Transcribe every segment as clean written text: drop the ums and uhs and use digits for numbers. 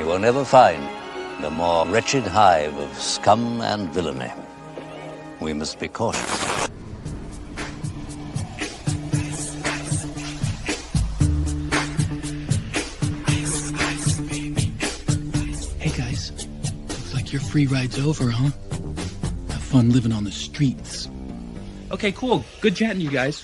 You will never find a more wretched hive of scum and villainy. We must be cautious. Hey guys, looks like your free ride's over, huh? Have fun living on the streets. Okay, cool. Good chatting, you guys.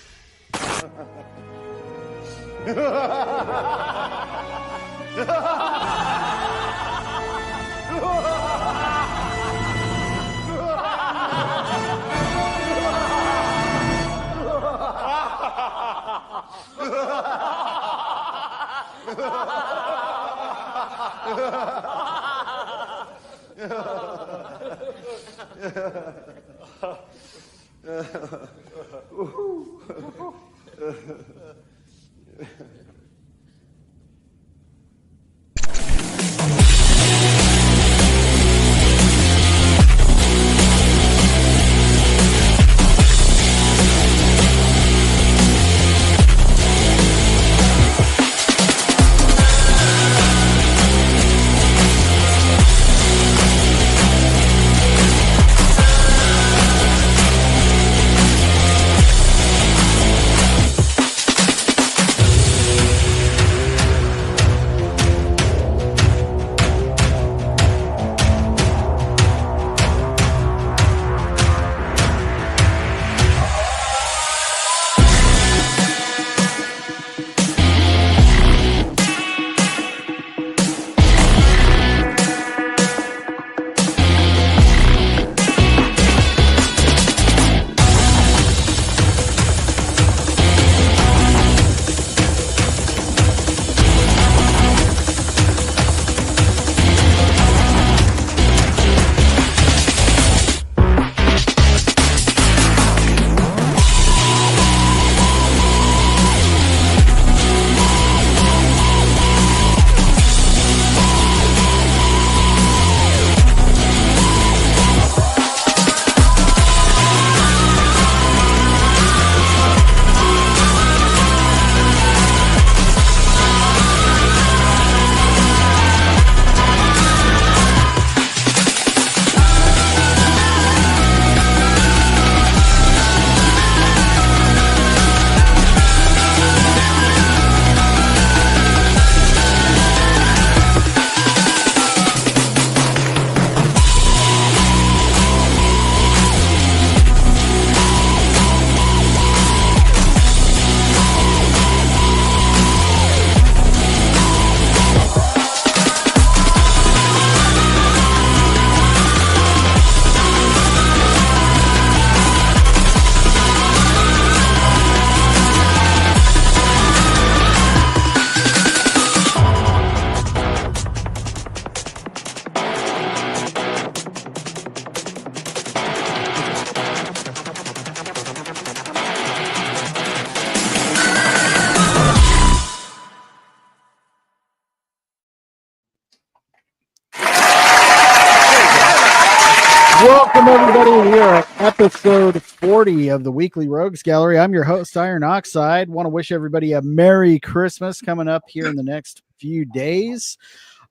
Welcome, everybody. We are at episode 40 of the Weekly Rogues Gallery. I'm your host, Iron Oxide. Want to wish everybody a Merry Christmas coming up here in the next few days.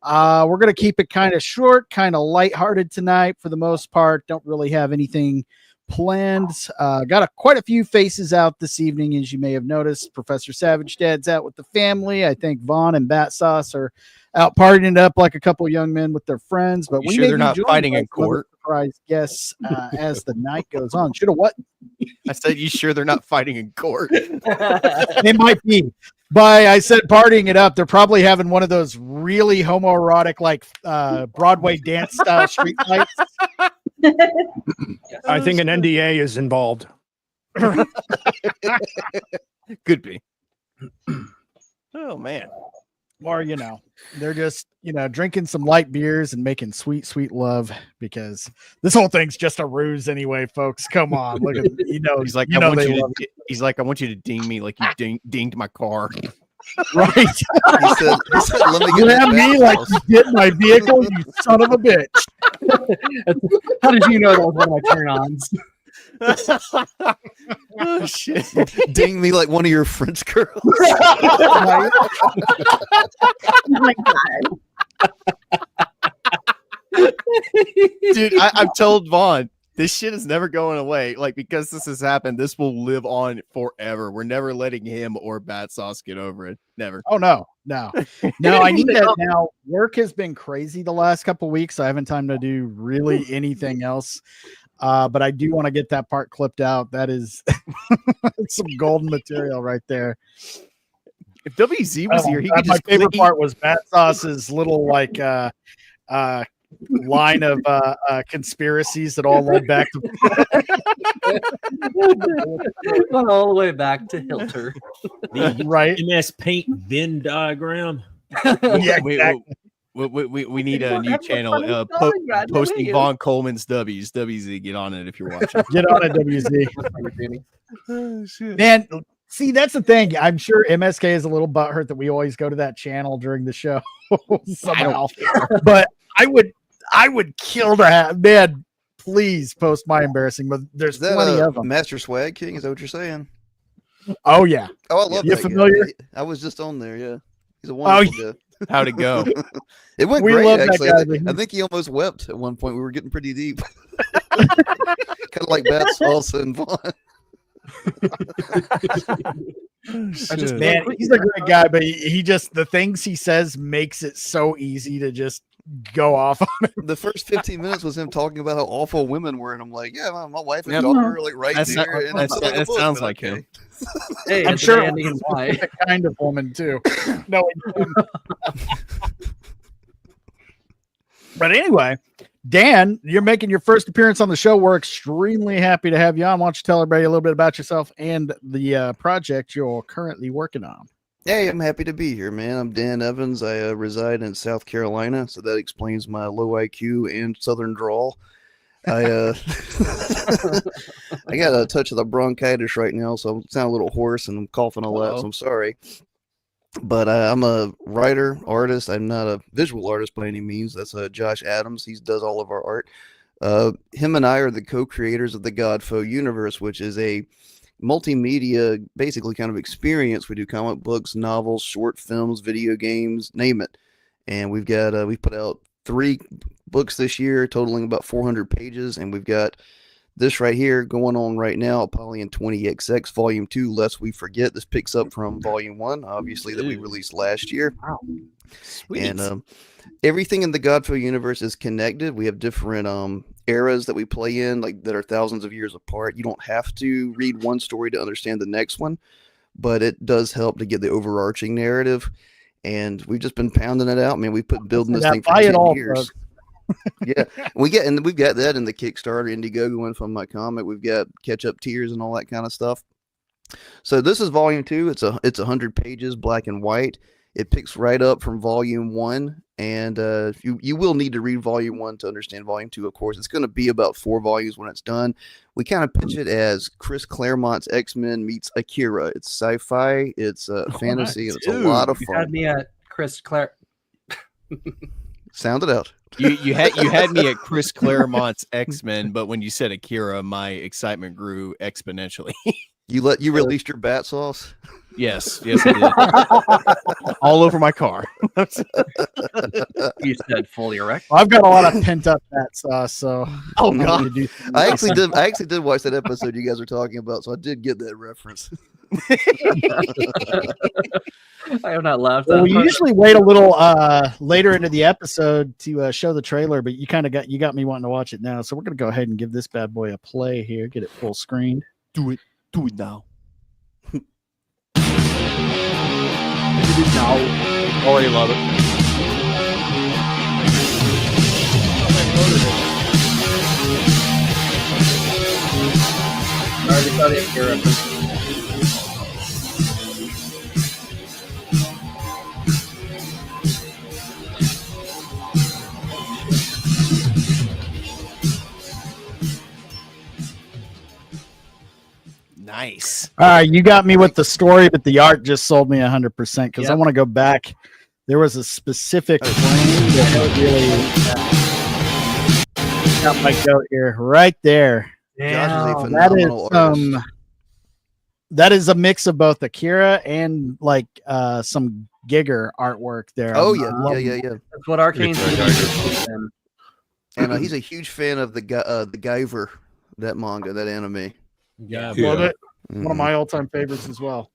We're going to keep it kind of short, kind of lighthearted tonight for the most part. Don't really have anything planned. Got quite a few faces out this evening, as you may have noticed. Professor Savage Dad's out with the family. I think Vaughn and Battsauce are out partying it up like a couple of young men with their friends. But we sure they're not fighting in court? Surprise guests as the night goes on. Should have what? I said, you sure they're not fighting in court? They might be. But I said partying it up. They're probably having one of those really homoerotic, like Broadway dance style street lights. I think an NDA is involved. Could be. Oh, man. Or, they're just, drinking some light beers and making sweet, sweet love, because this whole thing's just a ruse anyway, folks. Come on. Look at, He's like, I want you to ding me like you dinged my car. Right. he said, let me get me like you did my vehicle, you son of a bitch. How did you know that was one of my turn-ons? Oh, shit. Ding me like one of your French girls. Oh my God. Dude, I've told Vaughn this shit is never going away. Like, because this has happened, this will live on forever. We're never letting him or Battsauce get over it. Never. Oh no. I need that now. Work has been crazy the last couple of weeks. I haven't time to do really anything else. But I do want to get that part clipped out. That is some golden material right there. If WZ was here, he could my just favorite part was Battsauce's little like line of conspiracies that all led back to Went all the way back to Hilter. right. MS Paint Venn diagram. Yeah, exactly. We need a new channel posting Vaughn Coleman's W's. WZ, get on it if you're watching. Get on it, WZ. Oh, shit. Man, see, that's the thing. I'm sure MSK is a little butthurt that we always go to that channel during the show somehow. But I would kill to have, man, please post my embarrassing, but there's plenty of them. Master Swag King, is that what you're saying? Oh yeah. Oh, I love You that familiar? guy. I was just on there, yeah. He's a wonderful guy. How'd it go? It went We great, love that actually. guy, I think he almost wept at one point. We were getting pretty deep. Kind of like Battsauce and Vaughn. Man, he's a great guy, but he just, the things he says makes it so easy to just go off on him. The first 15 minutes was him talking about how awful women were, and I'm like, yeah, my wife and Yep. daughter are like right That's there. and it's not in the that book, sounds but like him. Hey, I'm it's sure Andy and Why. that kind of woman too. No, but anyway, Dan, you're making your first appearance on the show. We're extremely happy to have you on. Why don't you tell everybody a little bit about yourself and the project you're currently working on? Hey, I'm happy to be here, man. I'm Dan Evans. I reside in South Carolina, so that explains my low IQ and southern drawl. I I got a touch of the bronchitis right now, so I sound a little hoarse and I'm coughing a lot, so I'm sorry. But I'm a writer, artist. I'm not a visual artist by any means. That's Josh Adams. He does all of our art. Him and I are the co-creators of the GODFOE universe, which is a multimedia, basically kind of experience. We do comic books, novels, short films, video games, name it. And we've got we've put out 3 books this year, totaling about 400 pages, and we've got this right here going on right now, Apollyon 20XX Volume 2, Lest We Forget. This picks up from Volume 1, obviously, that we released last year. Wow. Sweet. And everything in the GODFOE universe is connected. We have different eras that we play in, like that are thousands of years apart. You don't have to read one story to understand the next one, but it does help to get the overarching narrative. And we've just been pounding it out, man. We've been building this thing for 10 years. Yeah, we've got that in the Kickstarter, Indiegogo one from my comic. We've got Catch Up Tiers and all that kind of stuff. So this is Volume 2. It's 100 pages, black and white. It picks right up from Volume 1, and you will need to read Volume 1 to understand Volume 2, of course. It's going to be about 4 volumes when it's done. We kind of pitch it as Chris Claremont's X-Men meets Akira. It's sci-fi, it's fantasy, and it's a lot of You fun. had me at Chris Clare. Sound it out. You had me at Chris Claremont's X-Men, but when you said Akira, my excitement grew exponentially. You released your Battsauce? Yes, I did. All over my car. You said fully erect. Well, I've got a lot of pent up Battsauce, so Oh God! I actually did watch that episode you guys were talking about, so I did get that reference. I have not laughed. Well, that we hard. usually wait a little later into the episode to show the trailer, but you got me wanting to watch it now, so we're gonna go ahead and give this bad boy a play here. Get it full screen. Do it now. Already love it. I already saw the Akira reference. Nice. All right, you got me with the story, but the art just sold me 100% because I want to go back. There was a specific frame that really got my goat here, right there. Josh is a That phenomenal is artist. that is a mix of both Akira and like some Giger artwork there. Oh I'm yeah. That's what Arcane's And and he's a huge fan of the Guyver, that manga, that anime. Yeah, Love it. Mhm. One of my all-time favorites as well.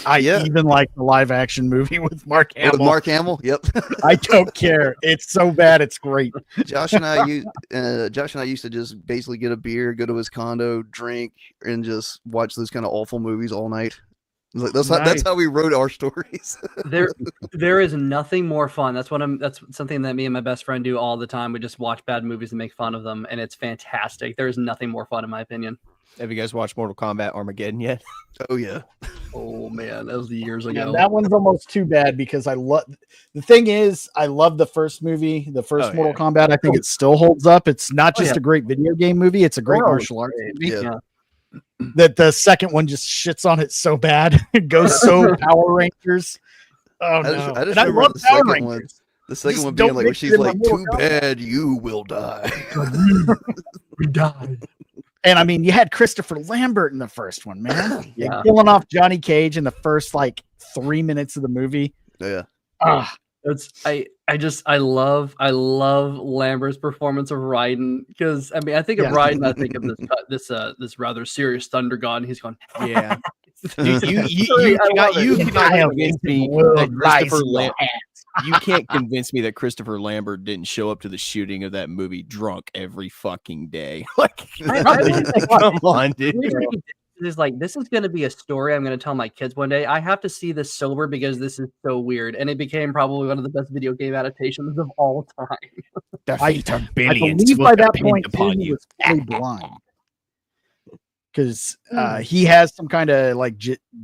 I Yeah. even like the live-action movie with Mark Oh, Hamill. with Mark Hamill. Yep. I don't care. It's so bad. It's great. Josh and I used to just basically get a beer, go to his condo, drink, and just watch those kind of awful movies all night. Like, that's Nice. how we wrote our stories. There is nothing more fun. That's something that me and my best friend do all the time. We just watch bad movies and make fun of them, and it's fantastic. There is nothing more fun, in my opinion. Have you guys watched Mortal Kombat Armageddon yet? Oh yeah. Oh man, that was years Yeah, ago. that one's almost too bad because I love. The thing is, I love the first movie, the first Oh, Mortal yeah. Kombat. I think it still holds up. It's not Oh, just yeah. a great video game movie; it's a great Oh, martial arts movie. Yeah. That the second one just shits on it so bad. It goes so Power Rangers. Oh no! I just And I remember love the Power second Rangers. one. The second Just one being don't like where mix she's it in like, with "Too Mortal bad you will die." We died. And I mean, you had Christopher Lambert in the first one, man. Yeah. Killing off Johnny Cage in the first like 3 minutes of the movie. Yeah. Ah, I love Lambert's performance of Raiden, because I mean I think of Yeah. Raiden, I think of this rather serious Thunder God, and he's going, Yeah. I love it. You I cannot have convince me will that rise Christopher in Lambert. your You can't convince me that Christopher Lambert didn't show up to the shooting of that movie drunk every fucking day. Like, come on, dude. It's like, this is going to be a story I'm going to tell my kids one day. I have to see this sober because this is so weird, and it became probably one of the best video game adaptations of all time. I believe by that point too, he was fully blind because he has some kind of like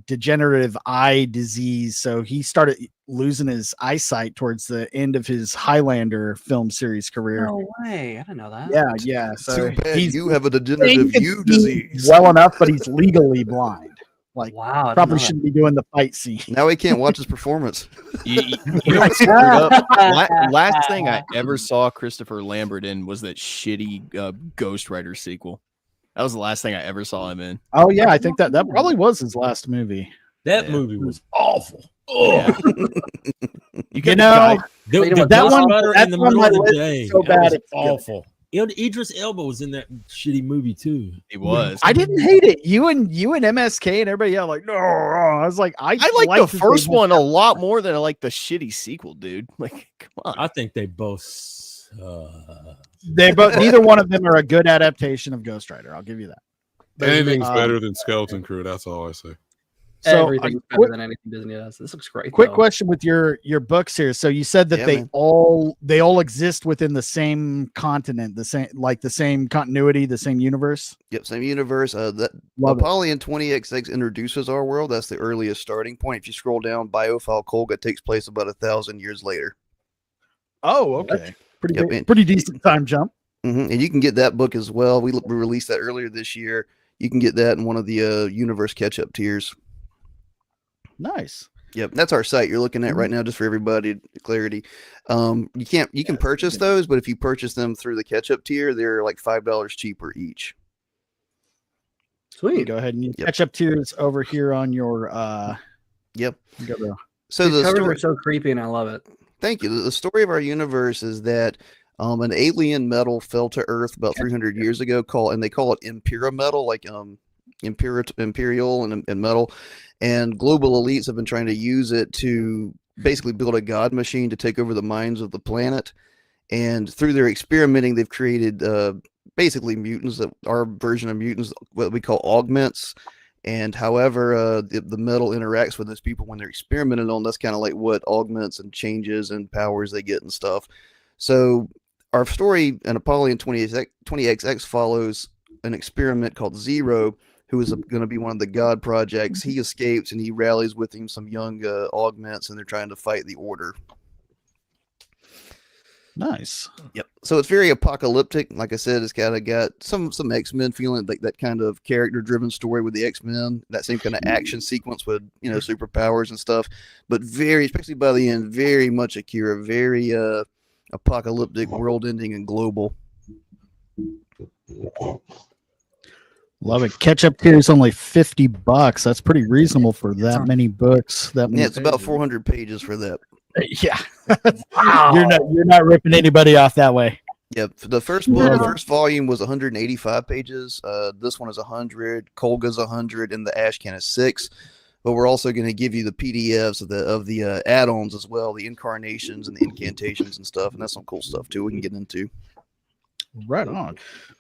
degenerative eye disease. So he started losing his eyesight towards the end of his Highlander film series career. No way! I didn't know that. Yeah. So Too bad he's you have a degenerative you disease. well enough, but he's legally blind. Like, Wow, I didn't probably know that. shouldn't be doing the fight scene. Now he can't watch his performance. You know what's screwed up? Last thing I ever saw Christopher Lambert in was that shitty Ghost Rider sequel. That was the last thing I ever saw him in. Oh yeah, I think that probably was his last movie. That movie was awful. Oh, Yeah. You know, the that Ghost one- Rider that's in the on middle my of the list day. so That bad was it's good. awful. Idris Elba was in that shitty movie too. He was. I didn't hate it. You and MSK and everybody else like, no. I was like, I like liked the it. first one a lot more than I like the shitty sequel, dude. Like, come on. I think they both. They both neither one of them are a good adaptation of Ghost Rider. I'll give you that. Anything's better than Skeleton Crew. That's all I say. So, Everything's better quick- than anything Disney does. This looks great. Quick though. question with your books here. So you said that Yeah, they man. all exist within the same continent, the same continuity, the same universe. Yep, same universe. That Love it. Apollyon 20XX introduces our world. That's the earliest starting point. If you scroll down, Biophile Kolga takes place about 1,000 years later. Oh, okay. Pretty Yep, big- and- pretty decent time jump. And you can get that book as well. We released that earlier this year. You can get that in one of the universe catch-up tiers. Nice. Yep, that's our site you're looking at right now, just for everybody clarity. You can purchase those, but if you purchase them through the catch-up tier, they're like $5 cheaper each. Sweet. Go ahead and Yep. catch up tiers over here on your Yep. go to- So These the covers story. are so creepy, and I love it. Thank you. The story of our universe is that an alien metal fell to Earth about 300 years ago, and they call it Impera metal, like imperial and metal. And global elites have been trying to use it to basically build a god machine to take over the minds of the planet. And through their experimenting, they've created basically mutants, that our version of mutants, what we call augments. And however the metal interacts with those people when they're experimented on, that's kind of like what augments and changes and powers they get and stuff. So our story in Apollyon 20XX follows an experiment called Zero, who is going to be one of the God projects. He escapes and he rallies with him some young augments, and they're trying to fight the Order. Nice. Yep. So it's very apocalyptic. Like I said, it's kind of got some X-Men feeling, like that kind of character-driven story with the X-Men, that same kind of action sequence with, superpowers and stuff. But very, especially by the end, very much Akira, very apocalyptic, world-ending, and global. Love it. Catch up tier is only $50. That's pretty reasonable for that many books. That many Yeah, it's about pages. 400 pages for that. Yeah. You're not ripping anybody off that way. Yep. The first book, the first volume was 185 pages. This one is 100. Kolga's 100, and the Ashcan is 6. But we're also going to give you the PDFs of the add-ons as well, the incarnations and the incantations and stuff, and that's some cool stuff too. We can get into. Right on.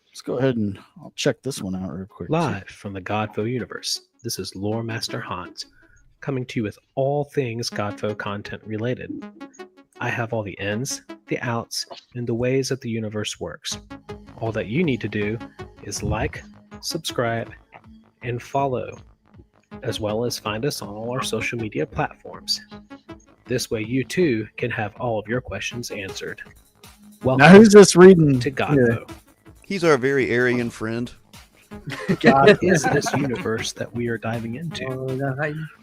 Let's go ahead and I'll check this one out real quick. Live from the GODFOE universe, this is Lore Master Hans, coming to you with all things GODFOE content related. I have all the ins, the outs, and the ways that the universe works. All that you need to do is like, subscribe, and follow, as well as find us on all our social media platforms. This way you too can have all of your questions answered. Welcome Now, who's this reading to GODFOE. He's our very Aryan friend. God is this universe that we are diving into.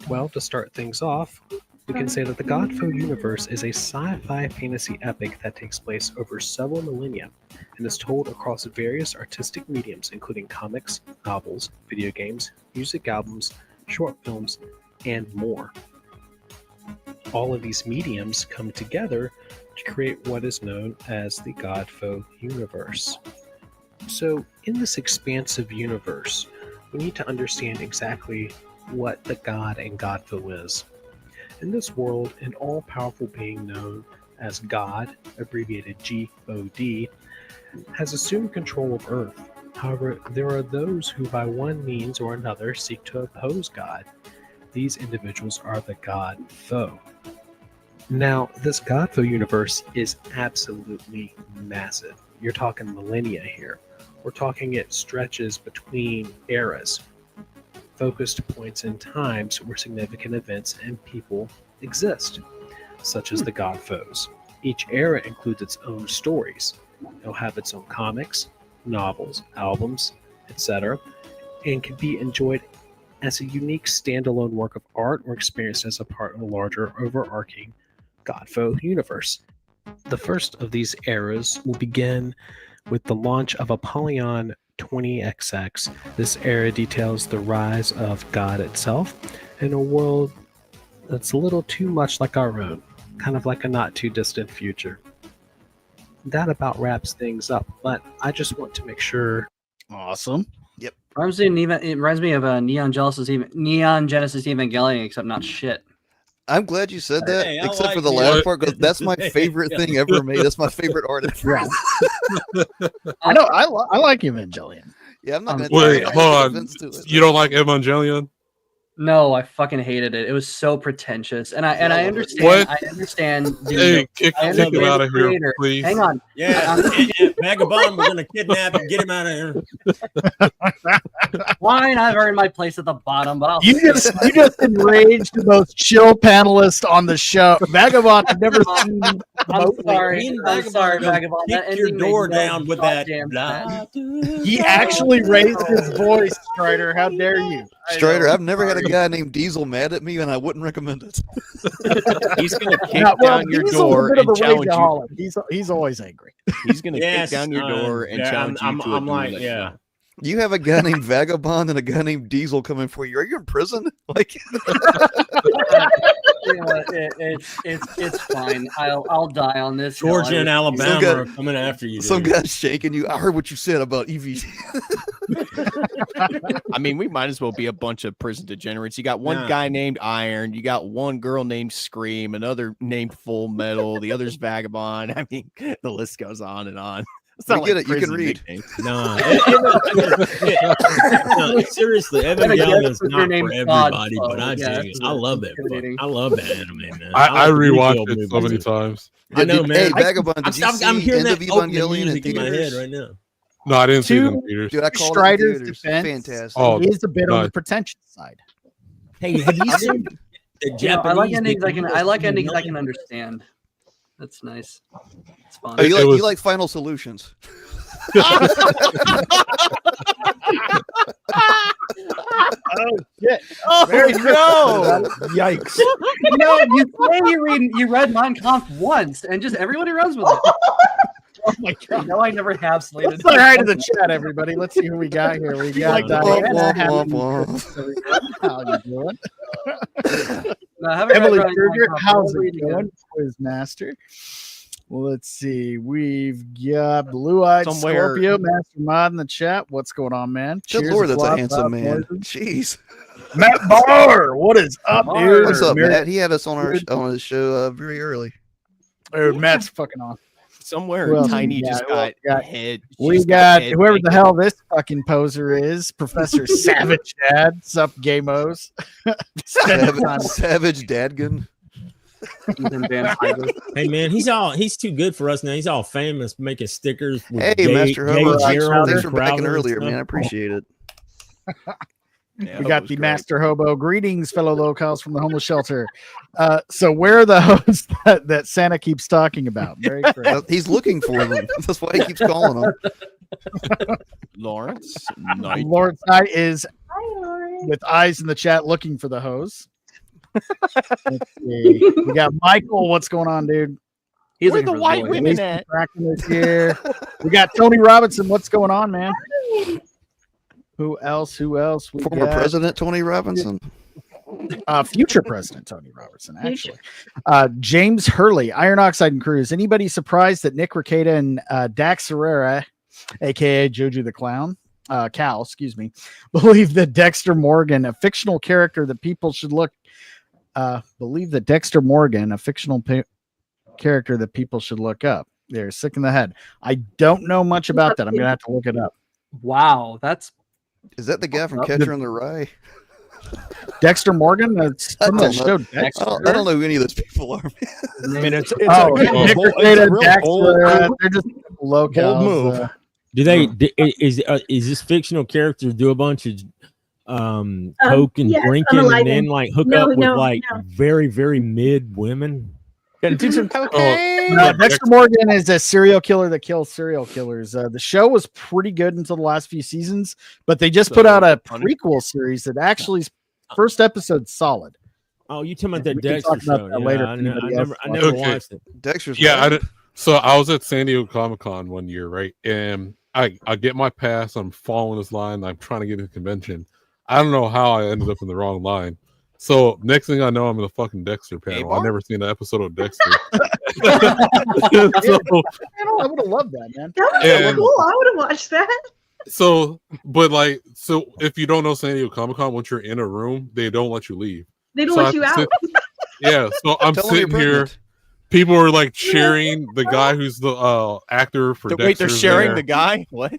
Well, to start things off, we can say that the GODFOE universe is a sci-fi fantasy epic that takes place over several millennia and is told across various artistic mediums, including comics, novels, video games, music albums, short films, and more. All of these mediums come together to create what is known as the GODFOE universe. So, in this expansive universe, we need to understand exactly what the God and GODFOE is. In this world, an all-powerful being known as God, abbreviated GOD, has assumed control of Earth. However, there are those who by one means or another seek to oppose God. These individuals are the GODFOE. Now, this GODFOE universe is absolutely massive. You're talking millennia here. We're talking it stretches between eras, focused points in times where significant events and people exist, such as the GODFOEs. Each era includes its own stories. It'll have its own comics, novels, albums, etc., and can be enjoyed as a unique standalone work of art or experienced as a part of a larger overarching GODFOE universe. The first of these eras will begin with the launch of Apollyon 20XX. This era details the rise of God itself in a world that's a little too much like our own, kind of like a not too distant future. That about wraps things up, but I just want to make sure. Awesome. Yep. It reminds me of Neon Genesis Evangelion, except not shit. I'm glad you said that, Hey, I except like for the that. last part, because that's my favorite thing ever made. That's my favorite art. I know. I like Evangelion. Yeah, I'm not going Wait, to hold on. You don't like Evangelion? No, I fucking hated it. It was so pretentious, and I understand. What? I understand. Hey, kick him out of here, creator. please. Hang on. Yeah, Vagabond, we're gonna kidnap and get him out of here. Fine, I've earned my place at the bottom, but You just enraged the most chill panelist on the show. Vagabond, I've never seen. I'm sorry. Me and I'm sorry, Vagabond Vagabond. That kick your ending door made no down with that. goddamn Blah. sense. He actually raised his voice, Strider. How dare you? Strider, I've never had a guy named Diesel mad at me, and I wouldn't recommend it. He's going to kick Well, down your Diesel's door a bit of and a challenge you. rageaholic. He's always angry. He's going to Yes, kick down your door and yeah, challenge you to a I'm like, duel. yeah. You have a guy named Vagabond and a guy named Diesel coming for you. Are you in prison? Like, It's fine. I'll die on this. hill. Georgia and Alabama are guy- coming after you. some dude. guy's shaking you. I heard what you said about EV. I mean, we might as well be a bunch of prison degenerates. You got one Yeah. guy named Iron. You got one girl named Scream. Another named Full Metal. The other's Vagabond. I mean, the list goes on and on. It's not We get like it. You can prison read. nicknames. No, seriously, Evangelion is not for everybody, but I tell you, I love that. I love that anime, man. I like the rewatched Rebuild it so many movies. times. I know, Hey, man. Vagabond, did you see I'm hearing End that of opening Evangelion in music in my head theaters? right now. No, I didn't see it in Two theaters. Dude, I called it in Strider's theaters. defense. Fantastic. Oh, He is a bit on nice. the pretentious side. Hey, have you seen the Japanese? I like endings. I like Nick endings I can Evangelion? understand. That's nice. It's fun. Oh, you It was- you like Final Solutions? Oh shit! Oh, Very no. Yikes! You read Mein Kampf once, and just everybody runs with it. Oh my god! No, I never have slated. Let's say hi to the chat, everybody. Let's see who we got here. We got Womp, Diana. womp, Happy womp, Christmas, everybody. How you doing? No, I haven't read Emily Mein Kruger, Kampf. how's I'll it read again. going? Quizmaster. Let's see. We've got Blue-Eyed Scorpio, Master Mod in the chat. What's going on, man? Good Lord, that's a handsome man. Jeez. Matt Barr, what is up, dude? What's up, Matt? He had us on his show very early. Dude, Matt's fucking on. Somewhere Tiny just got head. We got whoever the hell this fucking poser is, Professor Savage Dad. Sup, Gamos. Savage Dadgun. Hey man, he's too good for us now. He's all famous, making stickers. With hey, Master Hobo, thanks for backing earlier, man. I appreciate it. We got the Master Hobo. Greetings, fellow locals from the homeless shelter. So where are the hosts that Santa keeps talking about? Very correct. He's looking for them. That's why he keeps calling them. Lawrence Knight. Lawrence Knight is with eyes in the chat looking for the hose. Let's see. We got Michael. What's going on, dude? Where the white women at? Here. We got Tony Robinson. What's going on, man? Who else? We Former President Tony Robinson. Future President Tony Robertson, actually. James Hurley, Iron Oxide and Cruz. Anybody surprised that Nick Rekieta and Dax Herrera, aka Joju the Clown, Cal, excuse me, believe that Dexter Morgan, a fictional character that people should look, character that people should look up. They're sick in the head. I don't know much about that. I'm gonna have to look it up. Wow, is that the guy from Catcher in the Rye? Dexter Morgan? That's from the show Dexter. I don't know who any of those people are. I mean, it's they're just local move. Do they? Is this fictional character do a bunch of coke and drinking and then like hook up with very very mid women? Gotta do some cocaine. Dexter Morgan is a serial killer that kills serial killers. The show was pretty good until the last few seasons, but they just put out a prequel series that actually first episode's solid. Oh, you talking about that Dexter show? Later. I never watched it. Dexter's So I was at San Diego Comic-Con one year, right? And I get my pass. I'm following this line. I'm trying to get to the convention. I don't know how I ended up in the wrong line. So next thing I know, I'm in the fucking Dexter panel. I've never seen an episode of Dexter. I would have loved that, man. That would have been cool. I would have watched that. So if you don't know San Diego Comic-Con, once you're in a room, they don't let you leave. They don't let you out. Yeah, so I'm sitting here. People are like cheering the guy who's the actor for Dexter. Wait, they're sharing the guy? What?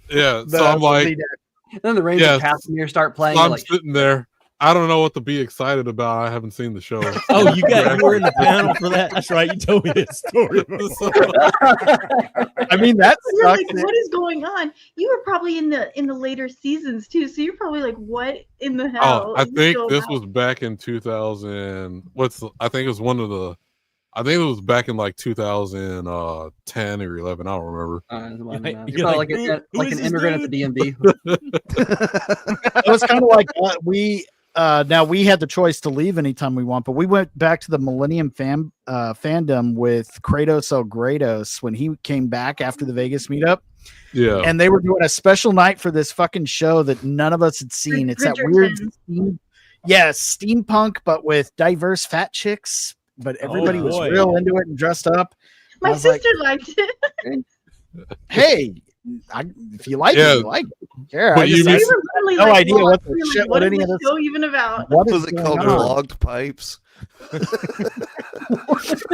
Yeah, so I'm like, then the Ranger Casimir start playing. So I'm sitting there. I don't know what to be excited about. I haven't seen the show. Oh, you were in the panel for that? That's right. You told me this story. I mean, that's like, what is going on? You were probably in the later seasons too, so you're probably like, what in the hell? Oh, I think this was back in 2000. I think it was back in like 2010 or 11. I don't remember. You're like an immigrant at the DMV. It was kind of like we. Now we had the choice to leave anytime we want, but we went back to the Millennium fandom with Kratos El Gratos when he came back after the Vegas meetup. Yeah, and they were doing a special night for this fucking show that none of us had seen. It's that weird, steampunk, but with diverse fat chicks. But everybody was real into it and dressed up. My sister liked it. Hey. If you like it, you like it. Yeah, I have no idea what the shit. What any of this show even about? What was it called? Clogged pipes.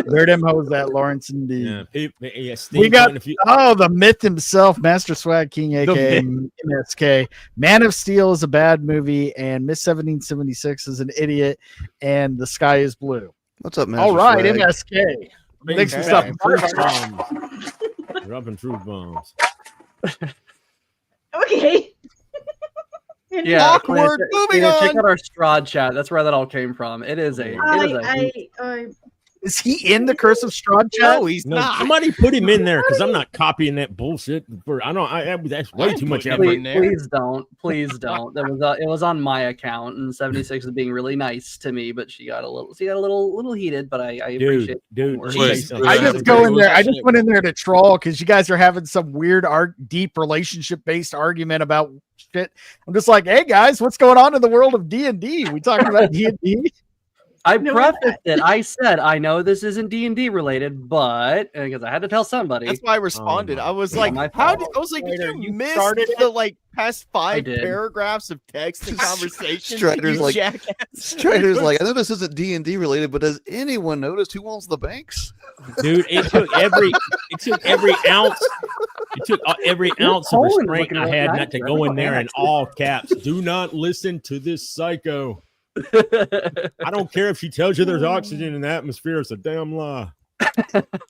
Where them hoes at, Lawrence? Indeed. Yeah, we got the myth himself, Master Swag King, aka MSK. Man of Steel is a bad movie, and Miss 1776 is an idiot, and The Sky is Blue. What's up, Master All right, Swag? MSK. Thanks for stopping. Dropping truth bombs. Okay. Yeah, awkward. Moving on. Check out our Strahd chat. That's where that all came from. It is a. Is he in the Curse of Strahd chat? No, he's not. Somebody put him in there because I'm not copying that bullshit. That's way too much effort. Please don't. It was on my account, and 76 is being really nice to me, but she got a little heated. But I appreciate it. I just go in there. I just went in there to troll because you guys are having some weird deep relationship based argument about shit. I'm just like, hey guys, what's going on in the world of D&D? We talking about D&D? I prefaced it. I said, I know this isn't D&D related, but because I had to tell somebody. That's why I responded. I was like, did you miss the past 5 paragraphs of text and conversation? Strider's like, I know this isn't D&D related, but has anyone noticed who owns the banks? Dude, it took every ounce. It took every ounce of restraint I had not to go in there in all caps. Do not listen to this psycho. I don't care if she tells you there's oxygen in the atmosphere. It's a damn lie.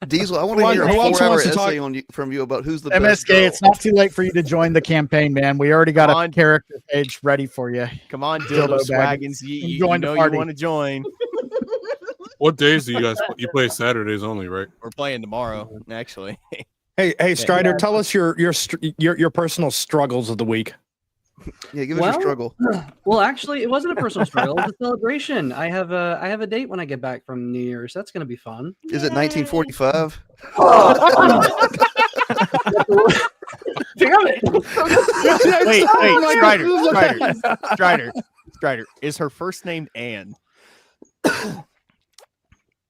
Diesel, I want to hear a 4-hour essay from you about who's the MSK, best girl. it's not too late for you to join the campaign, man. We already got a character page ready for you. Come on, Dildo Swaggins. You know you want to join. What days do you guys you play? Saturdays only, right? We're playing tomorrow, actually. Hey, Strider, tell us your personal struggles of the week. Yeah, give us your struggle. Well, actually, it wasn't a personal struggle. It was a celebration. I have a date when I get back from New Year's. That's going to be fun. Is it 1945? Damn it! Wait, Strider. Is her first name Anne?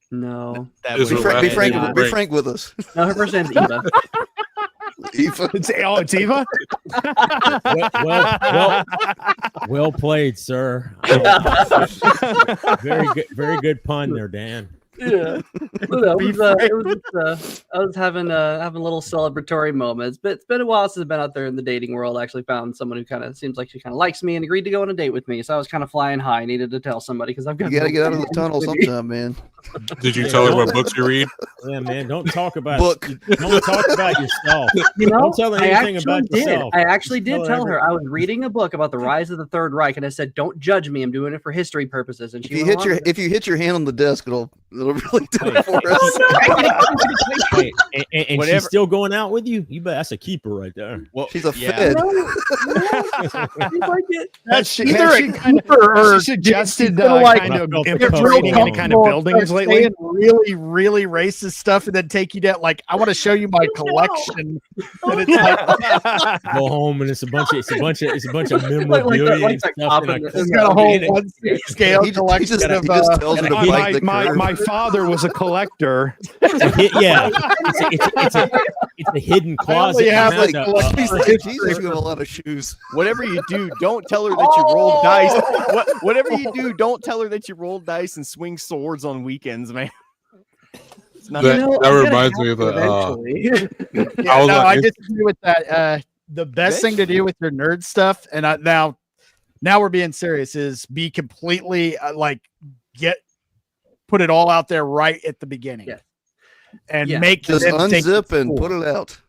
No. Be frank with us. No, her first name's Eva. Eva? It's Eva? Well played, sir. Very good pun there, Dan. Yeah, I was having little celebratory moments, but it's been a while since I've been out there in the dating world. I actually found someone who kind of seems like she kind of likes me and agreed to go on a date with me. So I was kind of flying high. I needed to tell somebody because I've got. You got to get out of the tunnel sometime, man. Did you tell her what books you read? Yeah, man. Don't talk about yourself. Don't tell her anything about yourself. I actually did tell her I was reading a book about the rise of the Third Reich, and I said, "Don't judge me. I'm doing it for history purposes." And if you hit your hand on the desk, it'll really do it for us. And she's still going out with you? You bet that's a keeper right there. Well, she's a fed. She suggested kind of infiltrating any kind of buildings lately. Really, really racist stuff, and then take you down. Like, I want to show you my collection. And it's like, go home, and it's a bunch of memorabilia and stuff. It's got a whole one scale collection of. My father was a collector. It's a hidden closet. You have a lot of shoes. Whatever you do, don't tell her that you roll dice. Whatever you do, don't tell her that you roll dice and swing swords on weekends, man. That reminds me of the. I disagree with that. The best thing to do with your nerd stuff, and now we're being serious, is be completely put it all out there right at the beginning. Yeah. And just unzip and put it out.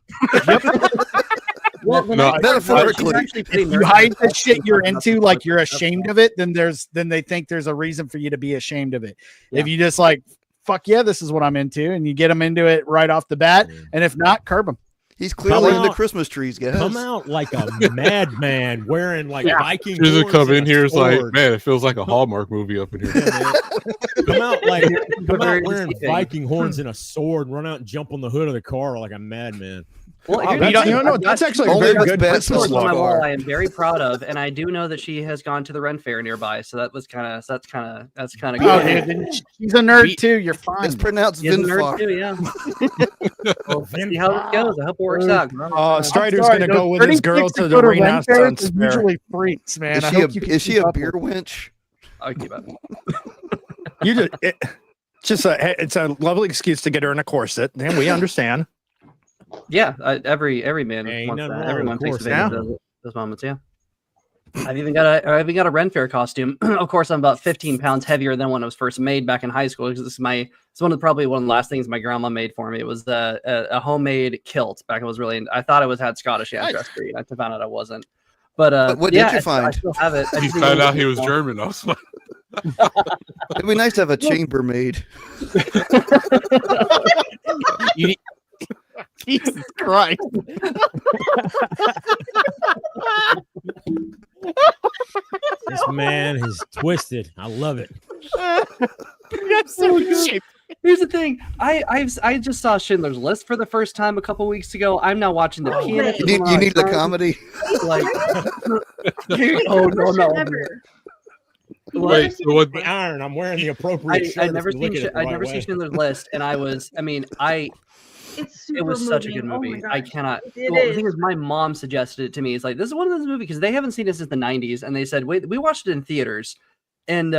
Well, metaphorically, if you hide the shit you're into, like you're ashamed of it, then they think there's a reason for you to be ashamed of it. Yeah. If you just fuck yeah, this is what I'm into, and you get them into it right off the bat, and if not, curb them. He's clearly into Christmas trees, guys. Come out like a madman wearing Viking. She doesn't come in here. It's like, man, it feels like a Hallmark movie up in here. Come out wearing Viking horns and a sword, run out and jump on the hood of the car like a madman. Well, that's actually a very good Christmas on my wall. I am very proud of, and I do know that she has gone to the Ren Fair nearby. So that's kind of good. She's a nerd too. You're fine. It's pronounced Vinfar. Yeah. We'll see how it goes. I hope it works out. Strider's going to go with his girl to the Renaissance Fair. Usually freaks, man. Is she a beer wench? I'll keep up. It's a lovely excuse to get her in a corset, and we understand. Yeah, every man wants that. Everyone takes advantage of those moments. Yeah, I've even got a Ren Fair costume. Of course, I'm about 15 pounds heavier than when it was first made back in high school. Because it's probably one of the last things my grandma made for me. It was a homemade kilt. Back when it was really. I thought it had Scottish ancestry. I found out I wasn't. But what did you find? I still have it. He found out he was German. I was like, it'd be nice to have a chambermaid. Jesus Christ. This man is twisted. I love it. That's so good. Here's the thing. I just saw Schindler's List for the first time a couple weeks ago. I'm now watching the pianist. You need the comedy. No. Wait, so what? The iron. I'm wearing the appropriate shirt. I'd never seen Schindler's List, and it was such a good movie. I cannot. The thing is, my mom suggested it to me. It's like, this is one of those movies because they haven't seen it since the 90s, and they said, wait, we watched it in theaters, and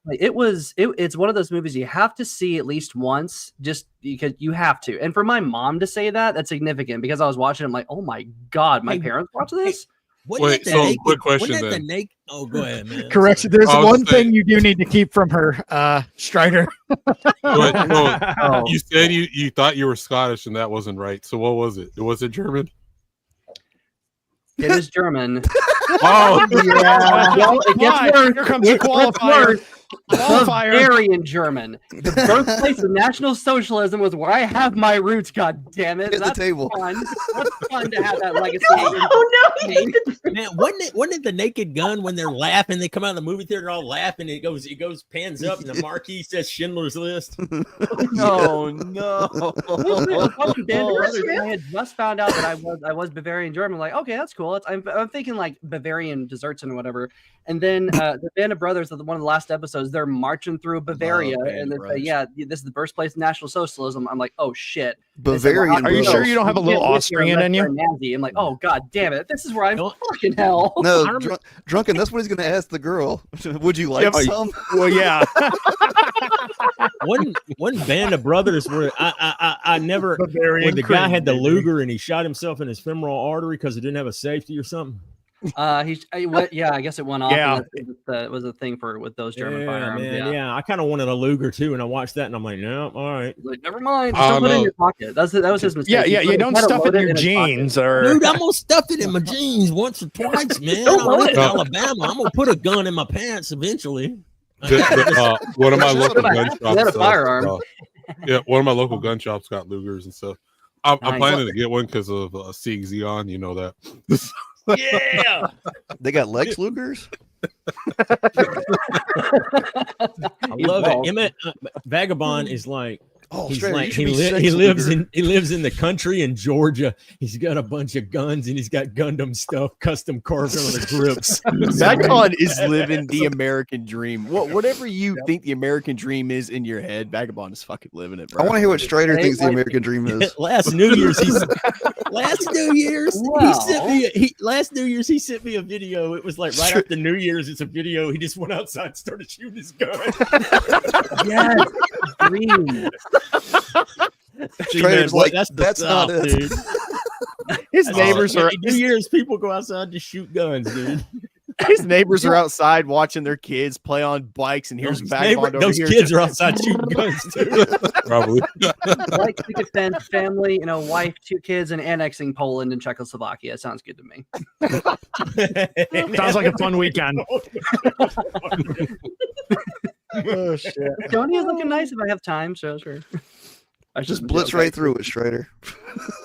it's one of those movies you have to see at least once, just because you have to. And for my mom to say that's significant because I was watching it, I'm like, oh my god, my parents watch this. Wait, so quick question then. Oh, go ahead, man. Correction. There's one thing you do need to keep from her, Strider. You said you thought you were Scottish and that wasn't right. So what was it? Was it German? It is German. Oh, yeah. Well, it gets worse. Here comes the qualifier. Bavarian German. The birthplace of National Socialism was where I have my roots. God damn it! At the table. Fun. What's fun to have that legacy? Man, wasn't it the Naked Gun when they're laughing? They come out of the movie theater all laughing. It goes pans up, and the marquee says Schindler's List. Oh no! I had just found out that I was Bavarian German. Like, okay, that's cool. I'm thinking like Bavarian desserts and whatever. And then the Band of Brothers, one of the last episodes, they're marching through Bavaria, and they say, "Yeah, this is the birthplace of National Socialism." I'm like, "Oh shit, Bavarian." Are you sure you don't have a little Austrian in you? I'm like, "Oh god damn it, this is where I'm fucking hell." No, drunken. That's what he's going to ask the girl. Would you like some? Well, yeah. one Band of Brothers where I never Bavarian when the guy had the cream, Luger and he shot himself in his femoral artery because he didn't have a safety or something. I guess it went off. Yeah, that was a thing with those German firearms. Man, yeah, I kind of wanted a Luger too, and I watched that, and I'm like, no, all right, like never mind. Just don't put it in your pocket. That was his mistake. Yeah, you don't stuff it in your jeans, or dude, I'm gonna stuff it in my jeans once or twice, man. I live in Alabama. I'm gonna put a gun in my pants eventually. One of my local gun shops. Had a firearm. One of my local gun shops got Lugers and stuff. I'm planning to get one because of Sieg Xeon. You know that. Yeah, they got Lex Lugers. I love it. Emmett Vagabond is like, he lives in the country in Georgia. He's got a bunch of guns and he's got Gundam stuff custom carved on the grips. Vagabond is living the American dream. Whatever you think the American dream is in your head, Vagabond is fucking living it, bro. I want to hear what Strider thinks the American dream is. Last New Year's he sent me a video. It was like right after New Year's. It's a video. He just went outside and started shooting his gun. Yes, dream. Strider's like, that's not it. Dude. His neighbors are New Year's. People go outside to shoot guns, dude. His neighbors are outside watching their kids play on bikes, and here's Vagabond over here. Those kids are outside shooting guns too. Probably. Like to defend family, wife, 2 kids, and annexing Poland and Czechoslovakia. Sounds good to me. Sounds like a fun weekend. Oh shit! Tony is looking nice if I have time. So sure. I just blitz right through it, Strider.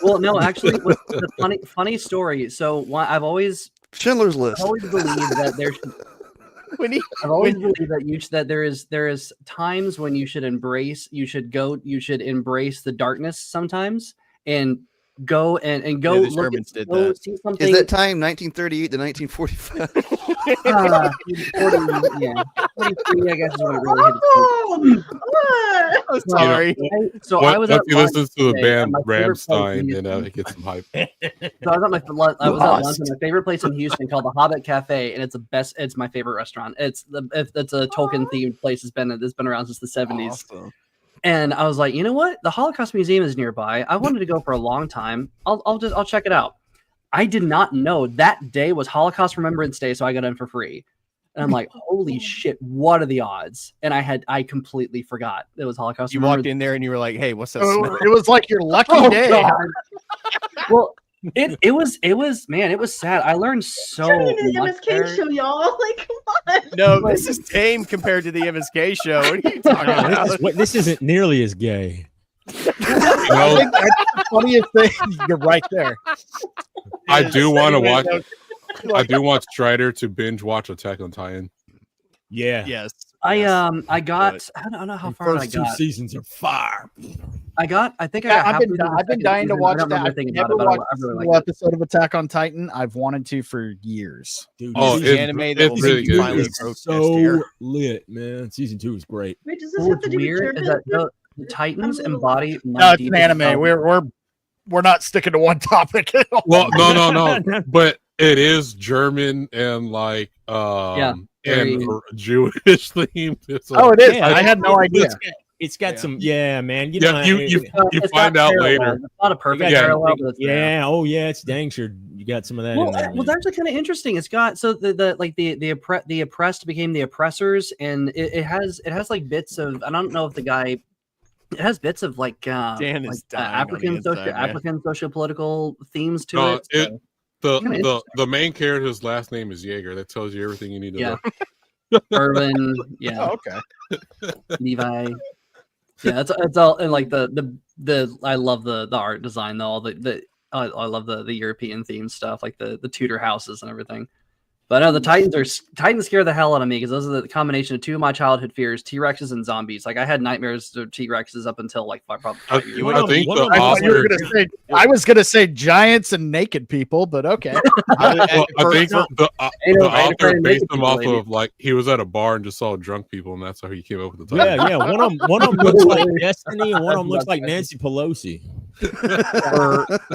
Well, no, actually, the funny story. So I've always Schindler's List. I always believe that there's. I've always believed that there is times when you should embrace the darkness sometimes and go and go the look Germans did go that. see something. Is that time 1938 to 1945? 43, I guess is when it really hit. Oh, sorry. So I was. He listens to the band Rammstein, and it gets him hyped. So I was at lunch at my favorite place in Houston called the Hobbit Cafe, and it's the best. It's my favorite restaurant. It's a Tolkien themed place. It's been around since the 70s. Awesome. And I was like, you know what? The Holocaust Museum is nearby. I wanted to go for a long time. I'll check it out. I did not know that day was Holocaust Remembrance Day, so I got in for free. And I'm like, holy shit, what are the odds? And I completely forgot it was Holocaust. You walked in there and you were like, hey, what's that smell? It was like your lucky day. Well, it was man, it was sad. I learned so much. MSK show, y'all. Like, come on. No, this is tame compared to the MSK show. What are you talking about? This isn't nearly as gay. I think that's the funniest thing. You're right there. I do want to watch. I do want Strider to binge watch Attack on Titan. Yeah. Yes. I got. I don't know how far I First two got. seasons are fire. I think I got. I've been halfway through the I've been second dying to season. watch I don't that. remember I've thinking never about it, but watched I a really single liked it. episode of Attack on Titan. I've wanted to for years. Dude, Oh, the anime that will it's make really you good. finally it's protest so here. lit, man. Season 2 is great. Wait, does this What's have to do with weird is that the Titans embody my No, it's an deepest anime. childhood. We're not sticking to one topic at all. Well, no. But it is German and like very- and Jewish themed. It's Oh, it is. Yeah, I had no idea. It's got some, man. You Yeah, know, you It's find not out parallel. later. It's not a perfect Yeah. parallel, but it's there. yeah, oh yeah, it's dang sure you got some of that in Well, there. it was man. actually kind of interesting. It's got so the oppressed became the oppressors, and it has like bits of, I don't know if the guy, it has bits of like Dan is dying on the inside, man. African socio-political themes to No, it. So. the main character's last name is Jaeger. That tells you everything you need to Yeah. know. Urban, yeah. Oh, okay. Levi. Yeah, it's all, and like the I love the art design though. All I love the European themed stuff, like the Tudor houses and everything. But no, the Titans scare the hell out of me because those are the combination of two of my childhood fears: T-Rexes and zombies. Like I had nightmares of T-Rexes up until like probably 5 years. I think the I thought you were author. gonna say. I was gonna say giants and naked people, but okay. Well, I think the author afraid based naked them off people, of like he was at a bar and just saw drunk people, and that's how he came up with the title. Yeah. One of them looks like Destiny, and one of them looks like Nancy Pelosi.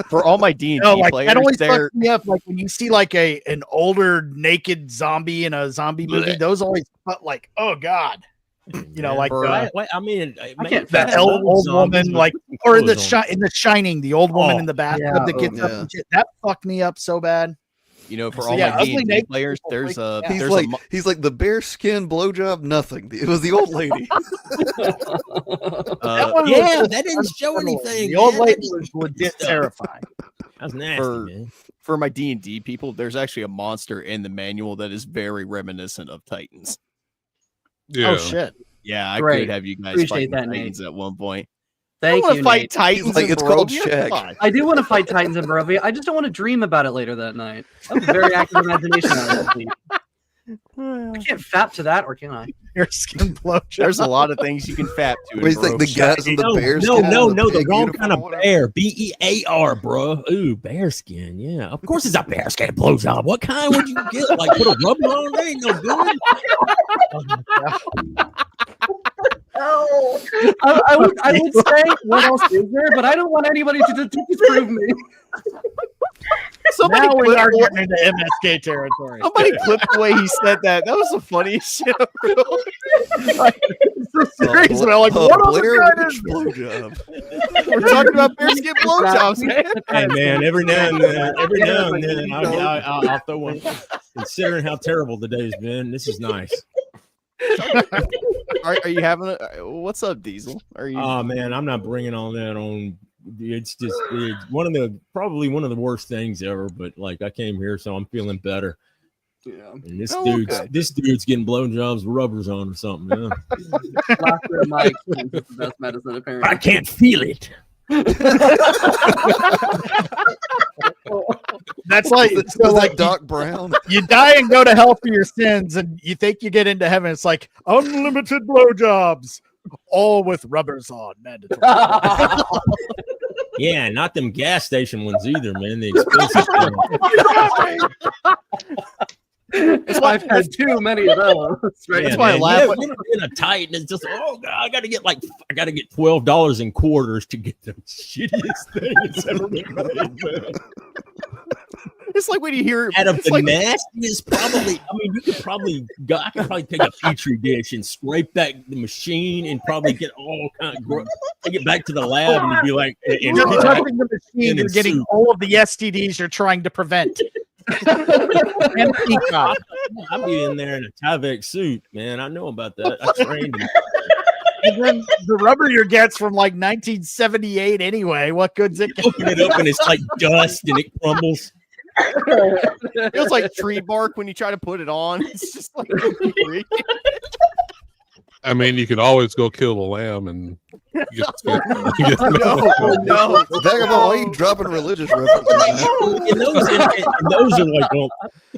For all my D&D No, like players, that always they're fucks me up. Like when you see like an older naked zombie in a zombie movie, those always felt like, oh god, you know, like I mean, I can't that fat old woman, like, or in the shot. in the Shining, the old woman in the bathtub yeah, that gets up and shit. That fucked me up so bad. you know, for So, all yeah, my ugly D&D naked players, people there's freak a me out. there's He's like the bear skin blowjob. Nothing. It was the old lady. That one Yeah, was that didn't show unsettling. anything. The old man. lady was legit terrifying. That was nasty, man. for my D&D people, there's actually a monster in the manual that is very reminiscent of Titans. Yeah. Oh shit! Yeah, I Great. could have you guys Appreciate fighting that, Nate. Titans at one point. Thank I want you, to fight Nate. Titans. Like, in it's called Barovia? Shaq. Come on. I do want to fight Titans in Barovia. I just don't want to dream about it later that night. I have a very active imagination. I can't fap to that, or can I? Your skin blowjob. There's a lot of things you can fap to. What do you think? The guys in the bear No, skin and the pig wrong uniform kind of or whatever? bear. BEAR, bro. Ooh, bear skin. Yeah, of course it's a bear skin blowjob. What kind would you get? Like put a rubber on there? Ain't no good. Oh, I would say what else is there, but I don't want anybody to disprove me. Somebody Now we clip are the- getting into MSK territory. Somebody clipped the way he said that. That was the funniest shit I've ever heard. Like, it's so serious, and I'm like, what other Blair kind Witch is blowjob. We're talking about bearskin blowjobs, man. Hey man, every now and then, I'll throw one. Considering how terrible the day's been, this is nice. Are you having a? What's up, Diesel? Are you? Oh man, I'm not bringing all that on. It's just probably one of the worst things ever. But like, I came here, so I'm feeling better. Yeah. And this okay. dude's getting blowjobs with rubbers on or something. Yeah. Laughter at my expense is the best medicine, apparently. I can't feel it. That's like Was so that like Doc Brown? you die and go to hell for your sins, and you think you get into heaven. It's like unlimited blowjobs, all with rubbers on, mandatory. Yeah, not them gas station ones either, man. The expensive ones. I've had too many of those. Right? Yeah, That's why I man. laugh. Yeah, in a Titan, it's just oh god, I gotta get $12 in quarters to get the shittiest thing that's ever been made. Man. It's like when you hear Out of it's the like, nastiest, probably. I mean, I could probably take a petri dish and scrape back the machine and probably get all kind of take it back to the lab and be like, You're touching the machine. You're getting all of the STDs you're trying to prevent. And peacock. I'll be in there in a Tyvek suit, man. I know about that. I trained him. And then the rubber you get's from like 1978 anyway. What good's it? Open it up and it's like dust and it crumbles. it feels like tree bark when you try to put it on. It's just like I mean, you could always go kill the lamb and No. Vagabond, why are you dropping religious references? And those are like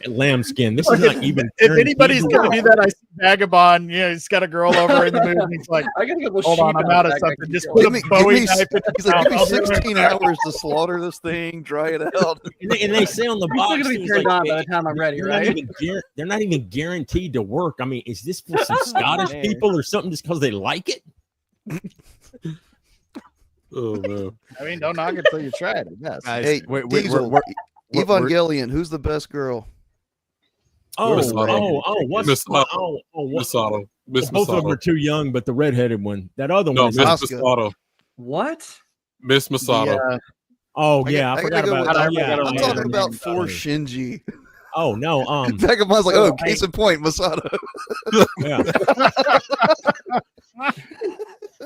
lambskin. This is not even. If anybody's gonna do that, I see Vagabond. He's got a girl over in the movie. And he's like, I gotta get hold on, I'm out of something. Just put a Bowie knife in He's like, give me 16 hours to slaughter this thing, dry it out. And they say on the I'm box, still gonna be things turned like, on by the time I'm ready, they're right? they're not even guaranteed to work. I mean, is this for some Scottish man. people or something just because they like it? Oh no! I mean, don't knock it till you try it. Yes. Guys, Hey, Diesel, Evangelion, who's the best girl? What's Miss Otto. Miss both of them Masato. are too young, but the redheaded one, that other No, one, Miss is Masato. What? Miss Masato. I forgot about that. I'm talking about for Shinji. Oh no, Vagabond's like, case in point, Masato. yeah.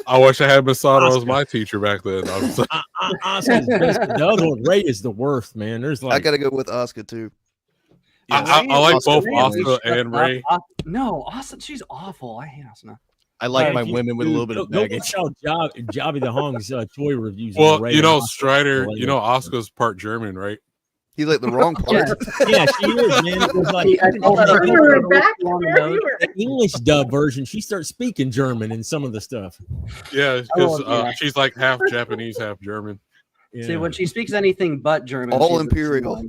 I wish I had Masato as my teacher back then. I was Oscar's best. The other one, Ray, is the worst, man. There's like I gotta go with Asuka too. I like both Asuka and Ray. No, Asuna, she's awful. I hate Asuna. I like my if you- women with a little bit of go baggage. check out Jobby the Hong's toy reviews. Well, on Ray you know, and Oscar. Strider, you know, Asuka's part German, right? He's like the wrong part. Yeah, she is, man. It was like the English dub version. She starts speaking German in some of the stuff. Yeah, because she's like half Japanese, half German. Yeah. See, when she speaks anything but German, All she's imperial.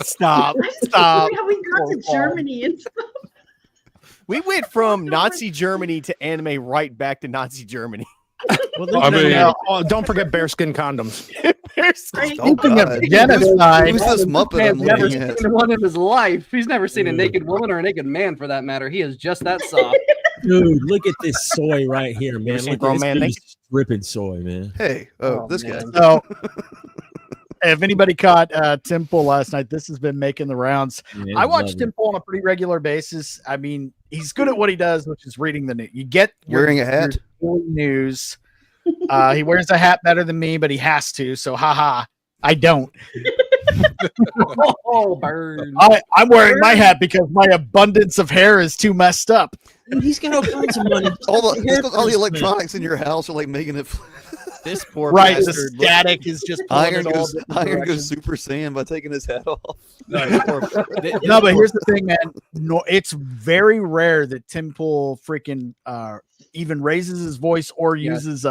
Stop. How we got to Germany and stuff. We went from Nazi Germany to anime right back to Nazi Germany. Well, don't forget bearskin condoms. Speaking of genocide, who's this Muppet I'm Man's never looking at? seen one in his life. He's never seen a naked woman or a naked man, for that matter. He is just that soft. Dude, look at this soy right here, man. seen Look grown at man this stripping soy, man. Hey, this guy. So, if anybody caught Tim Pool last night, this has been making the rounds. Yeah, I watch love Tim Pool on a pretty regular basis. I mean, he's good at what he does, which is reading the news. You get Wearing a hat? your news. He wears a hat better than me, but he has to. So, haha, I don't. Oh, burn. I'm wearing my hat because my abundance of hair is too messed up. Dude, he's gonna find some money. all the electronics in your house are like making it. This poor Right, the bastard. static is just pulling Iron it all goes different Iron directions. goes Super Saiyan by taking his hat off. No, but here's the thing, man. No, it's very rare that Tim Pool freaking even raises his voice or uses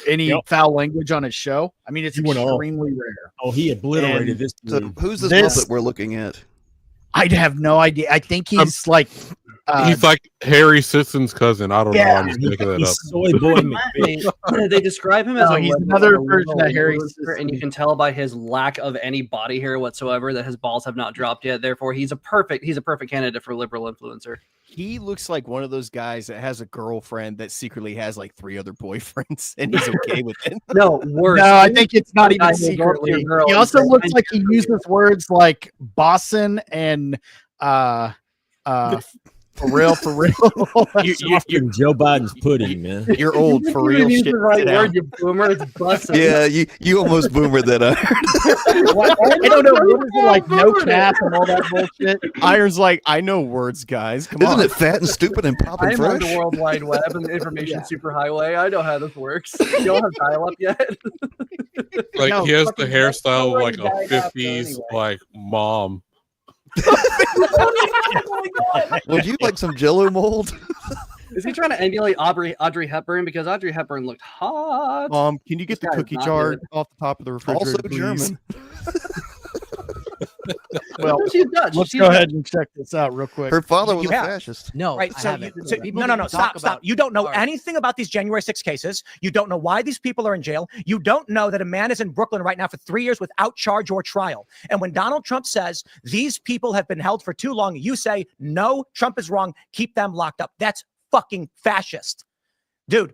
any foul language on his show. I mean, it's extremely rare. Oh, he obliterated this. So who's this Muppet we're looking at? I'd have no idea. I think he's like he's like Harry Sisson's cousin. I don't know. I'm just making that up. Soy boy They describe him as he's liberal, another a version of Harry influencer, and you can tell by his lack of any body hair whatsoever that his balls have not dropped yet. Therefore, he's a perfect candidate for liberal influencer. He looks like one of those guys that has a girlfriend that secretly has like 3 other boyfriends, and he's okay with it. No, worse. No, I think it's not even Guy who goes to your secretly. girl He and also says, looks "I'm like he uses words like bossin and for real. you're Joe Biden's pudding, man. You're old for real. Use Shit. the right Sit word, down. you boomer. It's bussin'. Yeah, you almost boomered that. I don't know what is it like, no cap and all that bullshit. Iron's like, I know words, guys. Come Isn't on. it fat and stupid and popping I'm on fresh? the World Wide Web and the information superhighway. I know how this works. You don't have dial-up yet? Like No, he has the fucking hairstyle of already like a died out, 50s anyway. like mom. Would you like some Jello mold? Is he trying to emulate Audrey Hepburn? Because Audrey Hepburn looked hot. Can you get This the guy is cookie not jar good. off the top of the refrigerator? Also please? German. Well, she's Dutch. let's She's go Dutch. ahead and check this out real quick. Her father was You a have. fascist. No, Right. I So, haven't. no. Stop. You don't know anything about these January 6 cases. You don't know why these people are in jail. You don't know that a man is in Brooklyn right now for 3 years without charge or trial. And when Donald Trump says these people have been held for too long, you say, no, Trump is wrong. Keep them locked up. That's fucking fascist. Dude,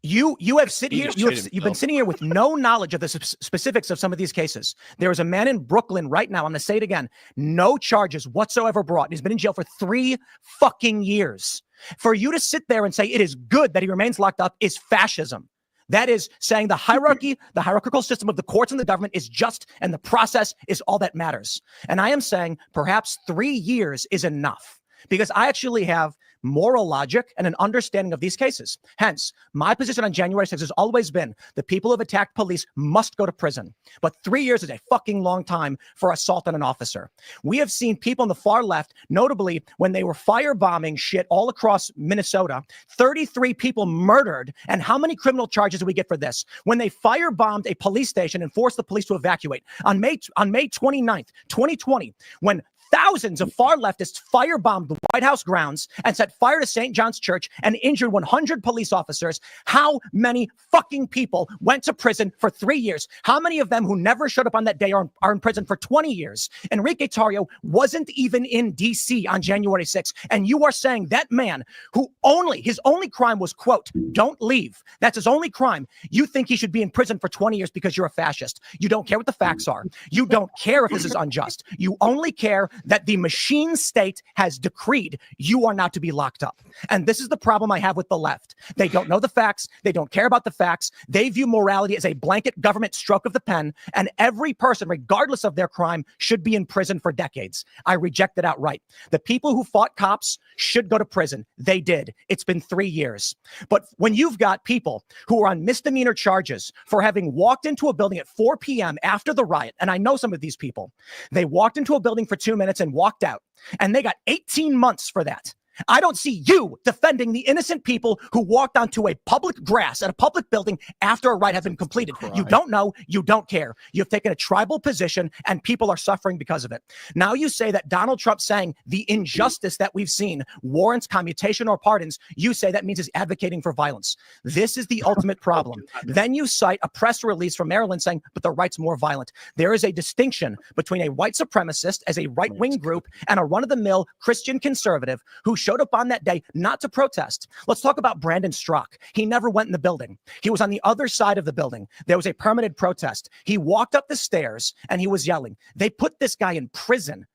you have you've been sitting here with no knowledge of the specifics of some of these cases. There is a man in Brooklyn right now. I'm going to say it again. No charges whatsoever brought. He's been in jail for 3 fucking years. For you to sit there and say it is good that he remains locked up is fascism. That is saying the hierarchical system of the courts and the government is just, and the process is all that matters. And I am saying perhaps 3 years is enough, because I actually have moral logic, and an understanding of these cases. Hence, my position on January 6th has always been the people who have attacked police must go to prison. But 3 years is a fucking long time for assault on an officer. We have seen people on the far left, notably when they were firebombing shit all across Minnesota, 33 people murdered. And how many criminal charges do we get for this? When they firebombed a police station and forced the police to evacuate. On May 29th, 2020, when thousands of far leftists firebombed the White House grounds and set fire to St. John's Church and injured 100 police officers. How many fucking people went to prison for 3 years? How many of them who never showed up on that day are in prison for 20 years? Enrique Tarrio wasn't even in D.C. on January 6th. And you are saying that man who his only crime was, quote, don't leave. That's his only crime. You think he should be in prison for 20 years because you're a fascist. You don't care what the facts are. You don't care if this is unjust. You only care that the machine state has decreed you are not to be locked up. And this is the problem I have with the left. They don't know the facts. They don't care about the facts. They view morality as a blanket government stroke of the pen. And every person, regardless of their crime, should be in prison for decades. I reject it outright. The people who fought cops should go to prison. They did. It's been 3 years. But when you've got people who are on misdemeanor charges for having walked into a building at 4 p.m. after the riot, and I know some of these people, they walked into a building for 2 minutes and walked out, and they got 18 months for that. I don't see you defending the innocent people who walked onto a public grass at a public building after a riot had been completed. You don't know. You don't care. You've taken a tribal position and people are suffering because of it. Now you say that Donald Trump saying the injustice that we've seen warrants commutation or pardons. You say that means he's advocating for violence. This is the ultimate problem. Then you cite a press release from Maryland saying, but the right's more violent. There is a distinction between a white supremacist as a right-wing group and a run-of-the-mill Christian conservative who showed up on that day not to protest. Let's talk about Brandon Strzok. He never went in the building. He was on the other side of the building. There was a permitted protest. He walked up the stairs and he was yelling. They put this guy in prison.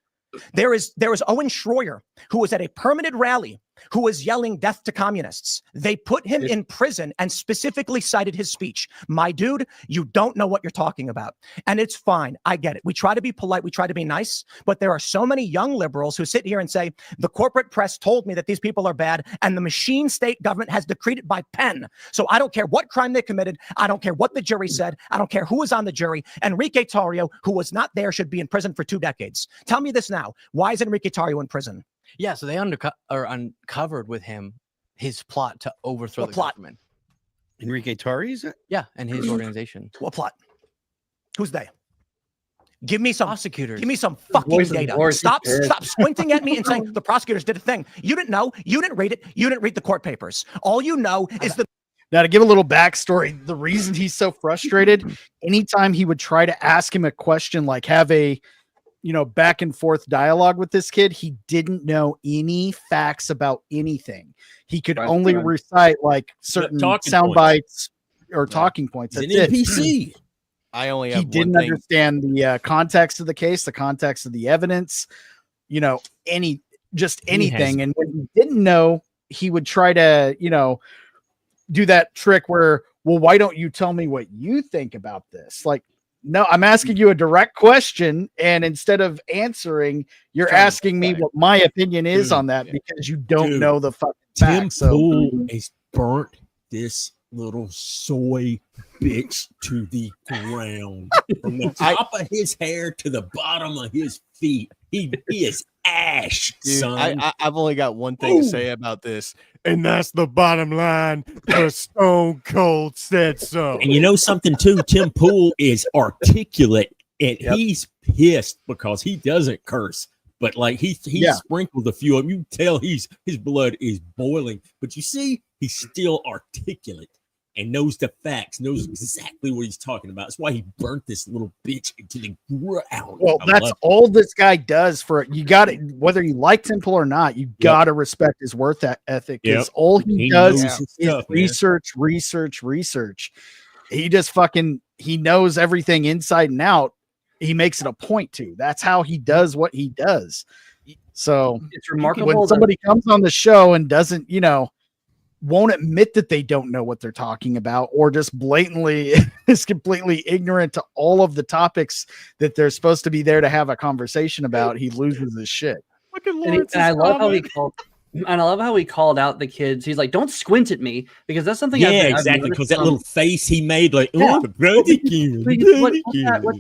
There is Owen Schroyer, who was at a permitted rally, who was yelling death to communists. They put him in prison and specifically cited his speech. My dude, you don't know what you're talking about. And it's fine. I get it. We try to be polite. We try to be nice. But there are so many young liberals who sit here and say, the corporate press told me that these people are bad and the machine state government has decreed it by pen. So I don't care what crime they committed. I don't care what the jury said. I don't care who was on the jury. Enrique Tarrio, who was not there, should be in prison for 2 decades. Tell me this now. Why is Enrique Tarrio in prison? Yeah, so they uncovered with him his plot to overthrow the government. Enrique Tarrio's? Yeah, and his organization. What plot? Who's they? Give me some prosecutors. Give me some fucking data. Stop squinting at me and saying the prosecutors did a thing. You didn't know. You didn't read it. You didn't read the court papers. All you know is the. Now, to give a little backstory, the reason he's so frustrated, anytime he would try to ask him a question, like have a back and forth dialogue with this kid, he didn't know any facts about anything. He could only recite like certain sound bites or talking points. That's an NPC. I only have he didn't understand the context of the case, the context of the evidence, anything. And when he didn't know, he would try to, do that trick where, well, why don't you tell me what you think about this? Like, no, I'm asking you a direct question, and instead of answering, you're asking me what my opinion is on that because you don't know the fucking facts. Tim Pool has burnt this little soy bitch to the ground from the top of his hair to the bottom of his feet. He is ash, dude, son. I've only got one thing to say about this, and that's the bottom line. The Stone Cold said so. And you know something too? Tim Pool is articulate, and he's pissed because he doesn't curse. But like he sprinkled a few of them. You can tell his blood is boiling. But you see, he's still articulate and knows the facts, knows exactly what he's talking about. That's why he burnt this little bitch into the ground. Well, that's all this guy does for you. Got it. Whether you like Temple or not, you got to respect his work ethic. Because all he does is research. He just he knows everything inside and out. He makes it a point to. That's how he does what he does. So it's remarkable when somebody comes on the show and doesn't, won't admit that they don't know what they're talking about, or just blatantly is completely ignorant to all of the topics that they're supposed to be there to have a conversation about, he loses his shit. And I love how he called And I love how he called out the kids. He's like, "Don't squint at me," because that's something. Yeah, I've exactly. noticed Because that little face he made, like, Yeah. oh, brother, what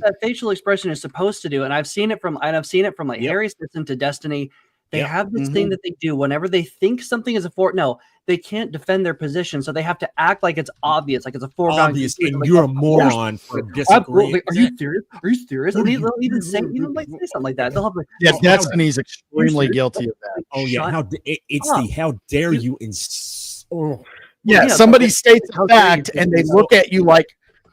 that facial expression is supposed to do, and I've seen it from like Harry Stetson to Destiny. They have this thing that they do whenever they think something is a fort. No, they can't defend their position, so they have to act like it's obvious, like it's a foregone. Obvious, conclusion. and Like, you're a moron for disagreeing. Are you serious? Are you serious? And they'll even say something like that. They'll have like, Yeah, Destiny's extremely guilty of that. Oh yeah, how dare you? Yeah, somebody states a fact and they look at you like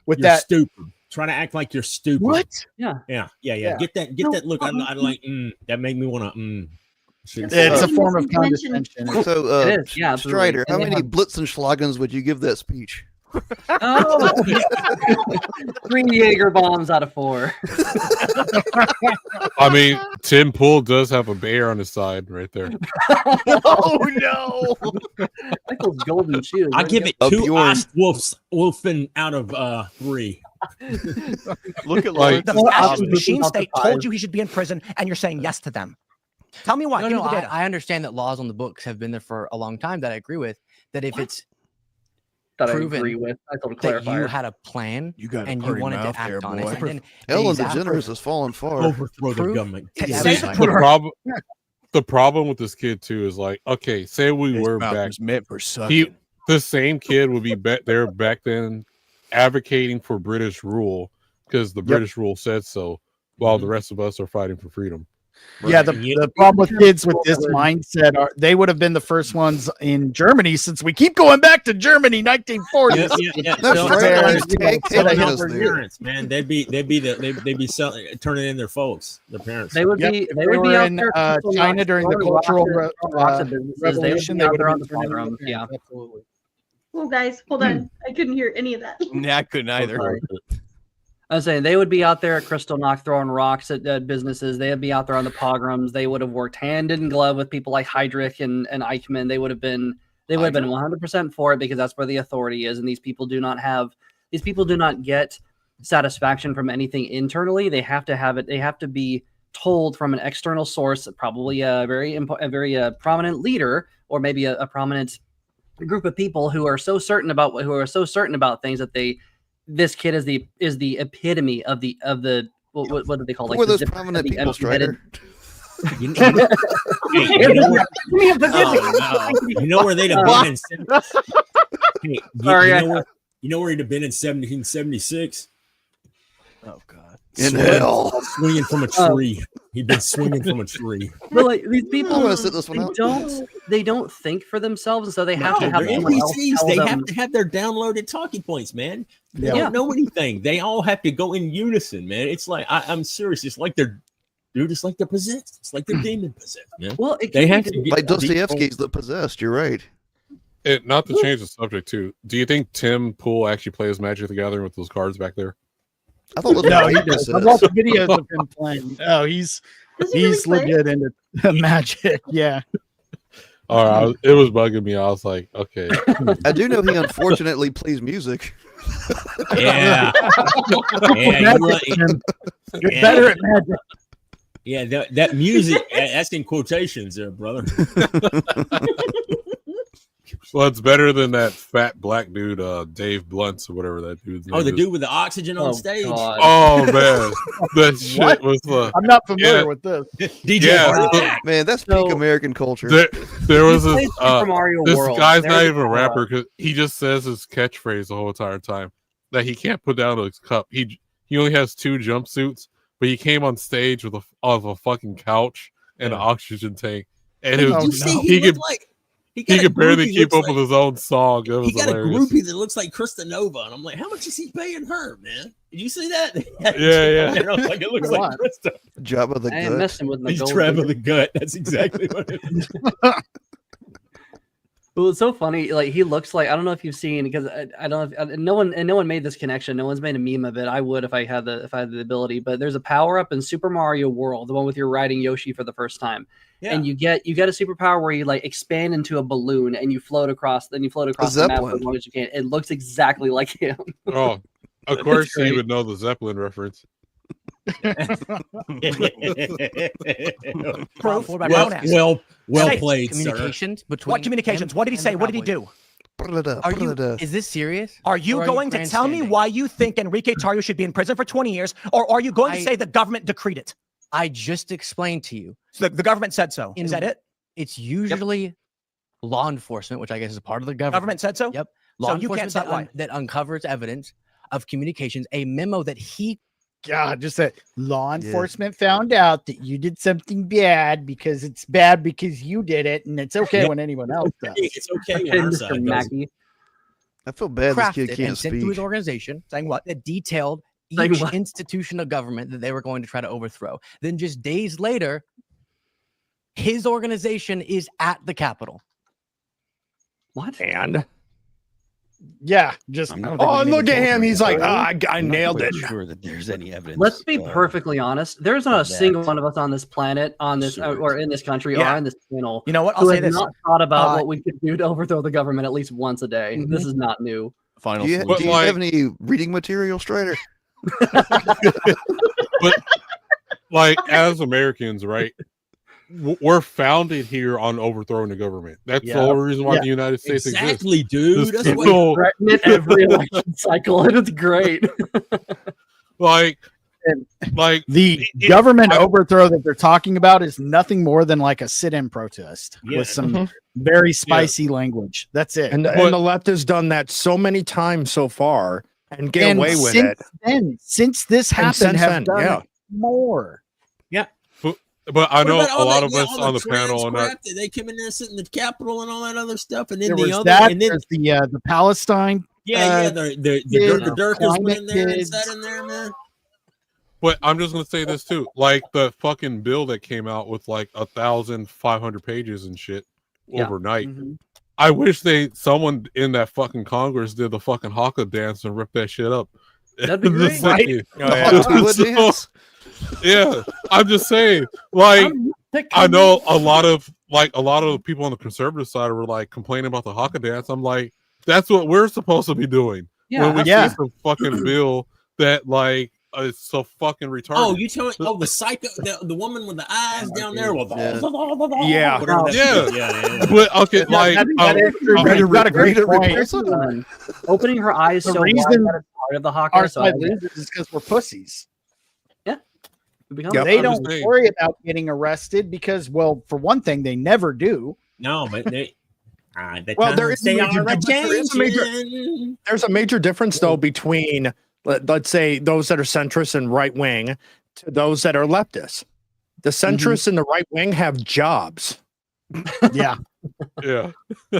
with you're that stupid. Trying to act like you're stupid. What? Yeah. Get that look. I like. That made me want to. It's a form of condescension. So, It is, yeah, absolutely. Strider, how And they many have- Blitzenschlagens would you give that speech? Oh, 3 Jaeger bombs out of 4. I mean, Tim Pool does have a bear on his side right there. Oh no! Michael's golden shoes. I give it 2 Wolfen out of 3. Look at Like- The fascist machine state told you he should be in prison, and you're saying yes to them. Tell me why. No, Give no, me the data. I understand that laws on the books have been there for a long time that I agree with. That if it's That I proven agree with. I told a that you clarifier. had a plan You got a and you pretty wanted mouth to act there, on boy. it, and then Ellen they DeGeneres has fallen far. Overthrow the government. The problem with this kid too is like, okay, say we were back. Meant for sucking. The same kid would be there back then, advocating for British rule because the British rule said so, while the rest of us are fighting for freedom. Yeah, the problem with kids with this mindset are they would have been the first ones in Germany since we keep going back to Germany, 1940s. Parents, man, they'd be selling, turning in their folks, their parents. They would be. They would be out there China during the Cultural Revolution. They would be out there on the programs. Yeah, absolutely. Well, guys, hold on. I couldn't hear any of that. Nah, I couldn't either. I was saying they would be out there at Kristallnacht throwing rocks at businesses. They would be out there on the pogroms. They would have worked hand in glove with people like Heydrich and Eichmann. They would have been 100% for it because that's where the authority is. And these people do not get satisfaction from anything internally. They have to have it. They have to be told from an external source, probably a very prominent leader or maybe a prominent group of people who are so certain about things that this kid is the epitome of the what do they call Who are those prominent people, Strider? You know where they'd have been in you know where he'd have been in 1776? Oh God! In hell, swinging from a tree. He'd been swinging from a tree. But like these people, I'm gonna sit this one out. They don't think for themselves, and so they have to have they're someone else NPCs. tell They them. have to have their downloaded talking points, man. They Yeah. don't know anything. They all have to go in unison, man. It's like I'm serious. It's like they're just like they're possessed. It's like they're demon possessed, man. Well, they have to like Dostoevsky's The Possessed. You're right. Not to change the subject too. Do you think Tim Pool actually plays Magic the Gathering with those cards back there? I thought No, he does. I watched videos of him playing. Oh, he's legit into Magic. Yeah. All right, it was bugging me. I was like, okay. I do know he unfortunately plays music. Yeah. You're better at Magic. Yeah, that music, that's in quotations there, brother. Well, it's better than that fat black dude, Dave Blunts or whatever that dude's name Oh, the is. dude with the oxygen on stage. God. Oh man, that shit was. I'm not familiar with this. DJ Man, that's peak American culture. There was this. This World. guy's There's not even a rapper because he just says his catchphrase the whole entire time that he can't put down his cup. He only has 2 jumpsuits, but he came on stage with a fucking couch and an oxygen tank, and it was he could barely keep up with his own song. It was He got hilarious. a groupie that looks like Krista Nova, and I'm like, how much is he paying her, man? Did you see that? Yeah. And I was like, it looks like Krista. Jabba the I ain't Gut. messing with my He's gold Trevor digger. the Gut. That's exactly what it is. Well, it's so funny. Like he looks like I don't know if you've seen because I don't know if, no one made this connection. No one's made a meme of it. I would if I had the ability. But there's a power up in Super Mario World, the one with you're riding Yoshi for the first time, and you get a superpower where you like expand into a balloon and you float across. Then you float across the map as long as you can. It looks exactly like him. Oh, of course you would know the Zeppelin reference. Proof. Well Say, played, communications sir. between What communications? him What did he and say? the What did he Cowboys. do? Pull it up. Are pull you? it up. Is this serious? Are you Or going to tell me why you think Enrique Tarrio should be in prison for 20 years, or are you going to say the government decreed it? I just explained to you. So the government said so. Is that it? It's usually law enforcement, which I guess is part of the government. Government said so? Yep. So Law you can't enforcement stop lying. that uncovers evidence of communications, a memo that he. God, just that law enforcement found out that you did something bad because it's bad because you did it, and it's okay when anyone else does. It's okay when our side does it. I feel bad this kid crafted can't and sent to speak. his organization saying what? That detailed Saying each what? institution of government that they were going to try to overthrow. Then just days later, his organization is at the Capitol. What? And yeah, just oh, look at him. He's like, I nailed it. Sure that there's any evidence. Let's be perfectly honest. There's not a single one of us on this planet, on this or in this country, or on this channel. You know what? I'll who say has this. not thought about what we could do to overthrow the government at least once a day. Mhm. This is not new. Do you have any reading material, Strider? But like as Americans, right? We're founded here on overthrowing the government. That's the whole reason why the United States Exactly, exists. dude. This That's why people- you threaten it every election cycle, and it's great. like the government overthrow that they're talking about is nothing more than like a sit-in protest with some very spicy language. That's it. And the left has done that so many times so far and get away with it. Since this And happened, since have then, done yeah. it more. Yeah. But I What know about a all lot that- of yeah, us all on the trans panel and crap that they come in there, sit in the Capitol and all that other stuff, and then There the was other, that. and then There's the Palestine. the kids, Durkers went climate in there and kids. sat in there, man. But I'm just gonna say this too, like the fucking bill that came out with like 1,500 pages and shit overnight. I wish someone in that fucking Congress did the fucking haka dance and rip that shit up. That'd be great. Right? Oh, Yeah, I'm just saying. Like, I know a lot of the people on the conservative side were like complaining about the haka dance. I'm like, that's what we're supposed to be doing. Yeah, when we yeah. see some fucking bill that like is so fucking retarded. Oh, you tell me? Oh, the psycho, the woman with the eyes down there with Yeah. whatever that Yeah. is. Yeah. But okay, like you've got a great point. Opening her eyes The so wide reason that it's part of the hawker. our So side loses is because we're pussies. They don't worry about getting arrested because, well, for one thing, they never do. No, but they. Well, there's a major difference though between let's say those that are centrist and right wing to those that are leftists. The centrists and the right wing have jobs. Yeah. Yeah.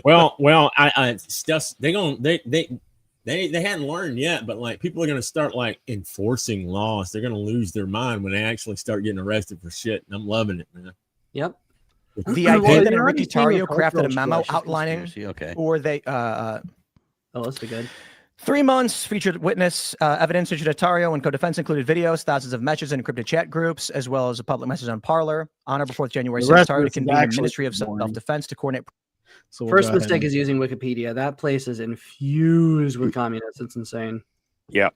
Well, it's just they hadn't learned yet, but like people are gonna start like enforcing laws. They're gonna lose their mind when they actually start getting arrested for shit. And I'm loving it, man. Yep. The idea that Enrique Tarrio crafted a memo outlining Okay. or they oh, that's be good. 3 months featured witness evidence featured Tarrio and co-defense included videos, thousands of messages in encrypted chat groups, as well as a public message on Parler. On or before January The 6th, rest of Tarrio this is convened the actually Ministry of boring. Self-Defense to coordinate. So First mistake is using Wikipedia. That place is infused with communists. It's insane. Yeah.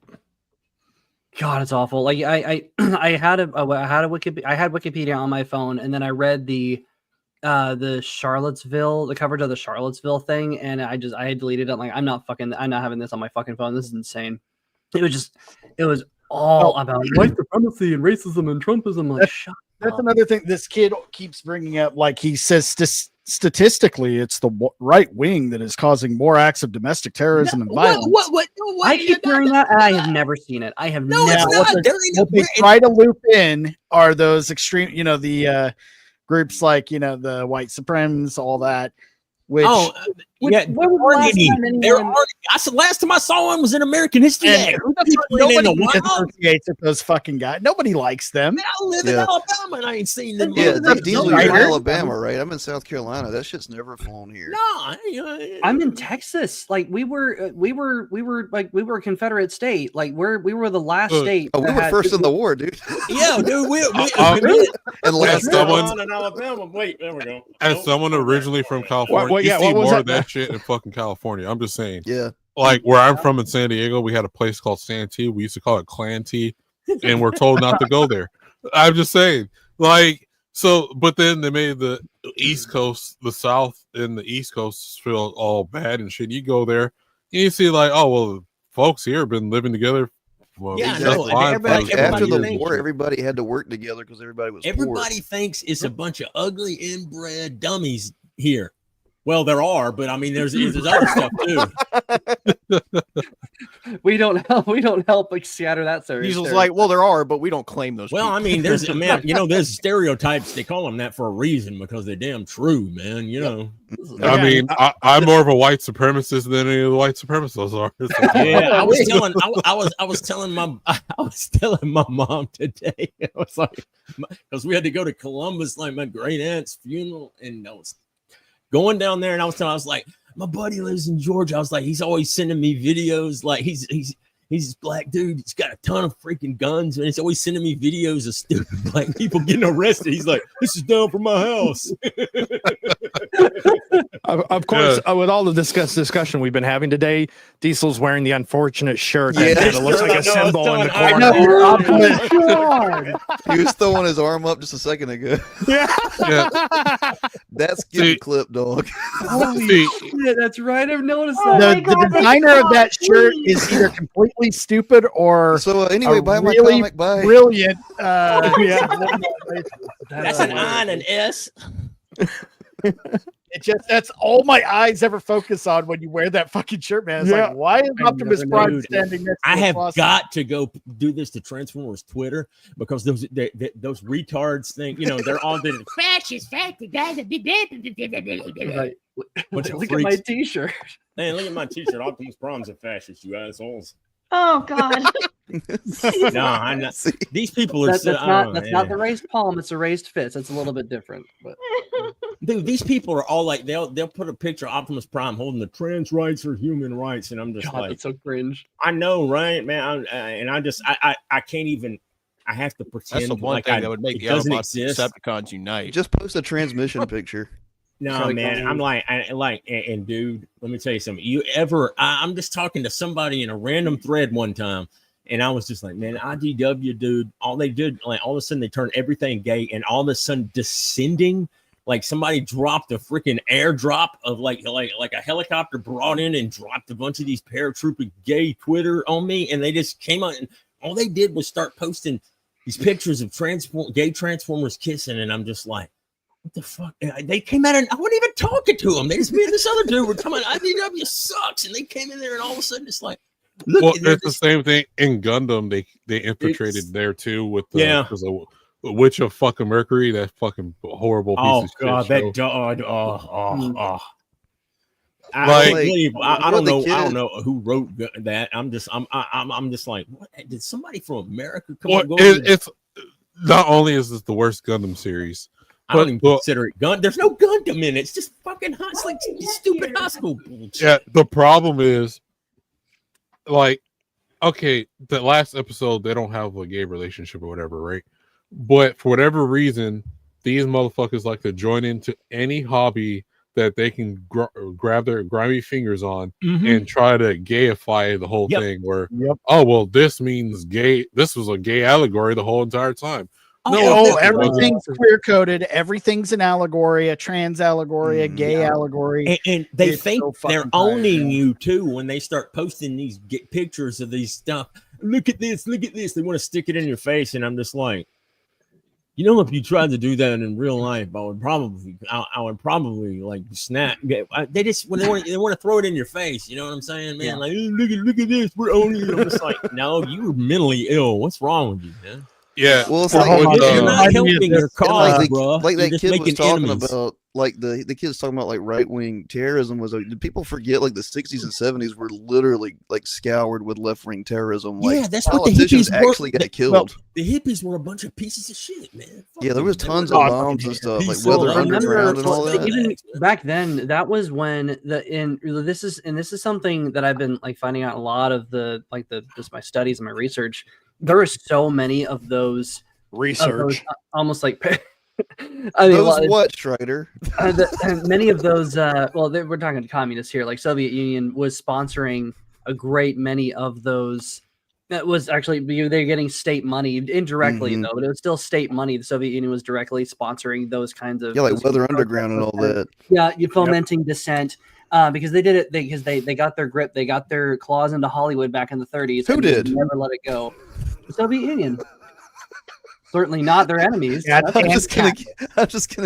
God, it's awful. Like I had Wikipedia on my phone, and then I read the Charlottesville, the coverage of the Charlottesville thing, and I had deleted it. I'm like, I'm not having this on my fucking phone. This is insane. It was all about white supremacy and racism and Trumpism. Like, shut That's another thing this kid keeps bringing up. Like he says, statistically, it's the right wing that is causing more acts of domestic terrorism and violence. I keep hearing that. I have never seen it. I have No, never. it's not. What they try to loop in are those extreme, the groups like, the white supremacists, all that. Which, yeah, when was the last time anyone- I said last time I saw one was in American History. and X. who the fuck People in the nobody wild. associates with those fucking guys. Nobody likes them. Man, I live in Alabama and I ain't seen them. Yeah, motherfuckers. these are in Alabama, right? I'm in South Carolina. That shit's never flown here. I'm in Texas. Like we were a Confederate state. Like we were the last state. Oh, we that were had- first in the war, dude. Yeah, dude. We And last in Alabama. Wait, there we go. As someone originally from California, What you see was more that? of that shit in fucking California. I'm just saying. Yeah. Like where I'm from in San Diego, we had a place called Santee. We used to call it Clan Tea. and we're told not to go there. I'm just saying, like, so, but then they made the East Coast, the South and the East Coast feel all bad and shit. You go there and you see like, oh, well, folks here have been living together. Well, Yeah, exactly. After the war, everybody had to work together because everybody was Everybody poor. thinks it's a bunch of ugly inbred dummies here. Well, there are, but I mean, there's other stuff too. We don't help like shatter that story. Diesel's like, well, there are, but we don't claim those. Well, people. I mean, there's stereotypes. They call them that for a reason because they're damn true, man. You know. I mean, I'm more of a white supremacist than any of the white supremacists are. Yeah, I was telling my mom today. I was like, because we had to go to Columbus, like my great aunt's funeral, and I was going down there, and I was like, my buddy lives in Georgia. I was like, he's always sending me videos. Like he's this black dude. He's got a ton of freaking guns, and he's always sending me videos of stupid black people getting arrested. He's like, this is down from my house. Of course, with all the discussion we've been having today, Diesel's wearing the unfortunate shirt that kind of looks like a symbol in the corner. He was throwing his arm up just a second ago. Yeah. That's getting clipped, dog. Holy shit, that's right. I've noticed that. The designer of that shirt is either completely stupid or so. Anyway, buy my really comic. Bye. Brilliant. That's an I and an S. That's all my eyes ever focus on when you wear that fucking shirt, man. It's like, why is Optimus Prime standing next to I have boss? got to go do this to Transformers Twitter because those retards think, they're all the fascist guys. Look at my t-shirt. Hey, look at my t-shirt. Optimus Prime's a fascist, you assholes. Oh God. No, I'm not. These people are. That's not the raised palm. It's a raised fist. It's a little bit different. But dude, these people are all like they'll put a picture of Optimus Prime holding the trans rights or human rights, and I'm just like, that's so cringe. I know, right, man? I can't even. I have to pretend. That's the one like thing that would make it doesn't exist. Decepticons unite. Just post a transmission picture. No, man, I'm like, and dude, let me tell you something. I'm just talking to somebody in a random thread one time, and I was just like, man, IDW, dude, all they did, like, all of a sudden they turned everything gay, and all of a sudden descending, like somebody dropped a freaking airdrop of like a helicopter brought in and dropped a bunch of these paratrooper gay Twitter on me, and they just came out, and all they did was start posting these pictures of gay Transformers kissing, and I'm just like, what the fuck? They came out and I wasn't even talking to them. They just me and this other dude were coming. IDW sucks, and they came in there and all of a sudden it's like, look. Well, it's the same thing in Gundam. They infiltrated there too with the Witch of fucking Mercury. That fucking horrible piece of shit. That dog. I don't know who wrote that. I'm just like, what? Did somebody from America come on? It's not only is this the worst Gundam series. I don't even consider it gun. There's no Gundam in it. It's just fucking hot. It's like stupid high school bullshit. Yeah, the problem is, like, okay, the last episode they don't have a gay relationship or whatever, right? But for whatever reason, these motherfuckers like to join into any hobby that they can grab their grimy fingers on and try to gayify the whole thing. Where, oh well, this means gay. This was a gay allegory the whole entire time. Everything's queer coded. Everything's an allegory, a trans allegory, a gay allegory. And they think they're owning you too when they start posting these pictures of these stuff. Look at this, look at this. They want to stick it in your face, and I'm just like, if you tried to do that in real life, I would probably like snap. They just when they want to throw it in your face. You know what I'm saying, man? Like, look at this, we're owning you. I'm just like, no, you're mentally ill. What's wrong with you, man? Yeah, well, it's you're not helping your cause, bro. Like that kid was talking enemies. about, like the kid's talking about, like right wing terrorism was. Did people forget like the 60s and 70s were literally like scoured with left wing terrorism? Like, that's what the hippies actually got killed. Well, the hippies were a bunch of pieces of shit, man. Yeah, there was tons of bombs and stuff, like Weather Underground and all that. Even back then, that was when this is something that I've been like finding out a lot of just my studies and my research. There are so many of those research, almost like what Strider? Many of those. We're talking communists here. Like Soviet Union was sponsoring a great many of those That was actually they're getting state money indirectly Mhm. though, but it was still state money. The Soviet Union was directly sponsoring those kinds of Yeah, like those Weather protests. Underground and all that. Yeah, you fomenting dissent because they did it because they got their grip, they got their claws into Hollywood back in the 30s. Who and they did? never let it go. The Soviet Union. Certainly not their enemies. I'm just gonna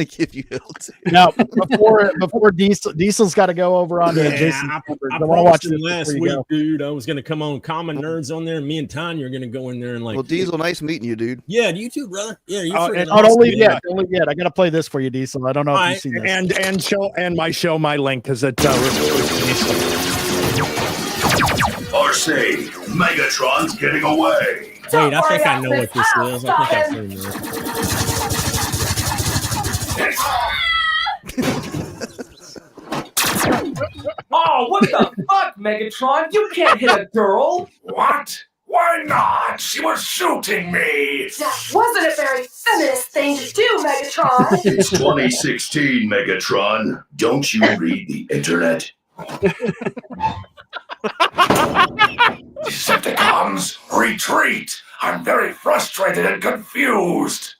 give you hell too. Now, before Diesel's got to go over on Jason. I I want to promised watch him this last before you week, go. dude. I was gonna come on Common Nerds on there, and me and Tanya are gonna go in there and like. Well, Diesel, nice meeting you, dude. Yeah, you too, brother. Yeah, you. And don't leave yet. Don't leave yet. I got to play this for you, Diesel. I don't know if you've seen this. And my link because it. Say, Megatron's getting away. Wait, I think I know what this is. I think I've seen this. Oh, what the fuck, Megatron? You can't hit a girl. What? Why not? She was shooting me. That wasn't a very feminist thing to do, Megatron. It's 2016, Megatron. Don't you read the internet? Decepticons, retreat! I'm very frustrated and confused.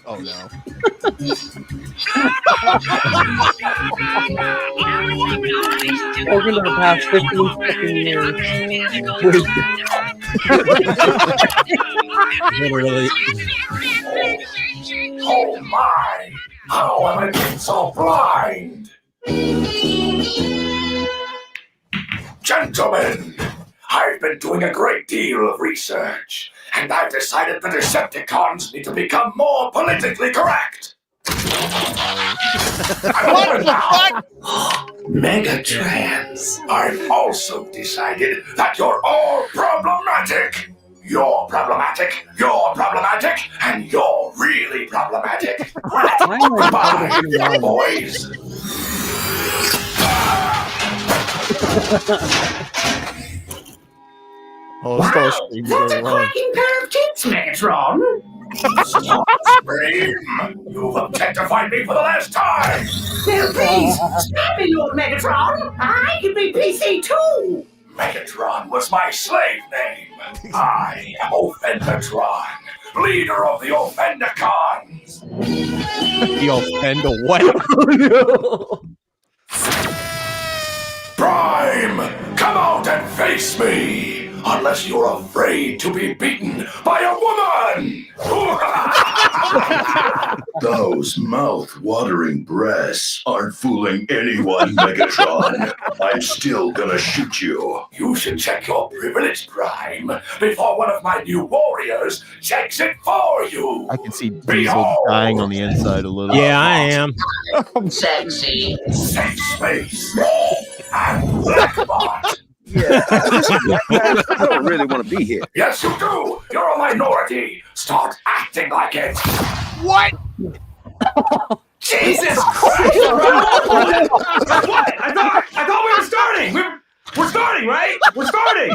Oh no. Over the past 15 years. Literally. Oh my! How am I getting so blind? Gentlemen, I've been doing a great deal of research, and I've decided the Decepticons need to become more politically correct. Megatrans, I've also decided that you're all problematic. You're problematic, and you're really problematic. Goodbye, boys. Oh, Wow, Starscream's that's a going wrong. cracking pair of tits, Megatron. Stop, Scream! You've objectified me for the last time. Now, please, stop me, Lord Megatron. I can be PC too. Megatron was my slave name. I am Offendertron, leader of the Offendacons. The offender what? Prime, come out and face me. Unless you're afraid to be beaten by a woman! Those mouth-watering breasts aren't fooling anyone, Megatron. I'm still gonna shoot you. You should check your privilege, Prime, before one of my new warriors checks it for you. I can see Diesel dying on the inside a little. Yeah, I am. Sexy. Safe space. And Blackbot. Yeah, I don't really want to be here. Yes, you do. You're a minority. Start acting like it. What? Jesus Christ! What? I thought we were starting. We're starting, right? We're starting.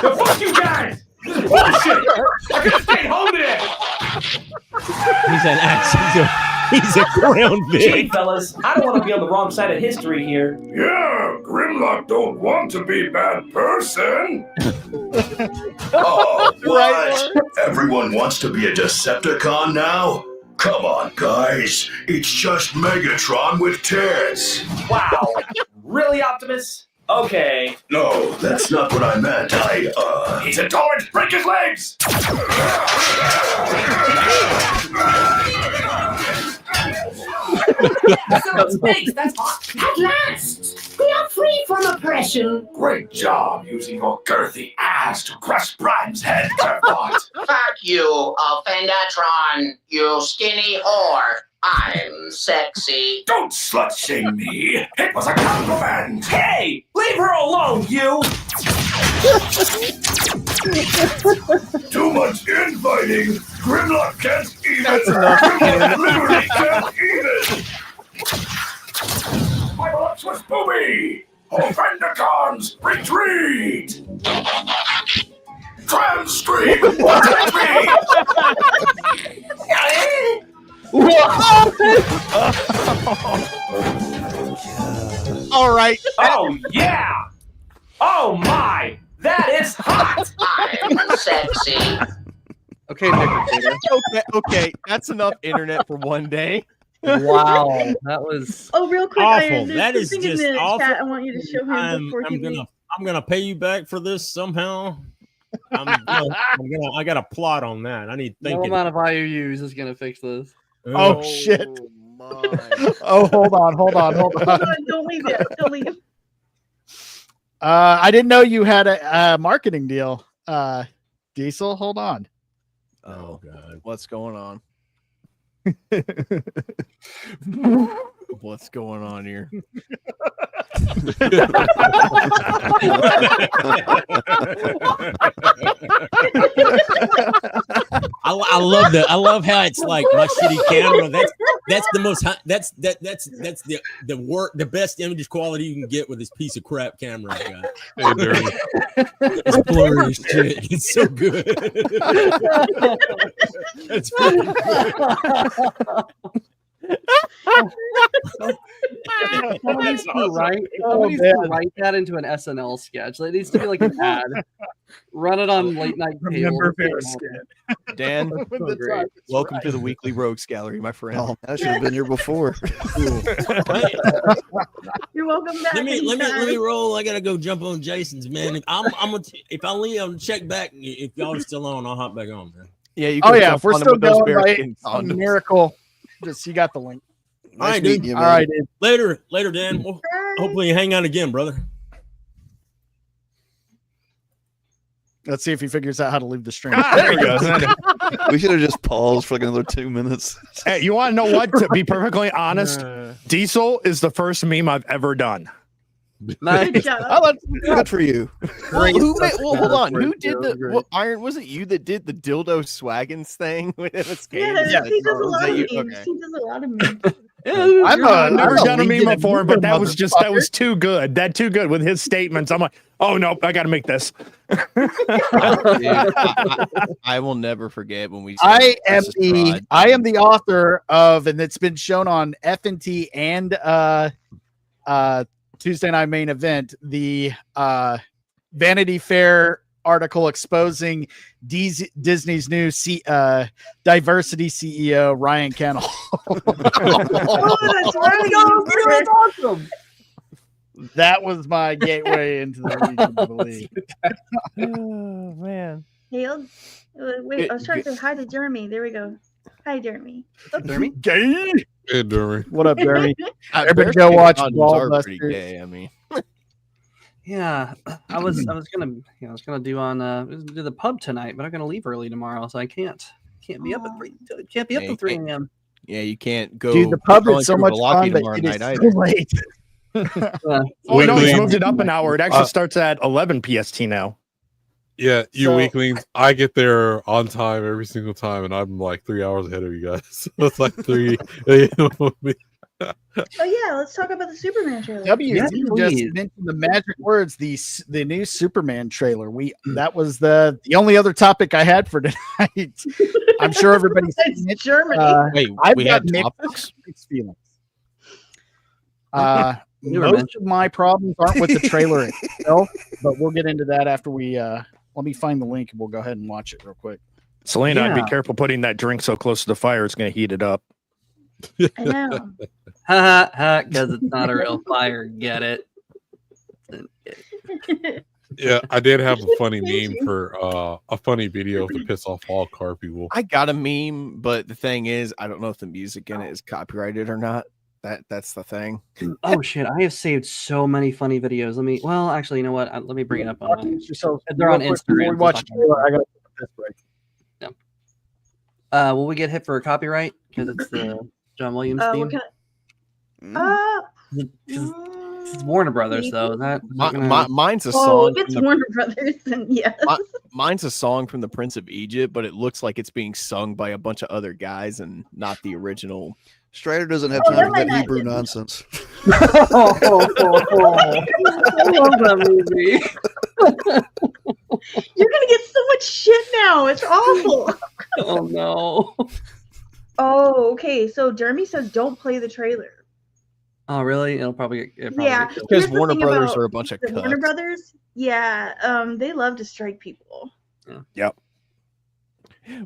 The fuck you guys! Bullshit! I could have stayed home today. He's an axe. He's a ground Gee, pig. fellas, I don't want to be on the wrong side of history here. Yeah, Grimlock don't want to be a bad person. Oh, what? Everyone wants to be a Decepticon now? Come on, guys. It's just Megatron with tits. Wow. Really, Optimus? Okay. No, that's not what I meant. He's intolerant. Break his legs! Space, that's hot. At last, we are free from oppression. Great job using your girthy ass to crush Prime's head, Curvebot. Fuck you, Offendertron, you skinny whore. I'm sexy. Don't slut shame me. It was a compliment. Hey, leave her alone, you. Too much infighting. Grimlock can't eat it. enough. Grimlock literally can't eat it. My voluptuous booby. Offendacons, retreat. Transstream, protect me. All right. Oh yeah. Oh my. That is hot. I'm sexy. Okay, Nick. Okay. That's enough internet for one day. Wow, that was Oh, real quick, awful. Iron, there's That is something in just the awful. chat I want you to show him before he leaves. I'm gonna pay you back for this somehow. I got a plot on that. I need no thinking. amount of IOUs is gonna fix this. Oh shit. Oh, hold on. Hold on, don't leave yet. Don't leave. I didn't know you had a marketing deal. Diesel, hold on. Oh god. What's going on? What's going on here? I love that. I love how it's like my shitty camera. That's the most. That's the best image quality you can get with this piece of crap camera I got. It's blurry as shit. It's so good. That's Somebody needs to write that into an SNL sketch. It needs to be like an ad. Run it on late night. Remember Dan, welcome to the weekly Rogues Gallery, my friend. Oh, I should have been here before. You're welcome back. Let me roll. I gotta go jump on Jason's, man. If I leave, I'll check back. If y'all are still on, I'll hop back on, man. Yeah, you. Oh yeah, if we're still going by some miracle, just you got the link. All right, dude. All right, dude. Later, Dan. Well, hopefully you hang out again, brother. Let's see if he figures out how to leave the stream. There he goes. We should have just paused for like another 2 minutes. Hey, you want to know what? To be perfectly honest, Diesel is the first meme I've ever done. Nice. Good for you. Well, hold on. Who did the Iron? Was it you that did the dildo swaggins thing when it was game? Yeah, he does a lot of memes. He does a lot of memes. I've never done a meme before, but that was too good. That too good with his statements. I'm like, oh no, I got to make this. I will never forget when we. I am the author of, and it's been shown on F&T and Tuesday Night Main Event, the Vanity Fair article exposing Disney's new diversity CEO, Ryan Kennel. That's right. That's awesome. That was my gateway into the region, I believe. Oh man. Hey, wait, I was trying to say hi to Jeremy. There we go. Hi, Jeremy. Jeremy? Gay. Hey, Jeremy. What up, Jeremy? Everybody go watch pretty gay. I mean, yeah, I was gonna do the pub tonight, but I'm gonna leave early tomorrow, so I can't be up at 3 till 3 a.m. Yeah, you can't go. Dude, the pub is so much fun, but it is so late. Oh no, he moved it up an hour. It actually starts at 11 PST now. Yeah, you weaklings. I get there on time every single time, and I'm like 3 hours ahead of you guys. So it's like 3 a.m. for me. Oh yeah, let's talk about the Superman trailer. WZ just mentioned the magic words, the new Superman trailer. That was the only other topic I had for tonight. I'm sure everybody's seen it. Germany. Wait, I've we got had topics? mixed feelings. Most of my problems aren't with the trailer itself, but we'll get into that after we let me find the link and we'll go ahead and watch it real quick. Selena, I'd be careful putting that drink so close to the fire; it's going to heat it up. I know. Because it's not a real fire. Get it? Yeah, I did have a funny meme for a funny video to piss off all car people. I got a meme, but the thing is, I don't know if the music in it is copyrighted or not. That's the thing. Oh shit! I have saved so many funny videos. Actually, you know what? Let me bring it up on. They're on Instagram. We watch trailer, I got to this break. Yeah. Will we get hit for a copyright because it's the John Williams theme? It's Warner Brothers, though. Mine's a song. Oh, if it's Warner Brothers, then yes. Mine's a song from the Prince of Egypt, but it looks like it's being sung by a bunch of other guys and not the original. Strider doesn't have time for that Hebrew nonsense. I love that movie. You're gonna get so much shit now. It's awful. Oh no. Oh, okay. So Jeremy says don't play the trailer. Oh, really? It'll probably Yeah, because here's the Warner thing Brothers about are a bunch of the Warner cucks. Brothers. Yeah, they love to strike people. Yep.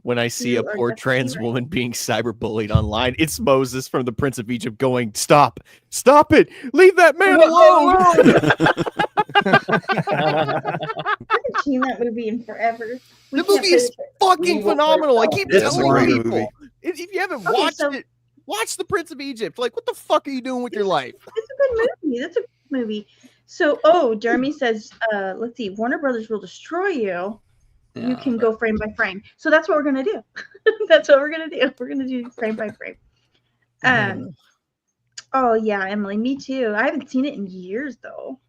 When I see a You are poor definitely trans right. woman being cyberbullied online, it's Moses from the Prince of Egypt going, "Stop it, leave that man alone." I haven't seen that movie in forever. The movie is fucking phenomenal. I keep It's a telling great people, movie. if you haven't Okay, watched so- it, watch the Prince of Egypt. Like, what the fuck are you doing with your life? It's a good movie. That's a good movie. So, Jeremy says, let's see, Warner Brothers will destroy you. You can go frame by frame. So that's what we're gonna do. That's what we're gonna do. We're gonna do frame by frame. Oh yeah, Emily, me too. I haven't seen it in years though.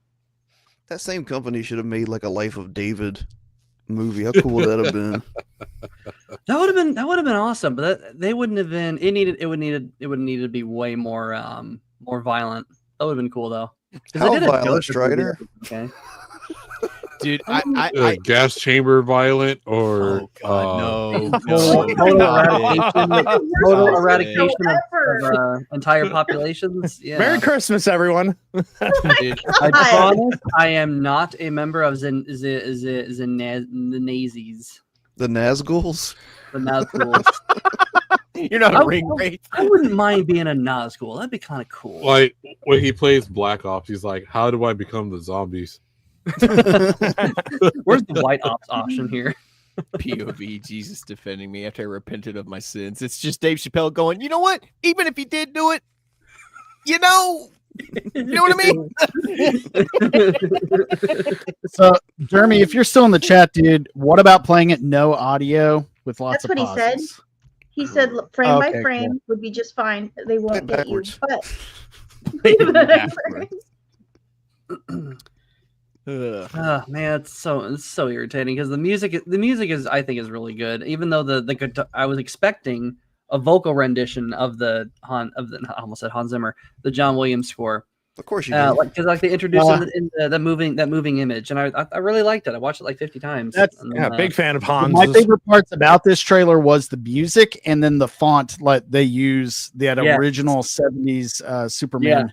That same company should have made like a Life of David movie. How cool would that have been? That would have been awesome, but they wouldn't have been. It would need to be way more more violent. That would have been cool though. 'Cause How they did a violent, Joseph movie. Strider? Okay. Dude, gas chamber violent or no, total eradication of entire populations. Yeah. Merry Christmas, everyone. Dude, I promise I am not a member of the Nazis. The Nazguls? The Nazguls. You're not a ring wraith. I wouldn't mind being a Nazgul. That'd be kind of cool. like when he plays Black Ops, he's like, "How do I become the zombies?" Where's the white ops option here? POV, Jesus defending me after I repented of my sins. It's just Dave Chappelle going, you know what? Even if he did do it, you know what I mean? So, Jeremy, if you're still in the chat, dude, what about playing it no audio with lots That's of what he said. pauses? He said frame by Okay, frame cool. would be just fine. They won't get you. But Man, it's so irritating because the music is I think is really good. Even though the guitar, I was expecting a vocal rendition of I almost said Hans Zimmer, the John Williams score. Of course you did. Because they introduced him in the moving image, and I really liked it. I watched it like 50 times. Big fan of Hans. My favorite parts about this trailer was the music and then the font like they use that original 70s Superman.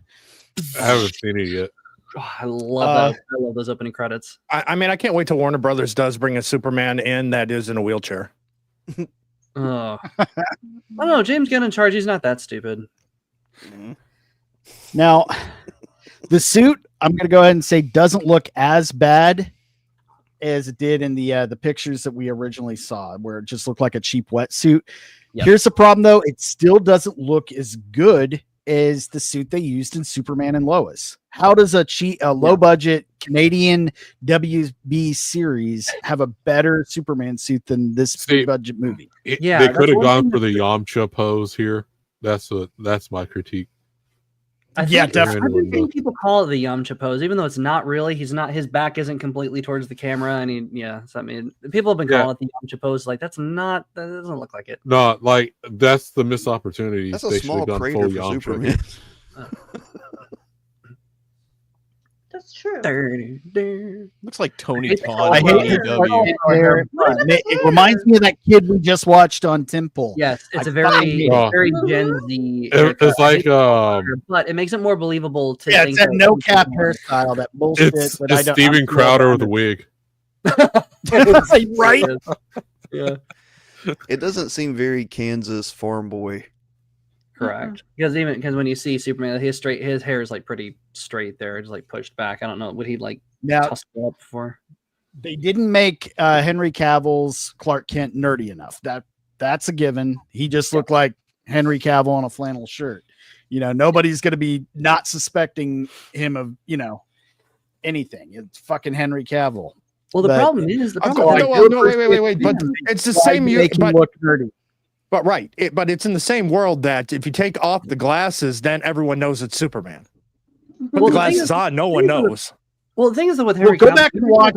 I haven't seen it yet. Oh, I love that. I love those opening credits. I mean, I can't wait till Warner Brothers does bring a Superman in that is in a wheelchair. Oh, I don't know. James Gunn in charge. He's not that stupid. Now, the suit, I'm going to go ahead and say, doesn't look as bad as it did in the pictures that we originally saw, where it just looked like a cheap wetsuit. Yep. Here's the problem, though. It still doesn't look as good as the suit they used in Superman and Lois. How does a low-budget Canadian WB series have a better Superman suit than this big-budget movie? They could have gone for the Yamcha pose here. That's my critique. Definitely. I've been seeing people call it the Yamcha pose, even though it's not really. His back isn't completely towards the camera, and so I mean, people have been calling it the Yamcha pose. Like that doesn't look like it. No, like that's the missed opportunity. That's they a small crater for Yamcha. Superman. that's true. Looks like Tony Khan. I hate it reminds me of that kid we just watched on Temple. Yes, it's a very Gen Z. It's like but it makes it more believable to. Yeah, it's that no cap hairstyle, that bullshit. it's that Steven Crowder with a wig. Right? Yeah. It doesn't seem very Kansas farm boy. Correct. Because when you see Superman, his hair is like pretty straight there, just like pushed back. I don't know. Would he like tussle up before? They didn't make Henry Cavill's Clark Kent nerdy enough. That's a given. He just looked like Henry Cavill on a flannel shirt. Nobody's going to be not suspecting him of, anything. It's fucking Henry Cavill. Well, problem is wait. But it's the same year. But look nerdy. But but it's in the same world that if you take off the glasses, then everyone knows it's Superman. Put the glasses on, no one knows. Well, the thing is that with Henry, go back and watch.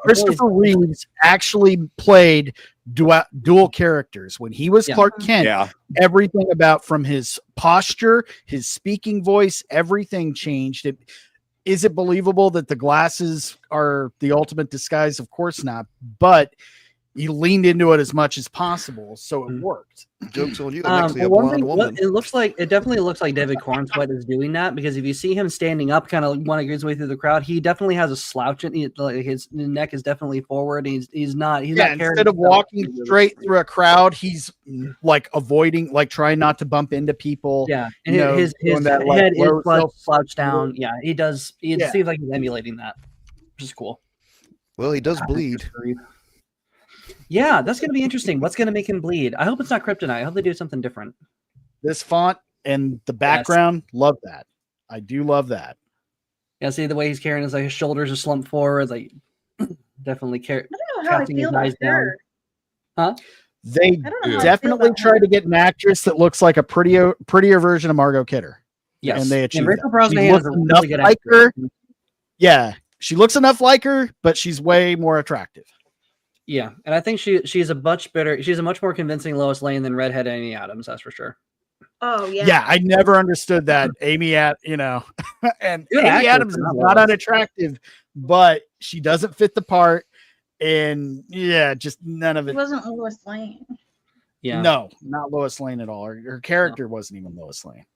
Christopher Reeves actually played dual characters when he was Clark Kent. Yeah. Everything about from his posture, his speaking voice, everything changed. Is it believable that the glasses are the ultimate disguise? Of course not. But he leaned into it as much as possible, so it worked. Joke's on you. I'm actually a blonde woman. It definitely looks like David Cornsweet is doing that, because if you see him standing up, kind of wanting to get his way through the crowd, he definitely has a slouch. Like his neck is definitely forward. He's not. Instead of walking straight through a crowd, he's like avoiding, like trying not to bump into people. Yeah, and his head is slouched down. Yeah, he does. It seems like he's emulating that, which is cool. Well, he does bleed. Yeah, that's going to be interesting. What's going to make him bleed? I hope it's not kryptonite. I hope they do something different. This font and the background, love that. I do love that. Yeah, see the way he's carrying his shoulders are slumped forward, like definitely I don't know how I feel about her. Huh? They definitely try to get an actress that looks like a prettier version of Margot Kidder. Yes, and they achieve Rachel that. She Brosnahan looks is a enough really good like actress. her. Yeah, she looks enough like her, but she's way more attractive. Yeah, and I think she's a much more convincing Lois Lane than redhead Amy Adams. That's for sure. Oh yeah. Yeah, I never understood that. and Amy Adams is not unattractive, but she doesn't fit the part, and just none of it. It wasn't Lois Lane. Yeah, no, not Lois Lane at all. Her character wasn't even Lois Lane.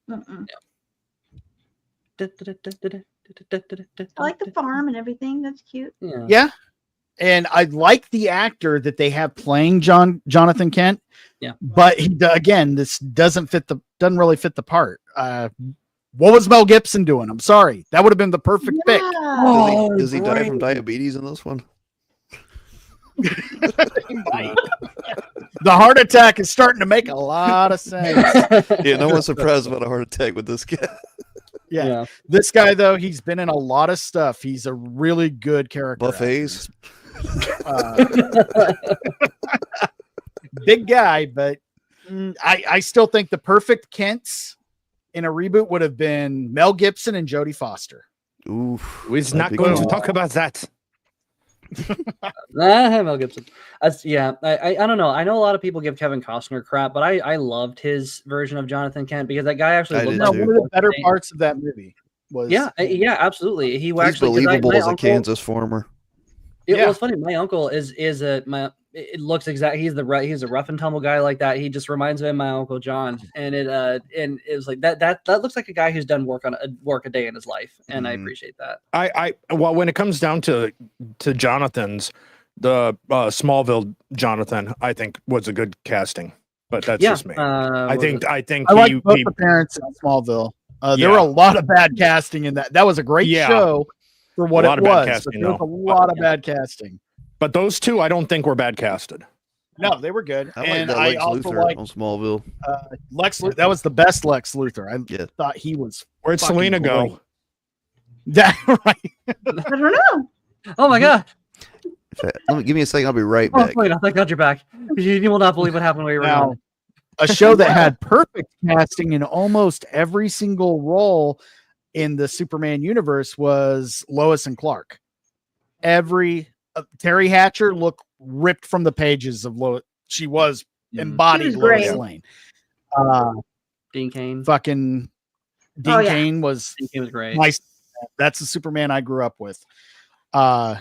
I like the farm and everything. That's cute. Yeah. And I like the actor that they have playing Jonathan Kent. Yeah. But this doesn't really fit the part. What was Mel Gibson doing? I'm sorry. That would have been the perfect pick. Does he die from diabetes in this one? The heart attack is starting to make a lot of sense. Yeah, no one's surprised about a heart attack with this guy. Yeah. This guy, though, he's been in a lot of stuff. He's a really good character. Buffets. Big guy, but I still think the perfect Kents in a reboot would have been Mel Gibson and Jodie Foster. Oof. We're not going to talk about that. Mel Gibson. I don't know. I know a lot of people give Kevin Costner crap, but I loved his version of Jonathan Kent, because that guy actually looked one of the better parts of that movie was absolutely. He's believable as a Kansas farmer. It was funny. My uncle it looks exactly. He's a rough and tumble guy like that. He just reminds me of my Uncle John, and it was like that looks like a guy who's done work a day in his life, and I appreciate that. Well, when it comes down to Jonathan's, the Smallville Jonathan, I think was a good casting, but that's just me. I think I like both the parents in Smallville. There were a lot of bad casting in that. That was a great show for what it was. But there was a lot of bad casting. But those two, I don't think were bad casted. No, they were good. I also like on Smallville. Lex Luthor. That was the best Lex Luthor. I thought he was. Where'd Selena go? That right? I don't know. Oh my god! Give me a second. I'll be right back. Wait, thank God you're back. You will not believe what happened when you were gone. A show that had perfect casting in almost every single role in the Superman universe was Lois and Clark. Terry Hatcher looked ripped from the pages of Lois. She was embodied Lois Lane. Dean Cain. Fucking Dean Cain was great. That's the Superman I grew up with. As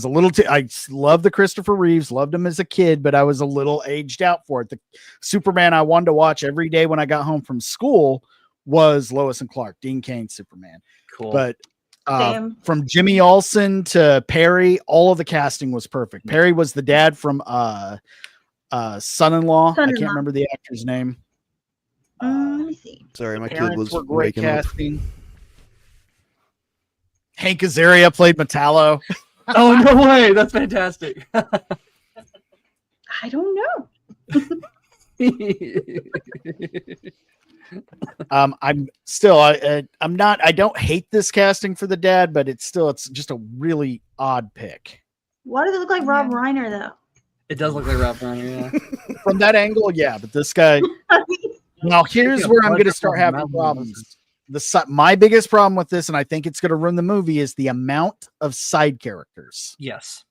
a little, I loved the Christopher Reeves, loved him as a kid, but I was a little aged out for it. The Superman I wanted to watch every day when I got home from school was Lois and Clark, Dean Cain's Superman. Cool. But from Jimmy Olsen to Perry, all of the casting was perfect. Perry was the dad from Son-in-Law. I can't remember the actor's name. Let me see. Sorry, my kid was great waking casting. Up. Hank Azaria played Metallo. Oh no way! That's fantastic. I don't know. I'm still I'm not. I don't hate this casting for the dad, but it's just a really odd pick. Why does it look like Rob Reiner though? It does look like Rob Reiner, yeah. From that angle, yeah. But this guy. Now here's where I'm going to start having problems. My biggest problem with this, and I think it's going to ruin the movie, is the amount of side characters. Yes.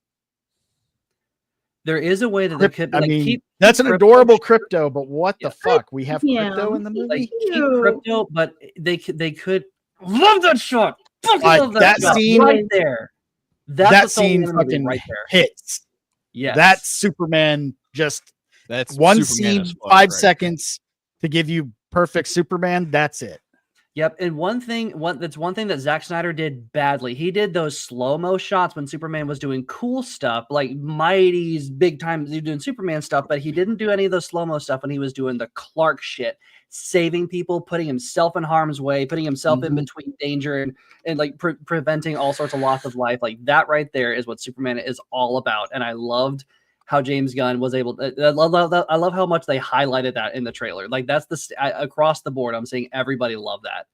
There is a way that they could keep that's an adorable Crypto, but what the fuck? We have Crypto in the movie? Keep Crypto, but they could love that shot. Fucking love that shot scene right there. That scene fucking right there. hits. Yes. That's Superman. Just that's one Superman scene, 5 seconds to give you perfect Superman. That's it. Yep, and one thing that Zack Snyder did badly. He did those slow-mo shots when Superman was doing cool stuff, like Mighty's big time doing Superman stuff, but he didn't do any of the slow-mo stuff when he was doing the Clark shit, saving people, putting himself in harm's way, putting himself in between danger and like preventing all sorts of loss of life. Like that right there is what Superman is all about. And I loved how James Gunn was able to, I love how much they highlighted that in the trailer. Like that's across the board. I'm seeing everybody love that.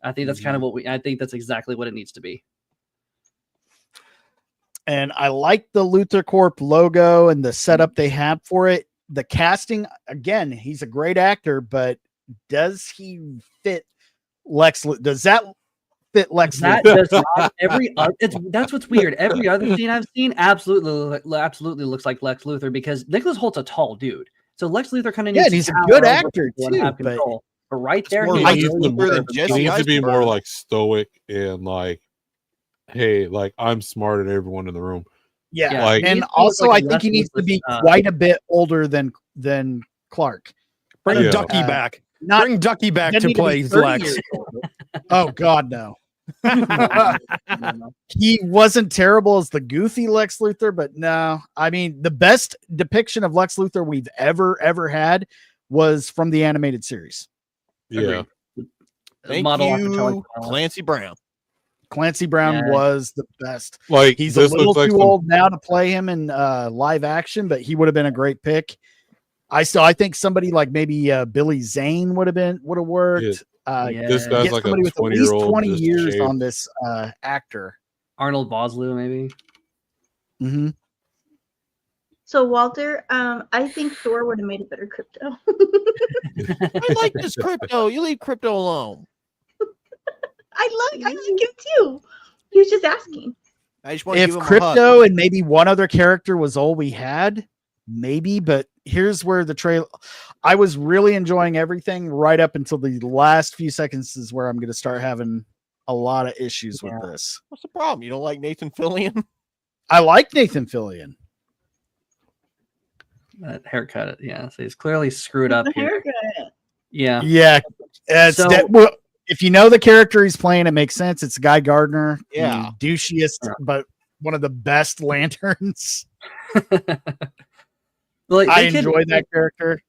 I think that's kind of I think that's exactly what it needs to be. And I like the Luthor Corp logo and the setup they have for it. The casting, again, he's a great actor, but does he fit Lex? Does that fit Lex? That does not. That's what's weird. Every other scene I've seen absolutely looks like Lex Luthor because Nicholas Holt's a tall dude. So Lex Luthor kind of needs he's a good actor too. But right there, he needs to be more like stoic and like, hey, like I'm smarter than everyone in the room. Yeah, like, and also I think he needs to be quite a bit older than Clark. Bring Ducky back. Bring Ducky back to play Lex. Oh God, no. He wasn't terrible as the goofy Lex Luthor, but no. I mean, the best depiction of Lex Luthor we've ever had was from the animated series. Yeah. Thank you, Clancy Brown. Clancy Brown was the best. Like he's a little too old now to play him in live action, but he would have been a great pick. I think somebody like maybe Billy Zane would have worked. This guy's like a 20-year-old 20 years on this actor. Arnold Vosloo, maybe. Mm-hmm. So Walter, I think Thor would have made a better Crypto. I like this Crypto. You leave Crypto alone. I like him too. He was just asking. I just want to give him Crypto and maybe one other character was all we had, maybe. But here's where the trailer. I was really enjoying everything right up until the last few seconds is where I'm going to start having a lot of issues with this. What's the problem? You don't like Nathan Fillion? I like Nathan Fillion. That haircut, so he's clearly screwed up here. Haircut. Yeah. If you know the character he's playing, it makes sense. It's Guy Gardner. Yeah. Douchiest, but one of the best lanterns. I enjoy that character.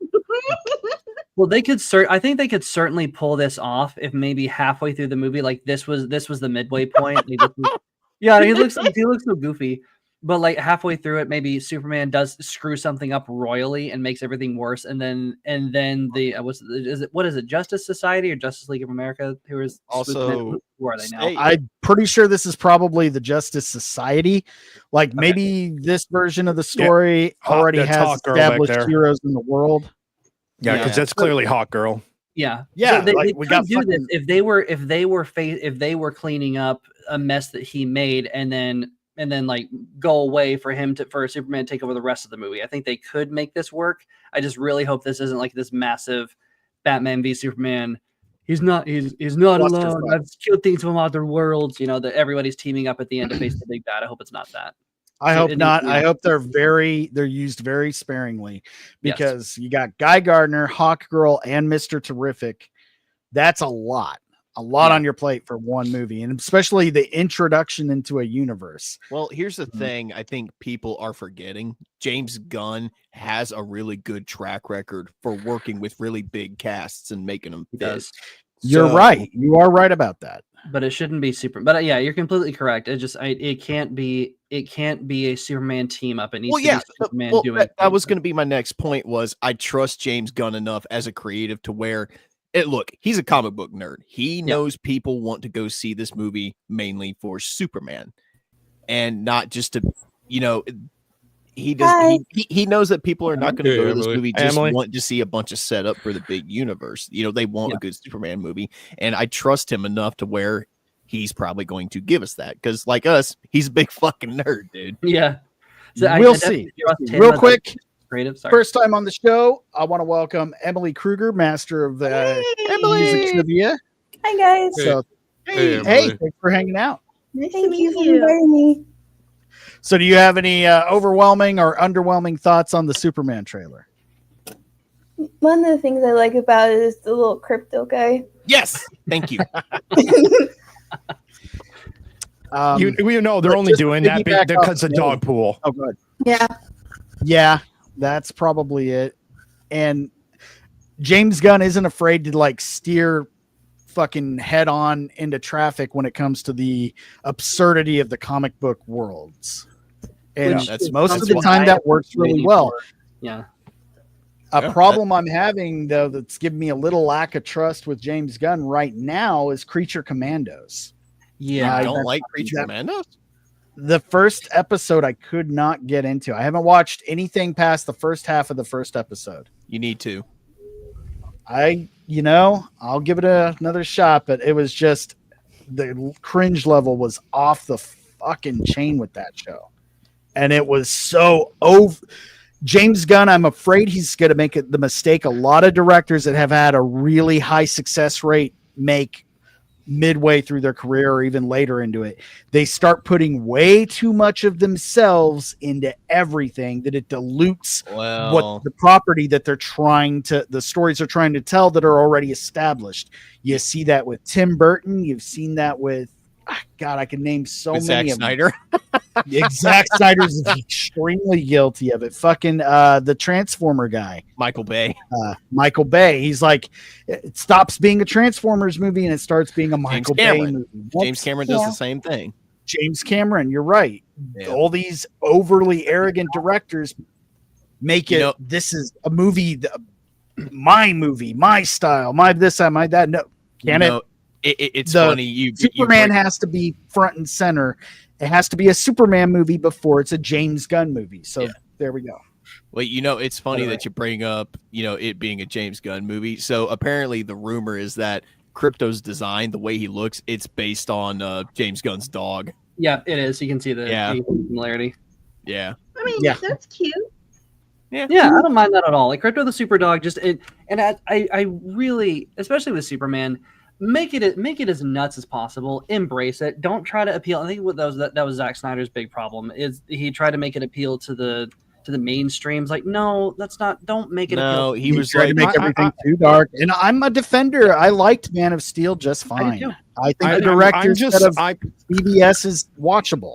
Well, I think they could certainly pull this off if maybe halfway through the movie, like this was the midway point. He looks so goofy. But like halfway through it, maybe Superman does screw something up royally and makes everything worse, and then the what is it? Justice Society or Justice League of America? Who is also who are they now? I'm pretty sure this is probably the Justice Society. Like maybe this version of the story already has established heroes in the world. Yeah, because that's clearly Hawk Girl. Yeah. So they could do this if they were cleaning up a mess that he made, and then like go away for Superman to take over the rest of the movie. I think they could make this work. I just really hope this isn't like this massive Batman v Superman. He's not alone. I've killed things from other worlds. That everybody's teaming up at the end to face the big bad. I hope it's not that. I hope not. I hope they're used very sparingly because you got Guy Gardner, Hawk Girl, and Mr. Terrific. That's a lot on your plate for one movie, and especially the introduction into a universe. Well, here's the thing I think people are forgetting. James Gunn has a really good track record for working with really big casts and making them fit. You're right. You are right about that. But it shouldn't be super. But yeah, you're completely correct. It can't be a Superman team up. It needs to be Superman doing. That was going to be my next point. Was I trust James Gunn enough as a creative to where look, he's a comic book nerd. He knows people want to go see this movie mainly for Superman, and not just to, he does. He knows that people are not going to go to this movie just want to see a bunch of setup for the big universe. They want a good Superman movie, and I trust him enough to where he's probably going to give us that because, like us, he's a big fucking nerd, dude. Yeah, so we'll see. Real quick. First time on the show, I want to welcome Emily Kruger, master of the music trivia. Hi guys. So, hey, thanks for hanging out. Nice to meet you. For inviting me. So do you have any overwhelming or underwhelming thoughts on the Superman trailer? One of the things I like about it is the little crypto guy. Yes, thank you. You know they're only doing that because of dog pool. Oh, good. Yeah, that's probably it. And James Gunn isn't afraid to like steer fucking head on into traffic when it comes to the absurdity of the comic book worlds. And that's most of the time that works really well. Yeah. A problem I'm having, though, that's giving me a little lack of trust with James Gunn right now is Creature Commandos. Yeah, I don't like Creature Commandos. The first episode I could not get into. I haven't watched anything past the first half of the first episode. You need to. I'll give it another shot, but it was just the cringe level was off the fucking chain with that show. And it was so over. James Gunn, I'm afraid he's going to make the mistake a lot of directors that have had a really high success rate make midway through their career or even later into it. They start putting way too much of themselves into everything that it dilutes what the property that the stories are trying to tell that are already established. You see that with Tim Burton. You've seen that with, God, I can name so many Zack of Snyder. Zack Snyder's extremely guilty of it. Fucking the Transformer guy, Michael Bay. Michael Bay. He's like, it stops being a Transformers movie and it starts being a Michael Bay movie. James Cameron does the same thing. James Cameron, you're right. All these overly arrogant directors make it. This is a movie, my style, my this, my that. No, it's funny. Superman has to be front and center. It has to be a Superman movie before it's a James Gunn movie. So there we go. Well, it's funny that you bring up, it being a James Gunn movie. So apparently the rumor is that Crypto's design, the way he looks, it's based on James Gunn's dog. Yeah, it is. You can see the similarity. Yeah. I mean, that's cute. Yeah, I don't mind that at all. Like Crypto the Super Dog, I really, especially with Superman, make it as nuts as possible. Embrace it. Don't try to appeal. I think that was Zack Snyder's big problem. Is he tried to make it appeal to the mainstreams? Like, no, that's not. Don't make it. No, he was trying to make everything too dark. And I'm a defender. I liked Man of Steel just fine. I think the director's CBS is watchable.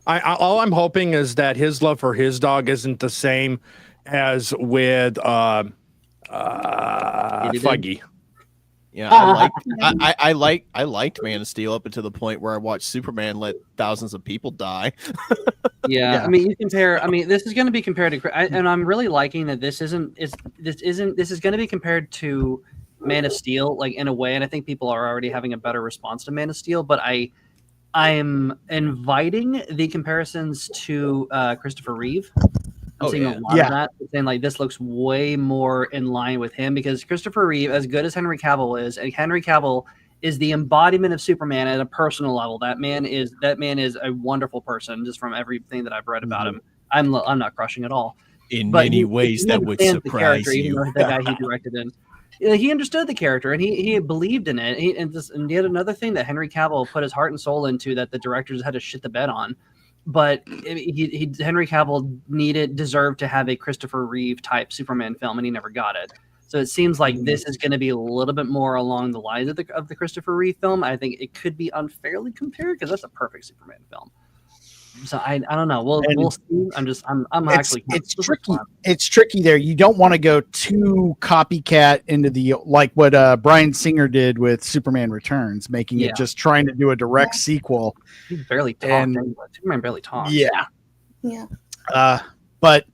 All I'm hoping is that his love for his dog isn't the same as with Fuggy. Yeah, I liked Man of Steel up until the point where I watched Superman let thousands of people die. Yeah, I mean, you compare. I mean, this is going to be compared to, and I'm really liking that this is going to be compared to Man of Steel, like in a way, and I think people are already having a better response to Man of Steel. But I'm inviting the comparisons to Christopher Reeve. I'm seeing a lot of that, saying like this looks way more in line with him because Christopher Reeve, as good as Henry Cavill is, and Henry Cavill is the embodiment of Superman at a personal level. That man is a wonderful person, just from everything that I've read about him. I'm not crushing at all. In many ways, that would surprise you. The guy he directed in. He understood the character and he believed in it. And yet another thing that Henry Cavill put his heart and soul into that the directors had to shit the bed on. But Henry Cavill deserved to have a Christopher Reeve type Superman film, and he never got it. So it seems like this is going to be a little bit more along the lines of the Christopher Reeve film. I think it could be unfairly compared because that's a perfect Superman film. So I don't know. We'll see. I'm actually it's tricky. It's tricky there. You don't want to go too copycat into the like what Bryan Singer did with Superman Returns, making it just trying to do a direct sequel. He barely talked. Superman barely talked. Yeah. But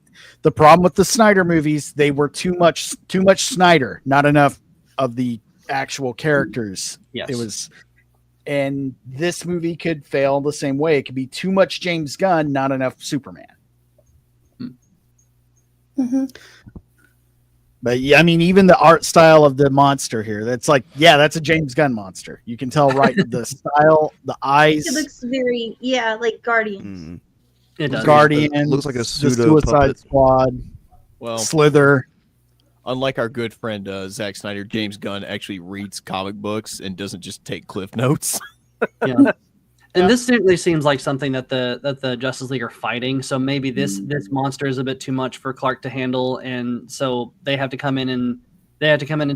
the problem with the Snyder movies, they were too much Snyder, not enough of the actual characters. Yes. It was. And this movie could fail the same way. It could be too much James Gunn, not enough Superman. Mm-hmm. But yeah, I mean, even the art style of the monster here, that's like, that's a James Gunn monster. You can tell right the style, the eyes. It looks very, like Guardians. It does. Guardians. It looks like a pseudo Suicide puppet. Squad. Well, Slither. Unlike our good friend Zack Snyder, James Gunn actually reads comic books and doesn't just take cliff notes. Yeah. And this certainly seems like something that the Justice League are fighting. So maybe this monster is a bit too much for Clark to handle, and so they have to come in and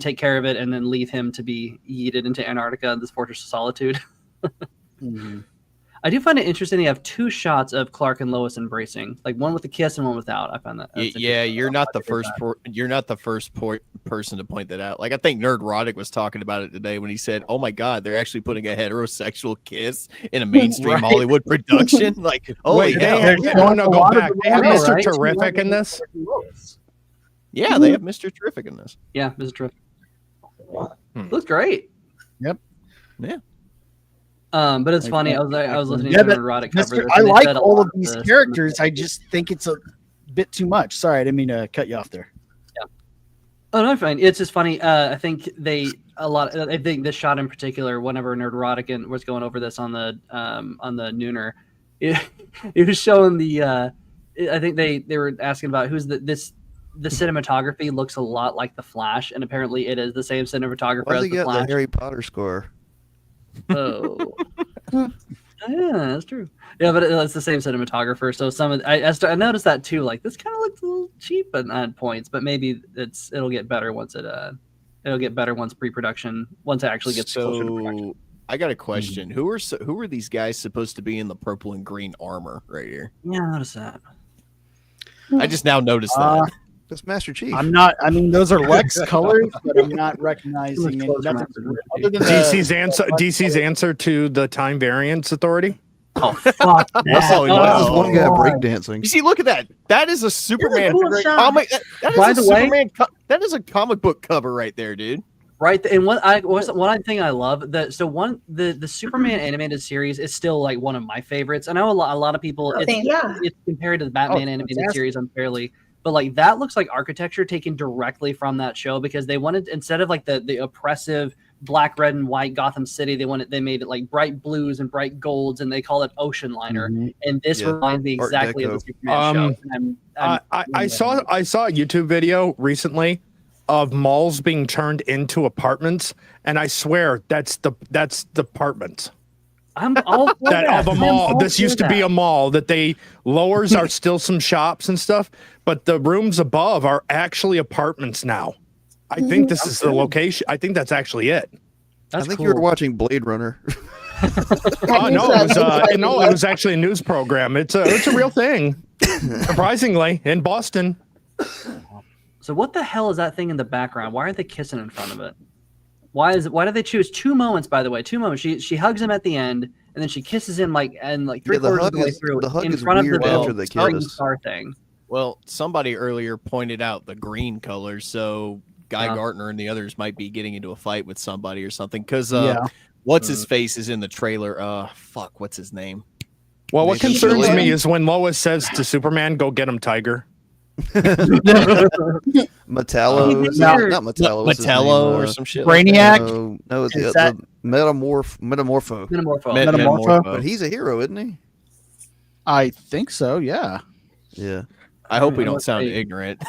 take care of it, and then leave him to be yeeted into Antarctica, this Fortress of Solitude. I do find it interesting. They have 2 shots of Clark and Lois embracing, like one with a kiss and one without. I found that. Yeah, you're not the first. You're not the first person to point that out. Like I think Nerd Roddick was talking about it today when he said, "Oh my God, they're actually putting a heterosexual kiss in a mainstream Hollywood production." Like, holy hell! Go back. They have Mr. Terrific in this. Yeah, they have Mr. Terrific in this. Yeah, Mr. Terrific. Looks great. Yep. Yeah. But it's funny. I was listening to an erotic cover. I like all of these characters. I just think it's a bit too much. Sorry, I didn't mean to cut you off there. Yeah. Oh no, fine. It's just funny. I think I think this shot in particular, whenever Nerd Erotic was going over this on the Nooner, it was showing the. I think they were asking about who's the cinematography looks a lot like the Flash, and apparently it is the same cinematographer as the Flash. The Harry Potter score. Oh, yeah, that's true. Yeah, but it's the same cinematographer. So I noticed that too. Like this kind of looks a little cheap at points, but maybe it'll get better once pre-production once it actually gets closer to production. I got a question. Who are these guys supposed to be in the purple and green armor right here? Yeah, I noticed that. I just now noticed that. That's Master Chief. I'm not. I mean, those are Lex colors, but I'm not recognizing any. DC's answer to the Time Variance Authority. Oh fuck! That's one guy breakdancing. You see, look at that. That is a Superman comic. That is a comic book cover right there, dude. Right, and one thing I love the Superman animated series is still like one of my favorites. I know a lot of people it's compared to the Batman animated series unfairly. But like that looks like architecture taken directly from that show, because they wanted, instead of like the oppressive black, red, and white Gotham City, they made it like bright blues and bright golds, and they call it Ocean Liner. And this reminds me exactly of the Superman show. I saw a YouTube video recently of malls being turned into apartments, and I swear that's the apartments. I'm all for that of a mall. This used to be a mall that they lowers are still some shops and stuff, but the rooms above are actually apartments now. I think this is the location. I think that's actually it. I think you were watching Blade Runner. No, it was actually a news program. It's a real thing. Surprisingly, in Boston. So what the hell is that thing in the background? Why aren't they kissing in front of it? Why did they choose 2 moments? By the way, 2 moments. She hugs him at the end, and then she kisses him like 3/4 of the way through in front of the starting star thing. Well, somebody earlier pointed out the green colors, so Guy Gardner and the others might be getting into a fight with somebody or something. Because what's his face is in the trailer. What's his name? Well, what concerns me is when Lois says to Superman, "Go get him, Tiger." Metallo, not Metallo. Metallo or some shit. Brainiac. No, it's the Metamorpho. But he's a hero, isn't he? I think so. Yeah. Yeah. I hope we don't sound ignorant.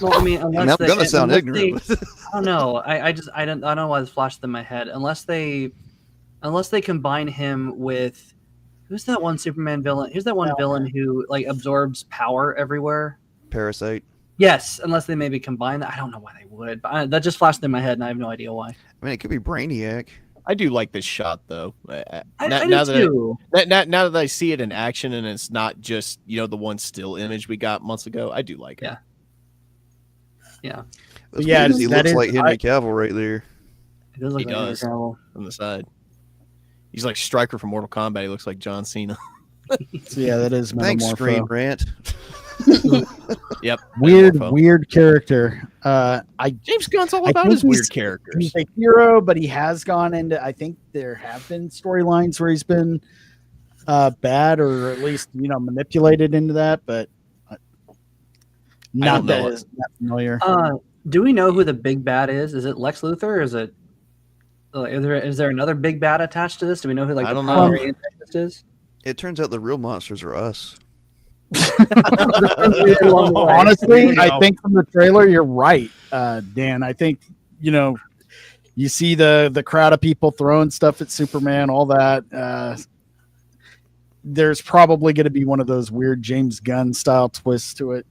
Well, I mean, I'm gonna sound ignorant. I don't know. I don't know why this flashed in my head. Unless they combine him with who's that one Superman villain? Who's that one villain who like absorbs power everywhere? Parasite. Yes, unless they maybe combine that. I don't know why they would, but that just flashed in my head, and I have no idea why. I mean, it could be Brainiac. I do like this shot, though. Now that I see it in action, and it's not just the one still image we got months ago, I do like it. Yeah. He looks like Henry Cavill right there. He does look like Henry Cavill on the side. He's like Stryker from Mortal Kombat. He looks like John Cena. Yeah, that is Metamorpho. Thanks, Screen Rant. Yep. Weird character. James Gunn's all about his weird characters. He's a hero, but he has gone into. I think there have been storylines where he's been bad, or at least manipulated into that. But not that is not familiar. Do we know who the big bad is? Is it Lex Luthor? Or is it? Is there another big bad attached to this? Do we know who I don't the know. primary antagonist is? It turns out the real monsters are us. Honestly, I think from the trailer, you're right, Dan. I think you see the crowd of people throwing stuff at Superman, all that. there's probably going to be one of those weird James Gunn style twists to it.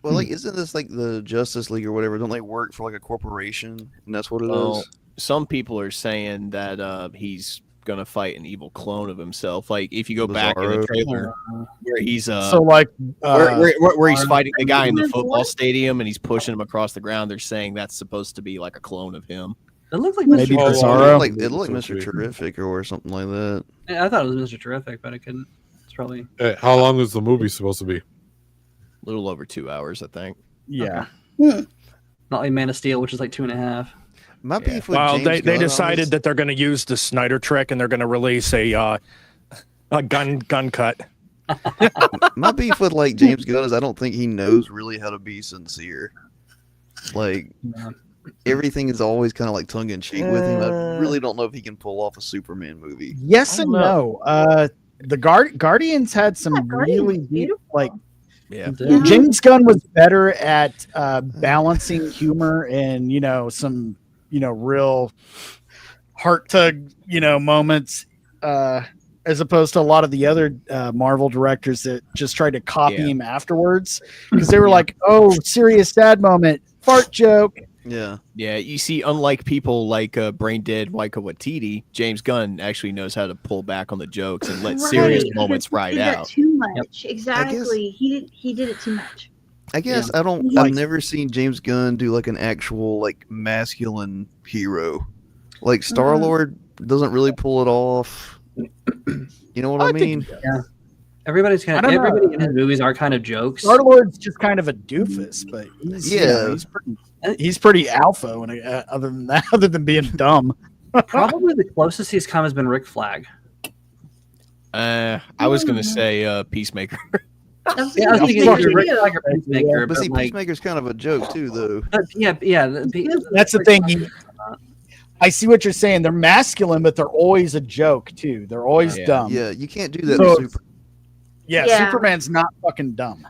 Well, like, isn't this like the Justice League or whatever? Don't they work for like a corporation, and that's what it Well, is? some people are saying that he's gonna fight an evil clone of himself. Like if you go back in the Bizarro. trailer where he's So like where he's fighting the guy in the football stadium and he's pushing him across the ground, they're saying that's supposed to be like a clone of him. It looks like maybe Mr. Bizarro. It looked like Mr. Terrific or something like that. Yeah, I thought it was Mr. Terrific, but it couldn't. It's probably Hey, how long is the movie supposed to be? A little over 2 hours, I think. Yeah. not like Man of Steel, which is like 2.5. My beef with Well, James they Gunn on decided this- that they're going to use the Snyder trick and they're going to release a gun cut. My beef with like James Gunn is I don't think he knows really how to be sincere. Like everything is always kind of like tongue in cheek with him. I really don't know if he can pull off a Superman movie. Yes and no. The Guardians had some really deep, like. Yeah. James Gunn was better at balancing humor and some real heart tug moments as opposed to a lot of the other Marvel directors that just tried to copy him afterwards because they were like, oh, serious sad moment, fart joke. Yeah. Yeah, you see, unlike people like Brain Dead Waika Waititi, James Gunn actually knows how to pull back on the jokes and let serious moments ride He did that out. too much. Exactly. He did it too much. I guess I've never seen James Gunn do like an actual like masculine hero. Like Star-Lord doesn't really pull it off. You know what I mean? Yeah. Everybody in his movies are kind of jokes. Star-Lord's just kind of a doofus, but he's pretty alpha when other than that, other than being dumb. Probably the closest he's come has been Rick Flag. I was gonna say Peacemaker. I was thinking either Rick Flag or Peacemaker. But see, Peacemaker's kind of a joke too, though. That's the thing. I see what you're saying. They're masculine, but they're always a joke too. They're always dumb. Yeah, you can't do that with Super. Yeah, Superman's not fucking dumb.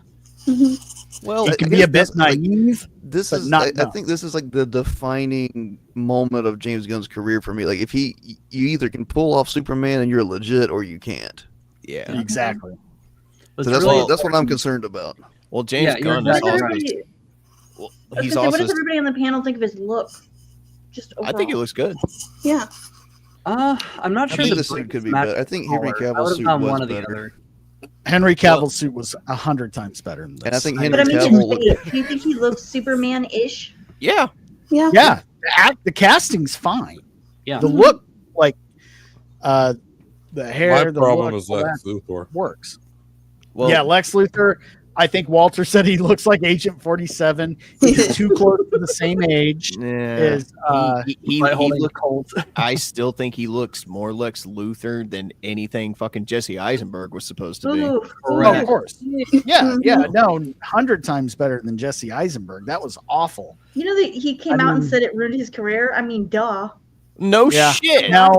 Well, he can be a bit naive. This but is, not I dumb. think, this is like the defining moment of James Gunn's career for me. Like, if you either can pull off Superman and you're legit, or you can't. Yeah, exactly. So that's what I'm concerned about. Well, James Gunn is also. What does everybody on the panel think of his look? Just overall. I think it looks good. Yeah. I'm not sure. I think the suit could be better. I think Henry Cavill's suit was better. Henry Cavill's suit was 100 times better than this. And I think But I mean, do you think he looks Superman-ish? Yeah. Yeah. The casting's fine. Yeah. The look, like, the hair, My the problem look, is all Lex that Luthor. works. Well, yeah, Lex Luthor. I think Walter said he looks like Agent 47. He's too close to the same age. As, he looks. I still think he looks more Lex Luthor than anything fucking Jesse Eisenberg was supposed to be. Oh, of course. Yeah, no, 100 times better than Jesse Eisenberg. That was awful. You know that he came out and said it ruined his career? I mean, duh. No Yeah. shit. Now,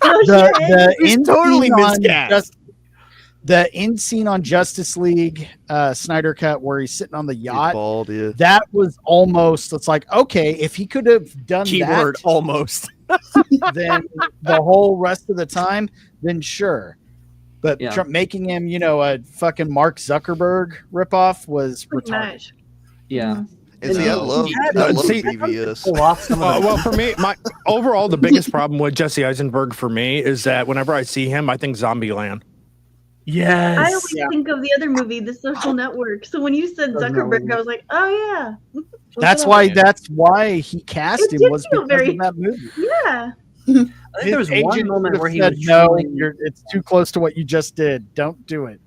No the shit. end totally scene on miscast. the end scene on Justice League Snyder Cut where he's sitting on the yacht, bald, yeah. that was almost, it's like, okay, if he could have done Keyword that, almost. then the whole rest of the time, then sure. But Yeah. Trump making him, a fucking Mark Zuckerberg ripoff was Pretty retarded. much. Yeah. And see, I love BVS. Well, for me, my overall the biggest problem with Jesse Eisenberg for me is that whenever I see him, I think Zombieland. Yes. I always think of the other movie, The Social Network. So when you said Zuckerberg, I was like, oh yeah. That's why he cast him, was feel because very- of that movie. Yeah. I think His there was one agent moment would've where he said, was no, truly- it's too close to what you just did. Don't do it.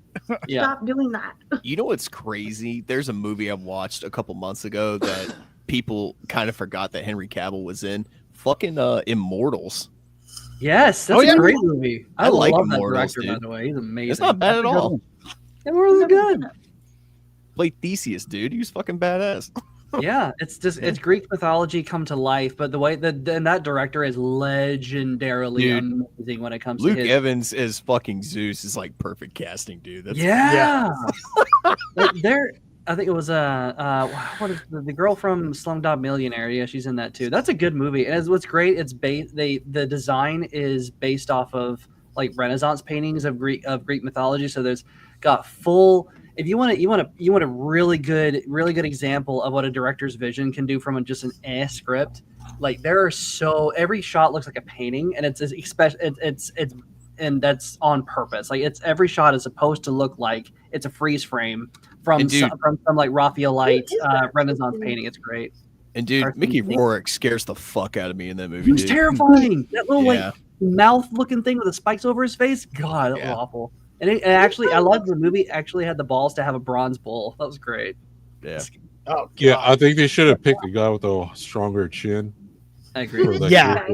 Yeah. Stop doing that. You know what's crazy? There's a movie I watched a couple months ago that people kind of forgot that Henry Cavill was in. Fucking Immortals. Yes, that's a great movie. I like love that Immortals, director, dude. by the way. He's amazing. It's not bad at all. Immortals is good. Play Theseus, dude. He was fucking badass. Yeah, it's Greek mythology come to life, but the way that director is legendarily Dude, amazing when it comes Luke to his. Evans as fucking Zeus is like perfect casting, dude. That's Yeah. I think it was what is the girl from Slumdog Millionaire? Yeah, she's in that too. That's a good movie. And what's great, it's the design is based off of like Renaissance paintings of Greek mythology. So there's got full. If you want a really good example of what a director's vision can do from just an script, like there are every shot looks like a painting, and it's and that's on purpose. Like every shot is supposed to look like it's a freeze frame from some like Raphaelite Renaissance painting. It's great. And dude, Mickey Rourke scares the fuck out of me in that movie. He's terrifying. That little like mouth looking thing with the spikes over his face. God, that was awful. And I loved the movie. Actually, had the balls to have a bronze bull. That was great. Yeah. Oh, God. Yeah, I think they should have picked a guy with a stronger chin. I agree. Yeah.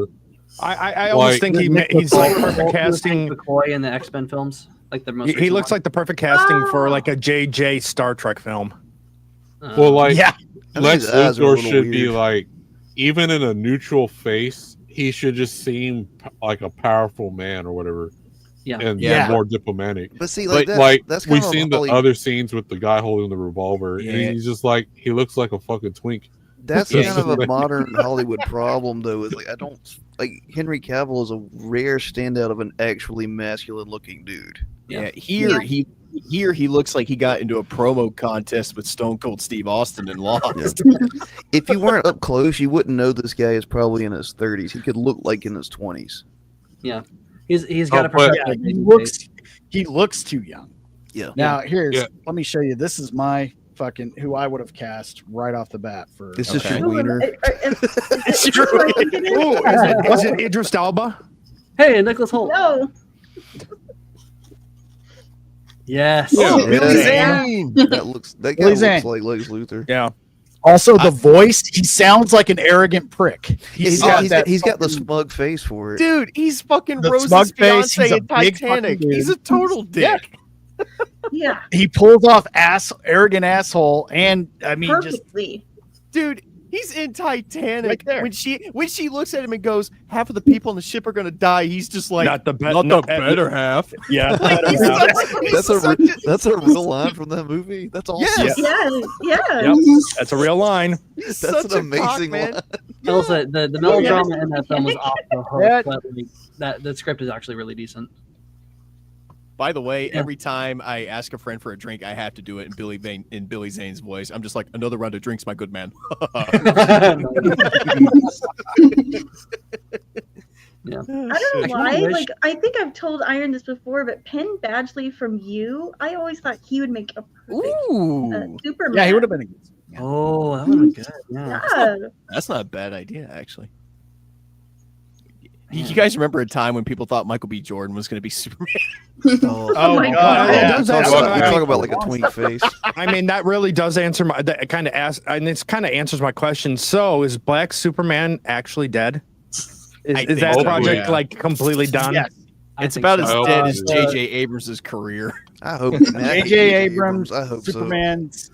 I almost think he's like perfect casting. McCoy in the X-Men films, like the most. He looks like the perfect casting for like a JJ Star Trek film. Well, like Lex eyes are a Luthor little should be weird. like, even in a neutral face, he should just seem like a powerful man or whatever. And more diplomatic. But see, like that's we've kind of seen the Holly- other scenes with the guy holding the revolver, and he's just like, he looks like a fucking twink. That's kind of a modern Hollywood problem, though. Is like I don't like Henry Cavill is a rare standout of an actually masculine-looking dude. Yeah, here he looks like he got into a promo contest with Stone Cold Steve Austin and lost. If you weren't up close, you wouldn't know this guy is probably in his 30s. He could look like in his 20s. Yeah, he's got he looks too young. Yeah. Now let me show you. This is my fucking who I would have cast right off the bat for. This is your wiener. It's your wiener. Was it Idris Elba? Hey, Nicholas Hoult. No. Yes. Oh, Billy Zane. That guy looks like Lex Luthor. Yeah. Also, the voice, he sounds like an arrogant prick. He's got the smug face for it. Dude, he's fucking The Rose's smug face, fiance he's a in big Titanic. fucking He's a dude. total dick. Yeah. He pulls off arrogant asshole, and I mean, Perfectly. Dude, he's in Titanic. Right there. When she looks at him and goes, half of the people on the ship are gonna die, he's just like, Not the better half. Yeah. That's a real line from that movie. That's awesome. Yes. Yes. Yep. That's a real line. He's That's such an a amazing cock, man. line. Also, the melodrama in that film was off the hook, Yeah. but like, the script is actually really decent. By the way, every time I ask a friend for a drink, I have to do it in Billy Zane's voice. I'm just like, another round of drinks, my good man. Yeah. I don't know why. Like, I think I've told Iron this before, but Penn Badgley from You, I always thought he would make a perfect Superman. yeah, he would have been a good. Oh, that would have been good. Yeah. Yeah. That's not a bad idea, actually. You guys remember a time when people thought Michael B. Jordan was going to be Superman? Oh my God. Yeah. Talk about like a twink face. I mean, that really does answer and it's kind of answers my question. So, is Black Superman actually dead? Is that project like completely done? Yes. It's about as dead as so. J.J. Abrams' career. I hope J.J. Abrams, I hope Superman's.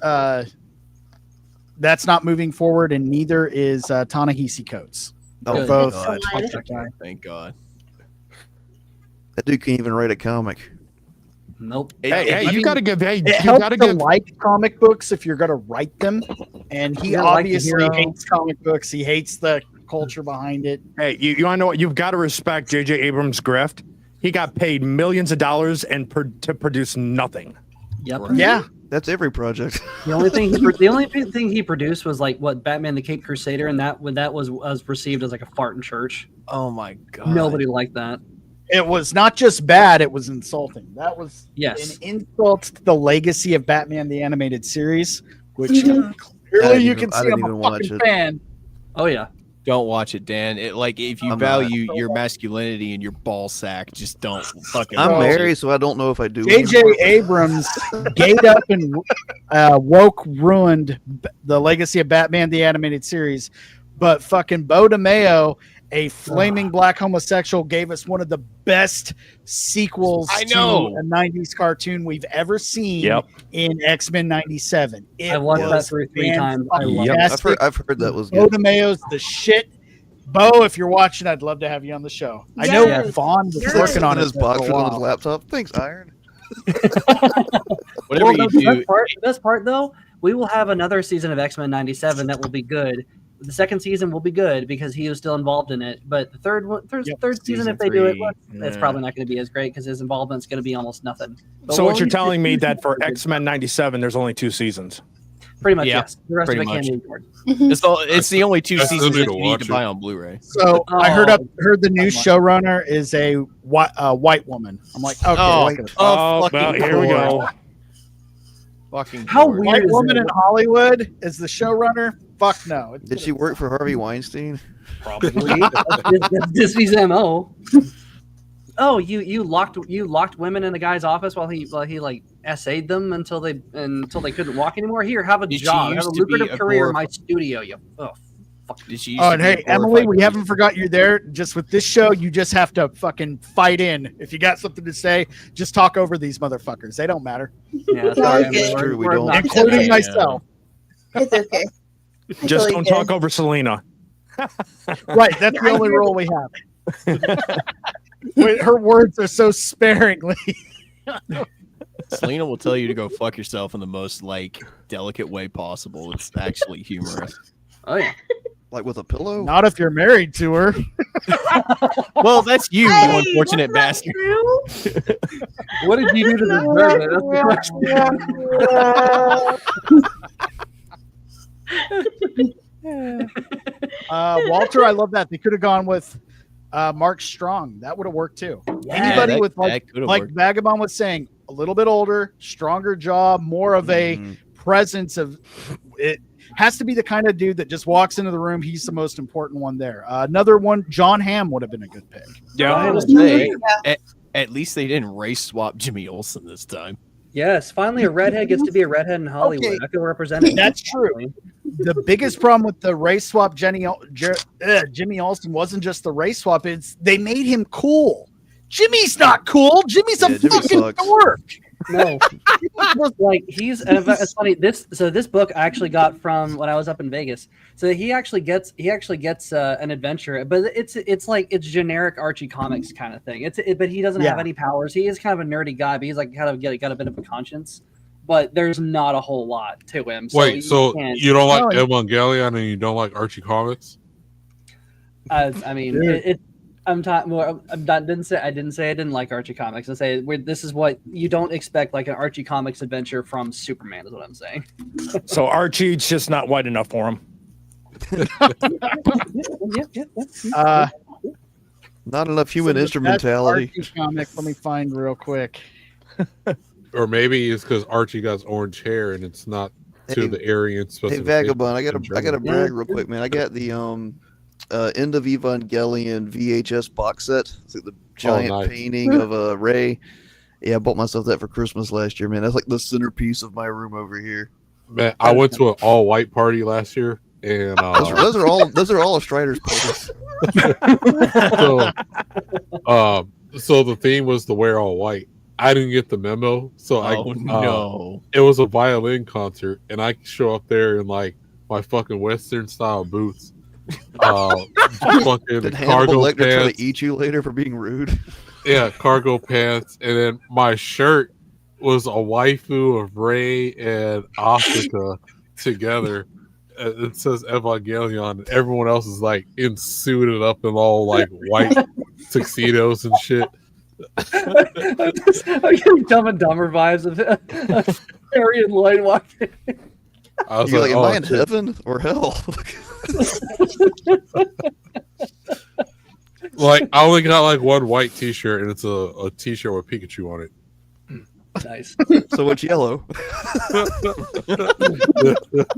That's not moving forward, and neither is Ta-Nehisi Coates. Oh, Both. Thank God. That dude can't even write a comic. Nope. Hey, you got to give. Hey, It you helps got to to give. like comic books if you're going to write them, and he You gotta like the obviously hero. hates comic books. He hates the culture behind it. Hey, you want to know what? You've got to respect J.J. Abrams' grift. He got paid millions of dollars to produce nothing. Yep. Yeah, That's every project. The only thing he produced was like what Batman the Caped Crusader, and that was received as like a fart in church. Oh my God. Nobody liked that. it was not just bad; it was insulting. That was Yes. an insult to the legacy of Batman the Animated Series, which Mhm. clearly you can I see didn't I'm even a watch fucking it. fan. Oh yeah. Don't watch it, Dan. It like if you I'm value your masculinity and your ball sack, just don't fucking. I'm watch married, it. so I don't know if I do. J.J. Abrams gate up and woke ruined the legacy of Batman the Animated Series, but fucking Bo DeMayo, a flaming black homosexual, gave us one of the best sequels I know. to a 90s cartoon we've ever seen Yep. in X-Men 97. I watched that through 3 times. I love it. fantastic. I've heard that was Bo good. DeMayo's the shit. Bo, if you're watching, I'd love to have you on the show. I know Yes. Vaughn was Yes. working on his it box for a on his while. laptop. Thanks, Iron. Whatever you do. The best part though, we will have another season of X-Men 97 that will be good. The second season will be good because he was still involved in it. But the third season, if they do it, it's probably not going to be as great because his involvement's going to be almost nothing. But So what you're telling me that for X-Men 97, there's only 2 seasons? Pretty much, yes. The rest of it can't be ignored. It's the only 2 I still seasons need that to you need watch to it. buy on Blu-ray. So I heard the new showrunner is a white woman. I'm like, okay, well, here we go. Fucking how Lord. weird white is woman it? in Hollywood is the showrunner. Fuck no. Did she work for Harvey Weinstein? Probably. That's Disney's MO. Oh, you locked women in the guy's office while he like essayed them until they couldn't walk anymore. Here, have a Did she job, have used a to be lucrative a career in glorif- my studio. You Did she used Oh, to and be a hey, Emily, glorified we police- haven't forgot you there. Just with this show, you just have to fucking fight in. If you got something to say, just talk over these motherfuckers. They don't matter, Yeah, sorry, okay. It's true, we don't. including Yeah. myself. It's okay. Just Totally don't good. talk over Selena. Right, that's the only rule we have. Her words are so sparingly. Selena will tell you to go fuck yourself in the most like delicate way possible. It's actually humorous. Oh yeah. Like with a pillow? Not if you're married to her. Well, that's you, Hey, you unfortunate that's bastard. not true. What did you do to deserve it? That's the question. Walter, I love that. They could have gone with Mark Strong. That would have worked too. Anybody that- with that could've like worked. Vagabond was saying, a little bit older, stronger job, more of a presence of it. Has to be the kind of dude that just walks into the room. He's the most important one there. Another one, John Hamm would have been a good pick. I was gonna say, at least they didn't race swap Jimmy Olsen this time. Yes, finally a redhead gets to be a redhead in Hollywood. Okay. I feel represented. That's true. The biggest problem with the race swap Jimmy Olsen wasn't just the race swap. It's they made him cool. Jimmy's not cool. Jimmy's a Yeah, Jimmy fucking sucks. dork. No, like he's. And it's funny. This book I actually got from when I was up in Vegas. So he actually gets an adventure, but it's like it's generic Archie comics kind of thing. But he doesn't have any powers. He is kind of a nerdy guy, but he's like got a bit of a conscience. But there's not a whole lot to him. So Wait, so can't- you don't like Evangelion and you don't like Archie comics? I mean, I'm talking. Well, I didn't say I didn't like Archie comics. I say this is what you don't expect, like an Archie comics adventure from Superman, is what I'm saying. So Archie's just not white enough for him. Not enough human So instrumentality. that's Archie comic. Let me find real quick. Or maybe it's because Archie got orange hair and it's not to Hey, the Aryan Hey specification. Vagabond, I gotta German. brag real quick, man. I got the End of Evangelion VHS box set. It's like the giant nice. painting of Ray. Yeah, I bought myself that for Christmas last year, man. That's like the centerpiece of my room over here. Man, I went to an all white party last year and Those are all of Strider's poses. so the theme was to wear all white. I didn't get the memo, so no. It was a violin concert, and I show up there in like my fucking Western style boots, fucking Did Hannibal cargo Lecter try pants. to eat you later for being rude? Yeah, cargo pants, and then my shirt was a waifu of Ray and Asuka together. It says Evangelion, and everyone else is like in suited up in all like white tuxedos and shit. I'm getting Dumb and Dumber vibes of Harry and Lloyd walking. I was You're like, am oh, I in shit. heaven or hell? Like I only got like one white T-shirt, and it's a T-shirt with Pikachu on it. Nice. So it's yellow. I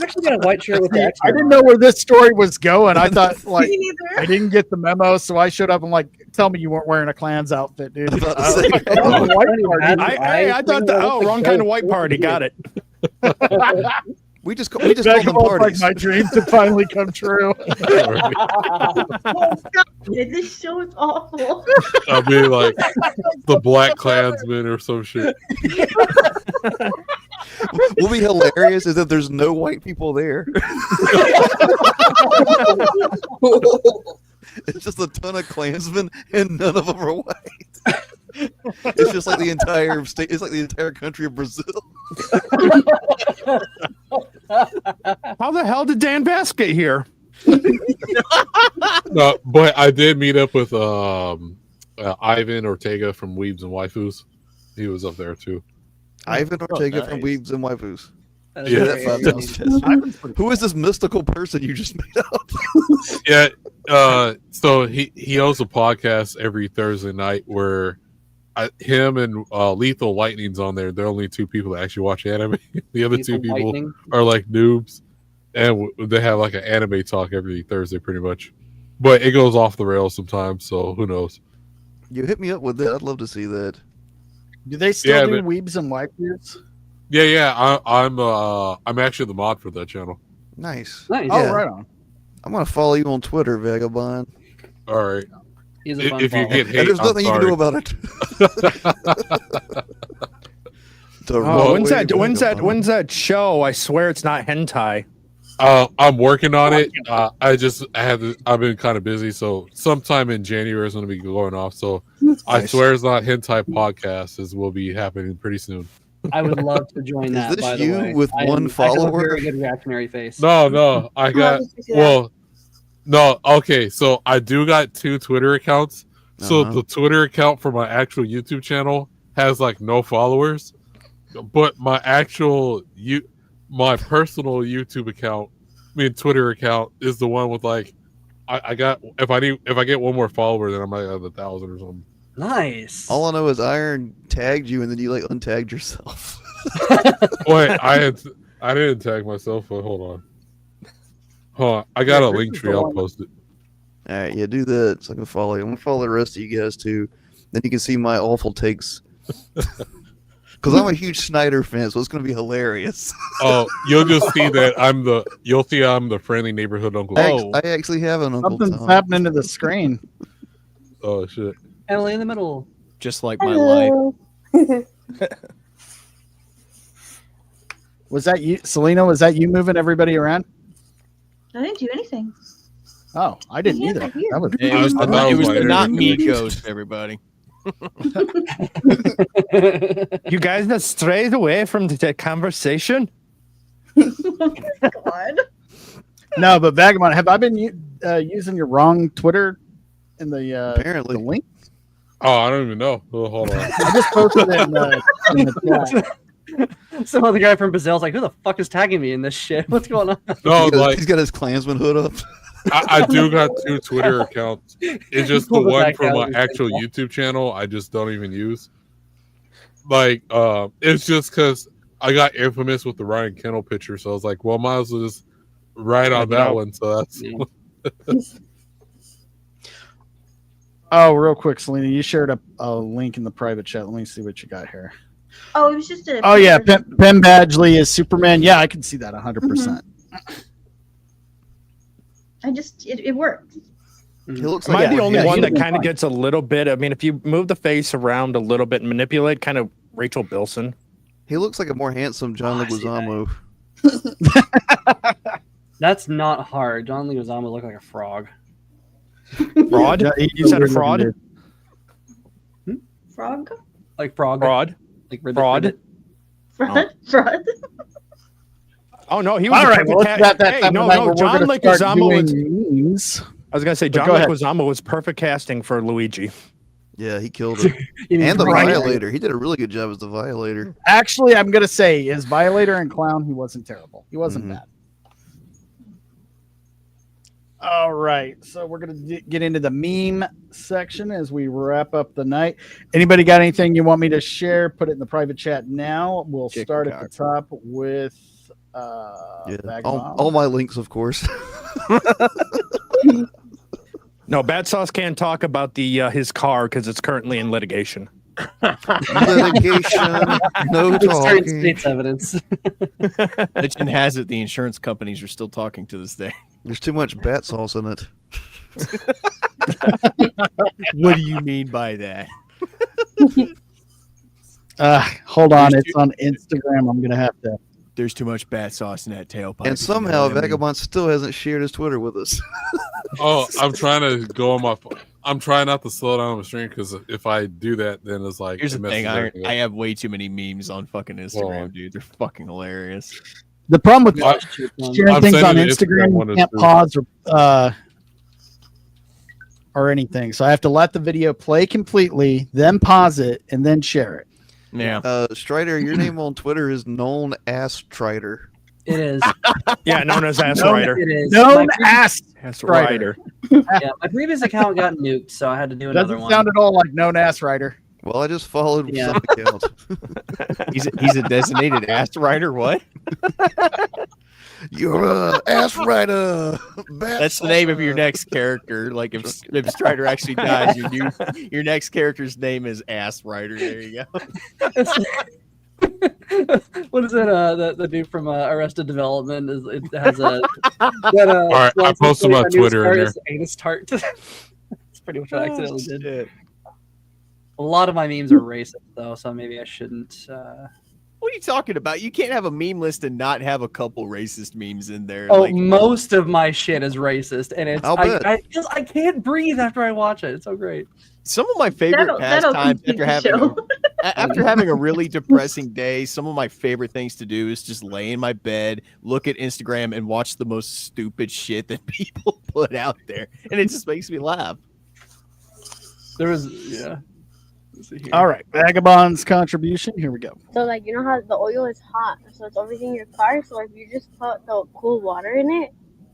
actually got a white shirt with the X. I didn't know where this story was going. I thought like Me neither. I didn't get the memo, so I showed up and like, tell me you weren't wearing a Klan's outfit, dude. I was about to say. I thought that. Wrong kind of white party. Got it. We just call them Vagabond's like, parties. my dreams have finally come true. Oh, God, this show is awful. I'll be like the Black Klansman or some shit. Will be hilarious is that there's no white people there. It's just a ton of Klansmen and none of them are white. It's just like the entire state. It's like the entire country of Brazil. How the hell did Dan Bass get here? No, but I did meet up with Ivan Ortega from Weebs and Waifus. He was up there too. Ivan Ortega from Weebs and Waifus. Yeah. Who is this mystical person you just made up? Yeah. So he hosts a podcast every Thursday night where him and Lethal Lightning's on there. They're only two people that actually watch anime. The other two people Lightning? are like noobs, and they have like an anime talk every Thursday, pretty much. But it goes off the rails sometimes, so who knows? You hit me up with that. I'd love to see that. Do they still do Weebs and Waifus? Yeah. I'm actually the mod for that channel. Nice. Nice. Yeah. Oh, right on. I'm gonna follow you on Twitter, Vagabond. All right. He's a fun If you follow. get hate, And there's nothing you can do about it. When's that show? I swear it's not hentai. I'm working on it. I've been kind of busy, so sometime in January is going to be going off. So I swear it's not hentai podcast will be happening pretty soon. I would love to join that. this by the you way. with one I have follower? a very good reactionary face. No, I got no. Okay, so I do got 2 Twitter accounts. So the Twitter account for my actual YouTube channel has like no followers, but my personal YouTube account, Twitter account, is the one with like I got if I get one more follower, then I might have 1,000 or something. Nice. All I know is Iron tagged you and then you like untagged yourself. Wait, I didn't tag myself, but hold on. I got a link tree. I'll post it. All right, yeah, do that. So I can follow you. I'm gonna follow the rest of you guys too. Then you can see my awful takes. Because I'm a huge Snyder fan, so it's gonna be hilarious. Oh, you'll just see that I'm the friendly neighborhood uncle. I actually have an Uncle Something's Tom. happening to the screen. Oh shit! Emily in the middle. Just like my life. Was that you, Selena? Was that you moving everybody around? I didn't do anything. Oh, I didn't Yeah, either. right here. That was It was the not me ghost, everybody. You guys have strayed away from the conversation. God. No, but Vagabond, have I been using your wrong Twitter in the apparently the link? Oh, I don't even know. Oh, hold on. I just posted it in the chat. Some other guy from Brazil's like, who the fuck is tagging me in this shit? What's going on? No, he's got his Klansman hood up. I do got 2 Twitter accounts. It's just the Pull the one back for out my of his actual baseball. YouTube channel. I just don't even use. Like, it's just because I got infamous with the Ryan Kennel picture, so I was like, well, might as well just write on that one. So that's. Oh, real quick, Selena, you shared a link in the private chat. Let me see what you got here. Oh, it was just a. Oh yeah, Pim Badgley is Superman. Yeah, I can see that 100%. It worked. He looks Am I like the only one he that looks kind of fine. gets a little bit? I mean, if you move the face around a little bit and manipulate, kind of Rachel Bilson. He looks like a more handsome John Leguizamo. That's not hard. John Leguizamo looked like a frog. Fraud? Yeah, You said a fraud? Frog? Like frog. Fraud? Like ribbit, Fraud? ribbit. Fraud? Fraud? Oh no, he was All a right, perfect well, let's cat. do that Hey, time no, of night no, where John we're gonna start Leguizamo was. doing memes. I was gonna say But John go ahead. Leguizamo was perfect casting for Luigi. Yeah, he killed it. You need And the to write it. Violator. He did a really good job as the Violator. Actually, I'm gonna say is Violator and Clown. He wasn't terrible. He wasn't bad. All right, so we're gonna get into the meme section as we wrap up the night. Anybody got anything you want me to share? Put it in the private chat now. We'll start at the top with All my links, of course. No, Battsauce can't talk about the his car because it's currently in litigation. Litigation, no It's certain talking. state's evidence. Legend has it the insurance companies are still talking to this day. There's too much bat sauce in it. What do you mean by that? Hold on, it's on Instagram. I'm gonna have to. There's too much bat sauce in that tailpipe. And somehow Vagabond still hasn't shared his Twitter with us. Oh, I'm trying to go on my phone. I'm trying not to slow down on the stream because if I do that, then it's like Here's it the thing, messes everything up. I have way too many memes on fucking Instagram, Whoa. dude. They're fucking hilarious. The problem with sharing I'm things on sending the Instagram, one you is can't too. pause or anything. So I have to let the video play completely, then pause it, and then share it. Yeah. Strider, your name on Twitter is known as Strider. It is. Yeah, known as Ass Known- Rider. It is. Known My as Ass Strider. Rider. Yeah, my previous account got nuked, so I had to do another Doesn't one. sound at all like known ass writer. Well, I just followed Yeah. some accounts. He's a designated ass rider. What? You're a ass rider. That's the name of your next character. Like if Strider actually dies, your next character's name is Ass Rider. There you go. What is it? The dude from Arrested Development it has a. All right, I posted my Twitter in there. Anus tart. That's pretty much what I accidentally did. A lot of my memes are racist, though, so maybe I shouldn't. What are you talking about? You can't have a meme list and not have a couple racist memes in there. Oh, most of my shit is racist, and it's I can't breathe after I watch it. It's so great. Some of my favorite pastimes after having a really depressing day, some of my favorite things to do is just lay in my bed, look at Instagram, and watch the most stupid shit that people put out there, and it just makes me laugh. There was Let's see here. All right, Vagabond's contribution. Here we go. So, like, you know how the oil is hot, so it's everything in your car. So if you just put the cool water in it,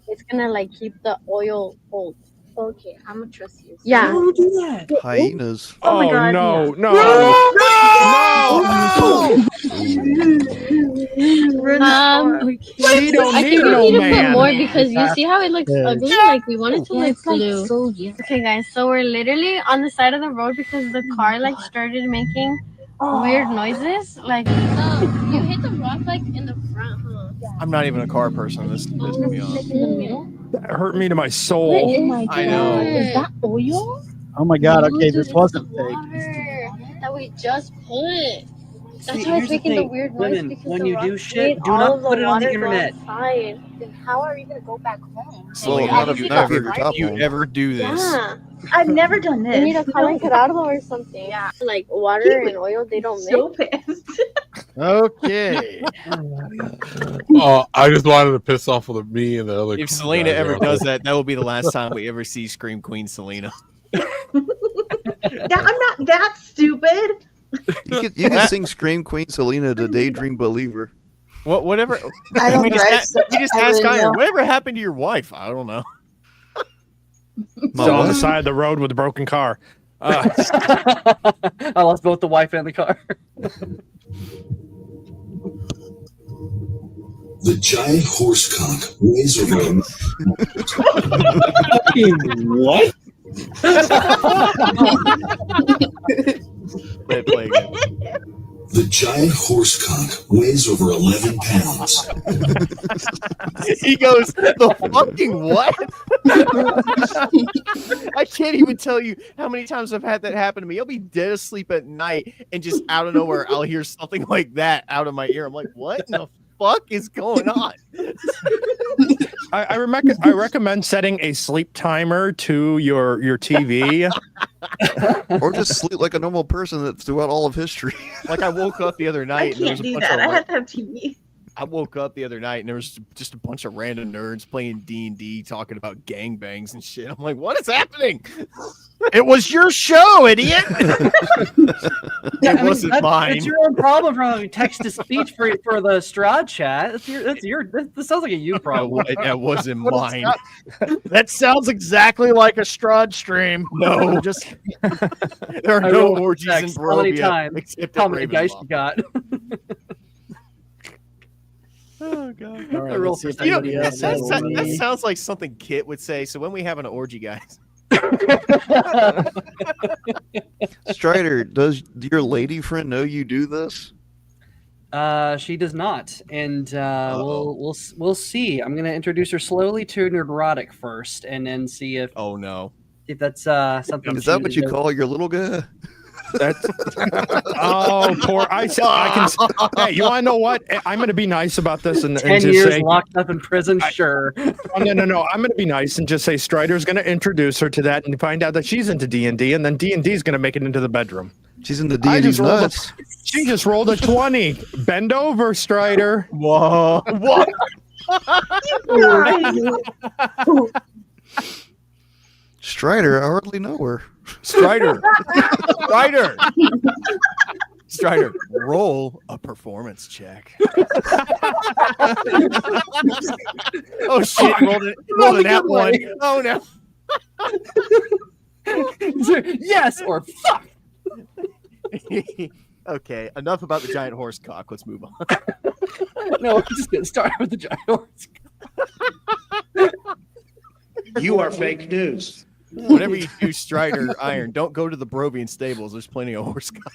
it's gonna like keep the oil cold. Okay, I'm gonna trust you. Yeah. Who would do that? Hyenas. Oh, my God, no, yeah. She don't I need think we no need to man. put more because you see how it looks ugly. Like we wanted to like like glue. Okay, guys. So we're literally on the side of the road because the car like started making weird noises. Like you hit the rock like in the front, huh? I'm not even a car person. This pisses me off. In the middle. That hurt me to my soul. Oh my God. I know. Is that oil? Oh my God. Okay, Dude, this wasn't fake. water that we just put. That's See, why here's it's the making the thing, weird noise women, because when the you rock do shit, made do all not of the put it on the water go internet. outside. Then how are you gonna go back home? So Like, not if obviously not if the you're fire- top You one. ever do this? Yeah. I've never done this. You need to call like Gerardo or something. Yeah. Like water and oil, they don't So mix. pissed. Okay. Oh, I just wanted to piss off with me and the other. If Selena guys ever out does there. that, that will be the last time we ever see Scream Queen Selena. I'm not that stupid. You can sing Scream Queen Selena to Daydream Believer. Whatever. I don't we drive, just, so we just I ask wouldn't Iron, know. whatever happened to your wife? I don't know. Still on the side of the road with a broken car. I lost both the wife and the car. The giant horse cock weighs over What? Play again. The giant horse cock weighs over 11 pounds. He goes, the fucking what? I can't even tell you how many times I've had that happen to me. I'll be dead asleep at night and just out of nowhere, I'll hear something like that out of my ear. I'm like, what in the fuck is going on? I recommend setting a sleep timer to your TV. Or just sleep like a normal person that throughout all of history. Like I woke up the other I night and there was can't a do bunch that. I of have to have TV. I woke up the other night and there was just a bunch of random nerds playing D&D talking about gangbangs and shit. I'm like, what is happening? It was your show, idiot. It wasn't mine. It's your own problem from having text to speech for the Strahd chat. This sounds like a you problem. That wasn't mine. That sounds exactly like a Strahd stream. No. Just There are I no wrote orgies in text. How many Barovia times? except How at many dice Ravenloft. you got? Oh god. all right, I roll let's see if for You know, anybody else that, has that any- sounds like something Kit would say. So when we have an orgy, guys. Strider, does your lady friend know you do this? She does not, and we'll see. I'm gonna introduce her slowly to neurotic first, and then see if Oh no. that's something. Is that what you call your little guy? That's oh poor I can hey, you want to know what I'm going to be nice about this and 10 just years say locked up in prison? Sure. oh, no I'm going to be nice and just say Strider's going to introduce her to that and find out that she's into D&D and then D&D is going to make it into the bedroom. She's in the D&D's nuts. She just rolled a 20. Bend over, Strider. Whoa. What? Strider, I hardly know her. Strider. Strider, roll a performance check. Oh shit! Rolled a nat one. Oh no. Yes or fuck. Okay, enough about the giant horse cock. Let's move on. No, we're just gonna start with the giant horse. You are fake news. Whenever you do Strider Iron, don't go to the Brovian stables. There's plenty of horse cock.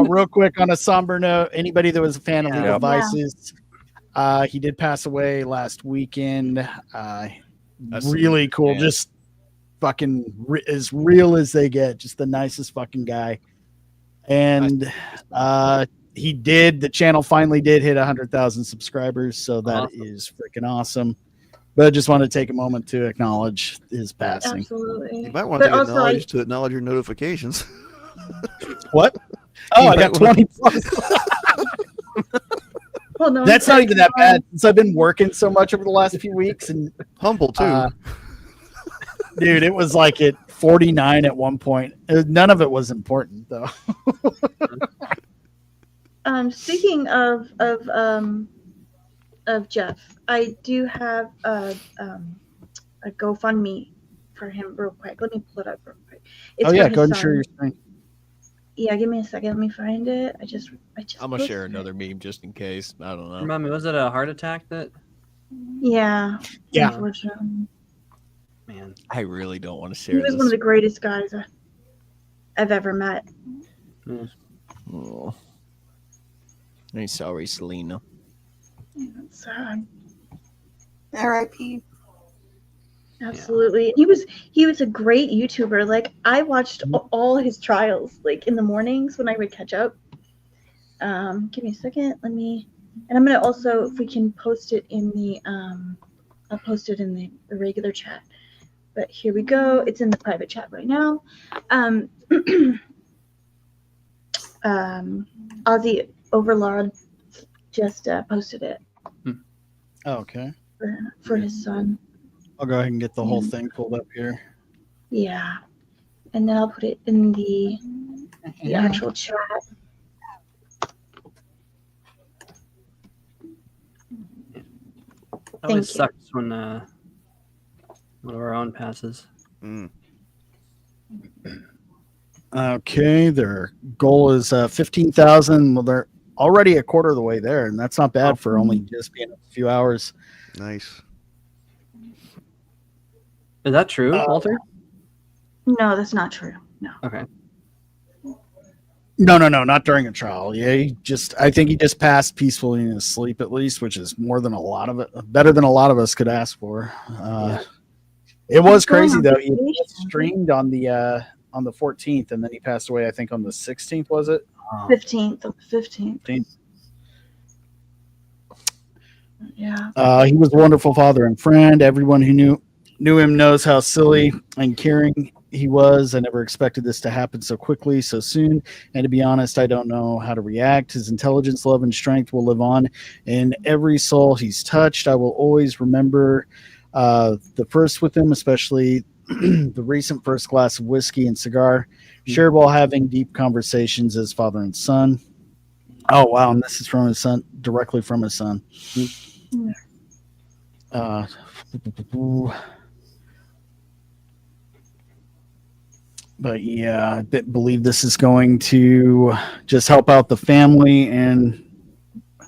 Real quick on a somber note, anybody that was a fan of Legal Vices, he did pass away last weekend. Really cool. Man. Just fucking as real as they get. Just the nicest fucking guy. And the channel finally did hit 100,000 subscribers. So that is freaking awesome. But I just want to take a moment to acknowledge his passing. Absolutely. You might want to acknowledge your notifications. What? Oh, I got 20 plus. Well, no, that's not even that bad since I've been working so much over the last few weeks and humble too. Dude, it was like at 49 at one point. None of it was important though. Speaking of Jeff, I do have a GoFundMe for him real quick. Let me pull it up real quick. It's go ahead son. and share your screen. Yeah, give me a second. Let me find it. I just I'm gonna share another meme just in case. I don't know. Remind me, was it a heart attack that? Yeah. Yeah. Unfortunately. Man, I really don't want to share He was this. one of the greatest guys I've ever met. Oh. I'm sorry, Selena. That's sad. R.I.P. Absolutely. He was a great YouTuber. Like I watched all his trials like in the mornings when I would catch up. Give me a second. And I'm gonna also, if we can post it in the I'll post it in the regular chat. But here we go. It's in the private chat right now. Aussie Overlord just posted it Okay. for his son. I'll go ahead and get the whole thing pulled up here. Yeah. And then I'll put it in the actual chat. It always Thank you. sucks when one of our own passes. Okay, their goal is 15,000. Well, they're already a quarter of the way there, and that's not bad for only just being a few hours. Nice. Is that true, Walter? No, that's not true. No. Okay. No, not during a trial. Yeah, I think he just passed peacefully in his sleep at least, which is better than a lot of us could ask for. It was crazy though. He streamed on the 14th, and then he passed away. I think on the 16th. Was it? 15th. Yeah. He was a wonderful father and friend. Everyone who knew him knows how silly and caring he was. I never expected this to happen so quickly, so soon. And to be honest, I don't know how to react. His intelligence, love, and strength will live on in every soul he's touched. I will always remember the first with him, especially the recent first glass of whiskey and cigar shared while having deep conversations as father and son. Oh, wow. And this is from his son, directly from his son. But yeah, I believe this is going to just help out the family and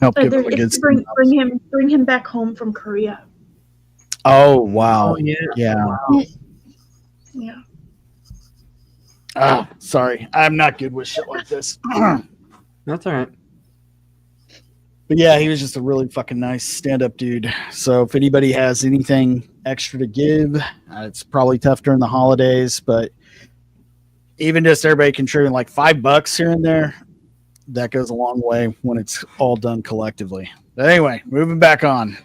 help give them a good bring him back home from Korea. Oh wow! Oh, yeah. Yeah. Wow. Yeah. Ah, sorry, I'm not good with shit like this. That's all right. But yeah, he was just a really fucking nice stand-up dude. So if anybody has anything extra to give, it's probably tough during the holidays, but even just everybody contributing like $5 here and there, that goes a long way when it's all done collectively. But anyway, moving back on.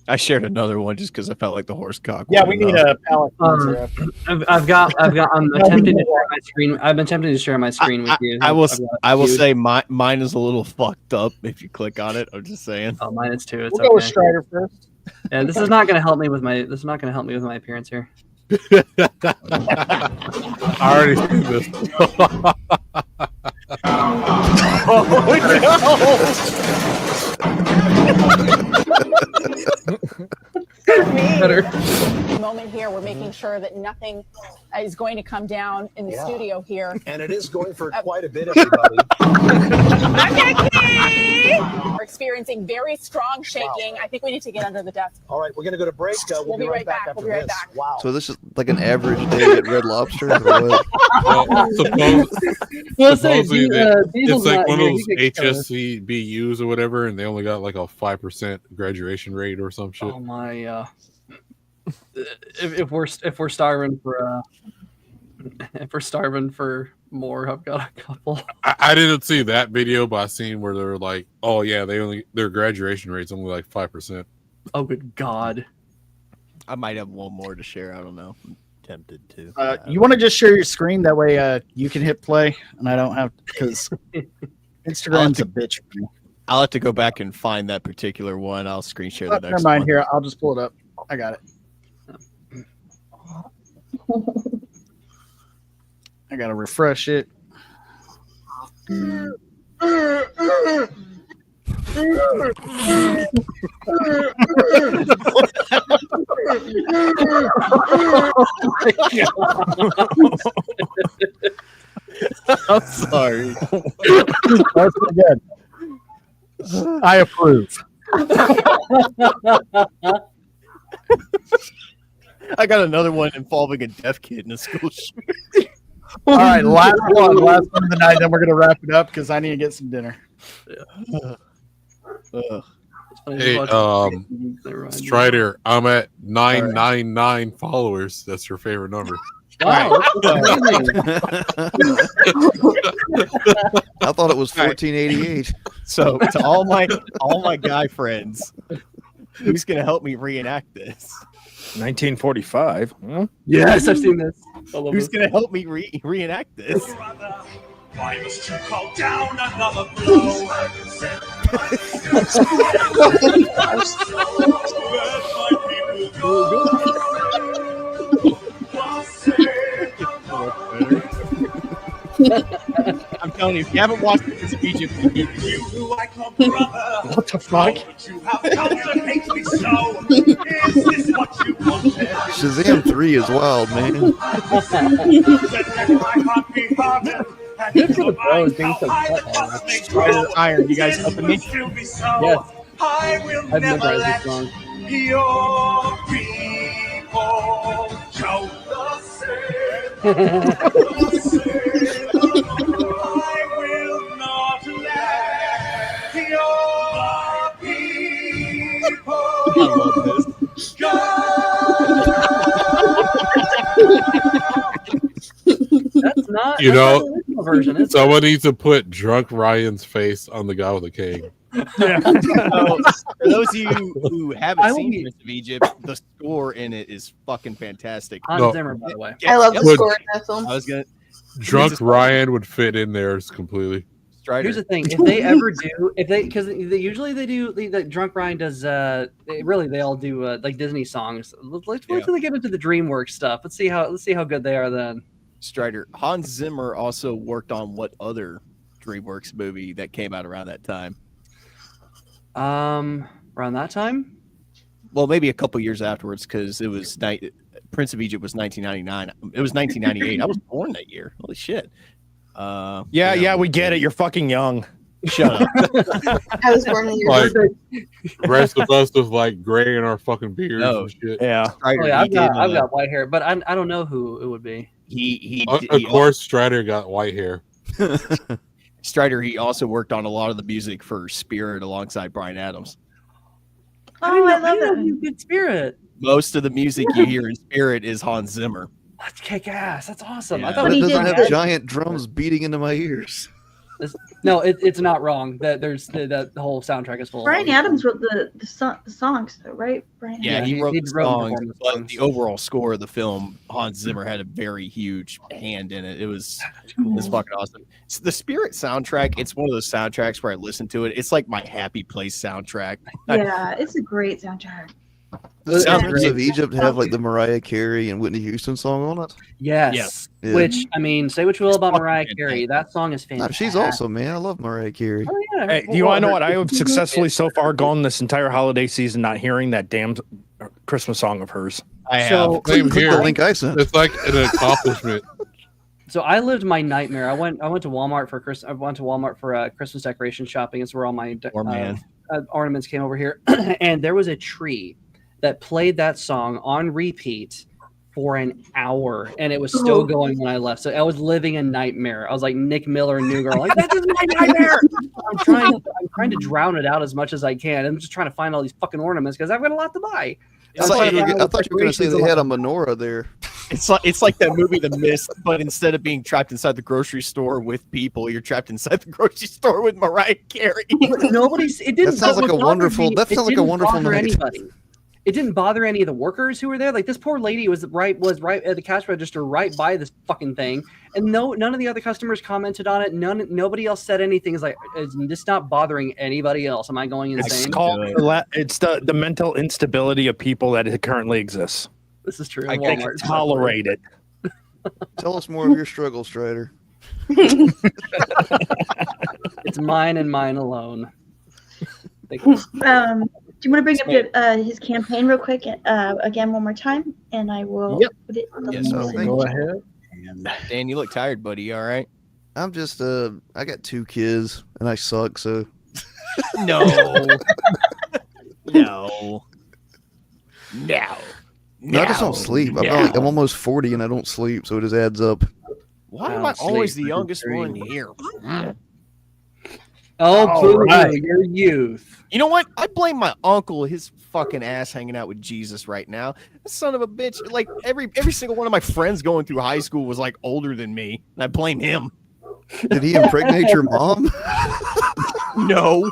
I shared another one just because I felt like the horse cock. Yeah, we need a palette. I've got. I'm attempting to share my screen. I've been attempting to share my screen with you. I will say mine is a little fucked up if you click on it. I'm just saying. Oh, mine is too. It's We'll go with Strider first. Yeah, this is not going to help me with my. This is not going to help me with my appearance here. I already see this. Moment here, we're making sure that nothing is going to come down in the studio here. And it is going for quite a bit, everybody. We're experiencing very strong shaking. I think we need to get under the desk. All right, we're going to go to break. We'll be right back. We'll be right back. Wow. So this is like an average day at Red Lobster. Or what? Supposedly it's like one of those HSCBUs or whatever, and they only got like a 5% graduation rate or some shit. Oh my! If we're starving for more, I've got a couple. I didn't see that video, but I seen where they were like, "Oh yeah, their graduation rate's only like 5%." Oh good God! I might have one more to share. I don't know. I'm tempted to. You want to just share your screen that way you can hit play, and I don't have because Instagram's a bitch for me. I'll have to go back and find that particular one. I'll screen share the next Never mind. one. Here, I'll just pull it up. I got it. I gotta refresh it. I'm sorry. That's pretty good. I approve. I got another one involving a deaf kid in a school shooting. All right, last one of the night. Then we're gonna wrap it up because I need to get some dinner. Hey, Strider, I'm at 999 followers. That's your favorite number. Wow, I thought it was 1488. So to all my guy friends, who's gonna help me reenact this? 1945. Huh? Yes, I've seen this. Who's gonna help me reenact this? Why must you call down another blow? I'm telling you, if you haven't watched Prince of Egypt, What the fuck? Shazam 3 is wild, man. Good for the bros being so Strider Iron, you guys helping me? Yes. I've memorized this song. Your people show the I will not let your people I love this. go. That's not. You that's know, not the original version, is it? someone needs to put drunk Ryan's face on the guy with the cane. So, for those of you who haven't seen Prince of Egypt, the score in it is fucking fantastic. Hans Zimmer, by the way. I love the Would- score in that film. I was gonna. Drunk Ryan would fit in there completely. Strider. Here's the thing: if they ever do, because usually they do, the Drunk Ryan does. They all do like Disney songs. Let's wait till they get into the DreamWorks stuff. Let's see how good they are then. Strider. Hans Zimmer also worked on what other DreamWorks movie that came out around that time? Around that time? Well, maybe a couple years afterwards, because it was Prince of Egypt was 1999. It was 1998. I was born that year. Holy shit. Yeah, we get it. You're fucking young. Shut up. I was born in Like, rest of us with like gray in our fucking beards and shit. Yeah. Oh, yeah, I've got white hair, but I don't know who it would be. Of course, Strider got white hair. Strider, he also worked on a lot of the music for Spirit alongside Bryan Adams. Oh, I love that. Good Spirit. Most of the music you hear in Spirit is Hans Zimmer. That's kick ass. That's awesome. Yeah. I But thought it he doesn't did have that. giant drums beating into my ears. No, it's not wrong. That there's the whole soundtrack is full. Brian of Adams wrote the songs, though, right? Brian. Yeah, Adams. he wrote the and songs, performed the but songs. the overall score of the film, Hans Zimmer had a very huge hand in it. It was fucking awesome. So the Spirit soundtrack, it's one of those soundtracks where I listen to it. It's like my happy place soundtrack. Yeah, it's a great soundtrack. Does Sounds Prince great. of Egypt have like the Mariah Carey and Whitney Houston song on it? Yes. Yeah. Which I mean, say what you will about fucking Mariah fantastic. Carey, that song is Nah, fantastic. she's awesome, man. I love Mariah Carey. Oh, yeah. Hey, do you want to know what I have successfully so far gone this entire holiday season not hearing that damn Christmas song of hers? I have. So, Same Click here. the link I sent. It's like an accomplishment. so I lived my nightmare. I went to Walmart for Christmas. I went to Walmart for Christmas decoration shopping. It's where all my ornaments came over here, and there was a tree that played that song on repeat for an hour, and it was still going when I left. So I was living a nightmare. I was like Nick Miller and New Girl, like this is my nightmare. I'm trying to drown it out as much as I can. I'm just trying to find all these fucking ornaments because I've got a lot to buy. I thought you were going to say they had a menorah there. It's like that movie The Mist, but instead of being trapped inside the grocery store with people, you're trapped inside the grocery store with Mariah Carey. Nobody's. It didn't. That sounds like a wonderful. That sounds like a wonderful night. Anybody. It didn't bother any of the workers who were there. Like this poor lady was right at the cash register, right by this fucking thing, and none of the other customers commented on it. Nobody else said anything. It's like it's just not bothering anybody else. Am I going insane? It's the mental instability of people that it currently exists. This is true. I can't tolerate it. Tell us more of your struggle, Strider. It's mine and mine alone. Do you want to bring up his campaign real quick again one more time, and I will. Yep. Put it on the Yes, list. go ahead. Dan, you look tired, buddy. You all right? I'm just I got 2 kids and I suck. So No. No. No. No, I just don't sleep. I'm almost 40 and I don't sleep, so it just adds up. Why am I always the youngest one here? Oh, boo, right. your youth. You know what? I blame my uncle, his fucking ass hanging out with Jesus right now. That son of a bitch. Like every single one of my friends going through high school was like older than me. And I blame him. Did he impregnate your mom? No.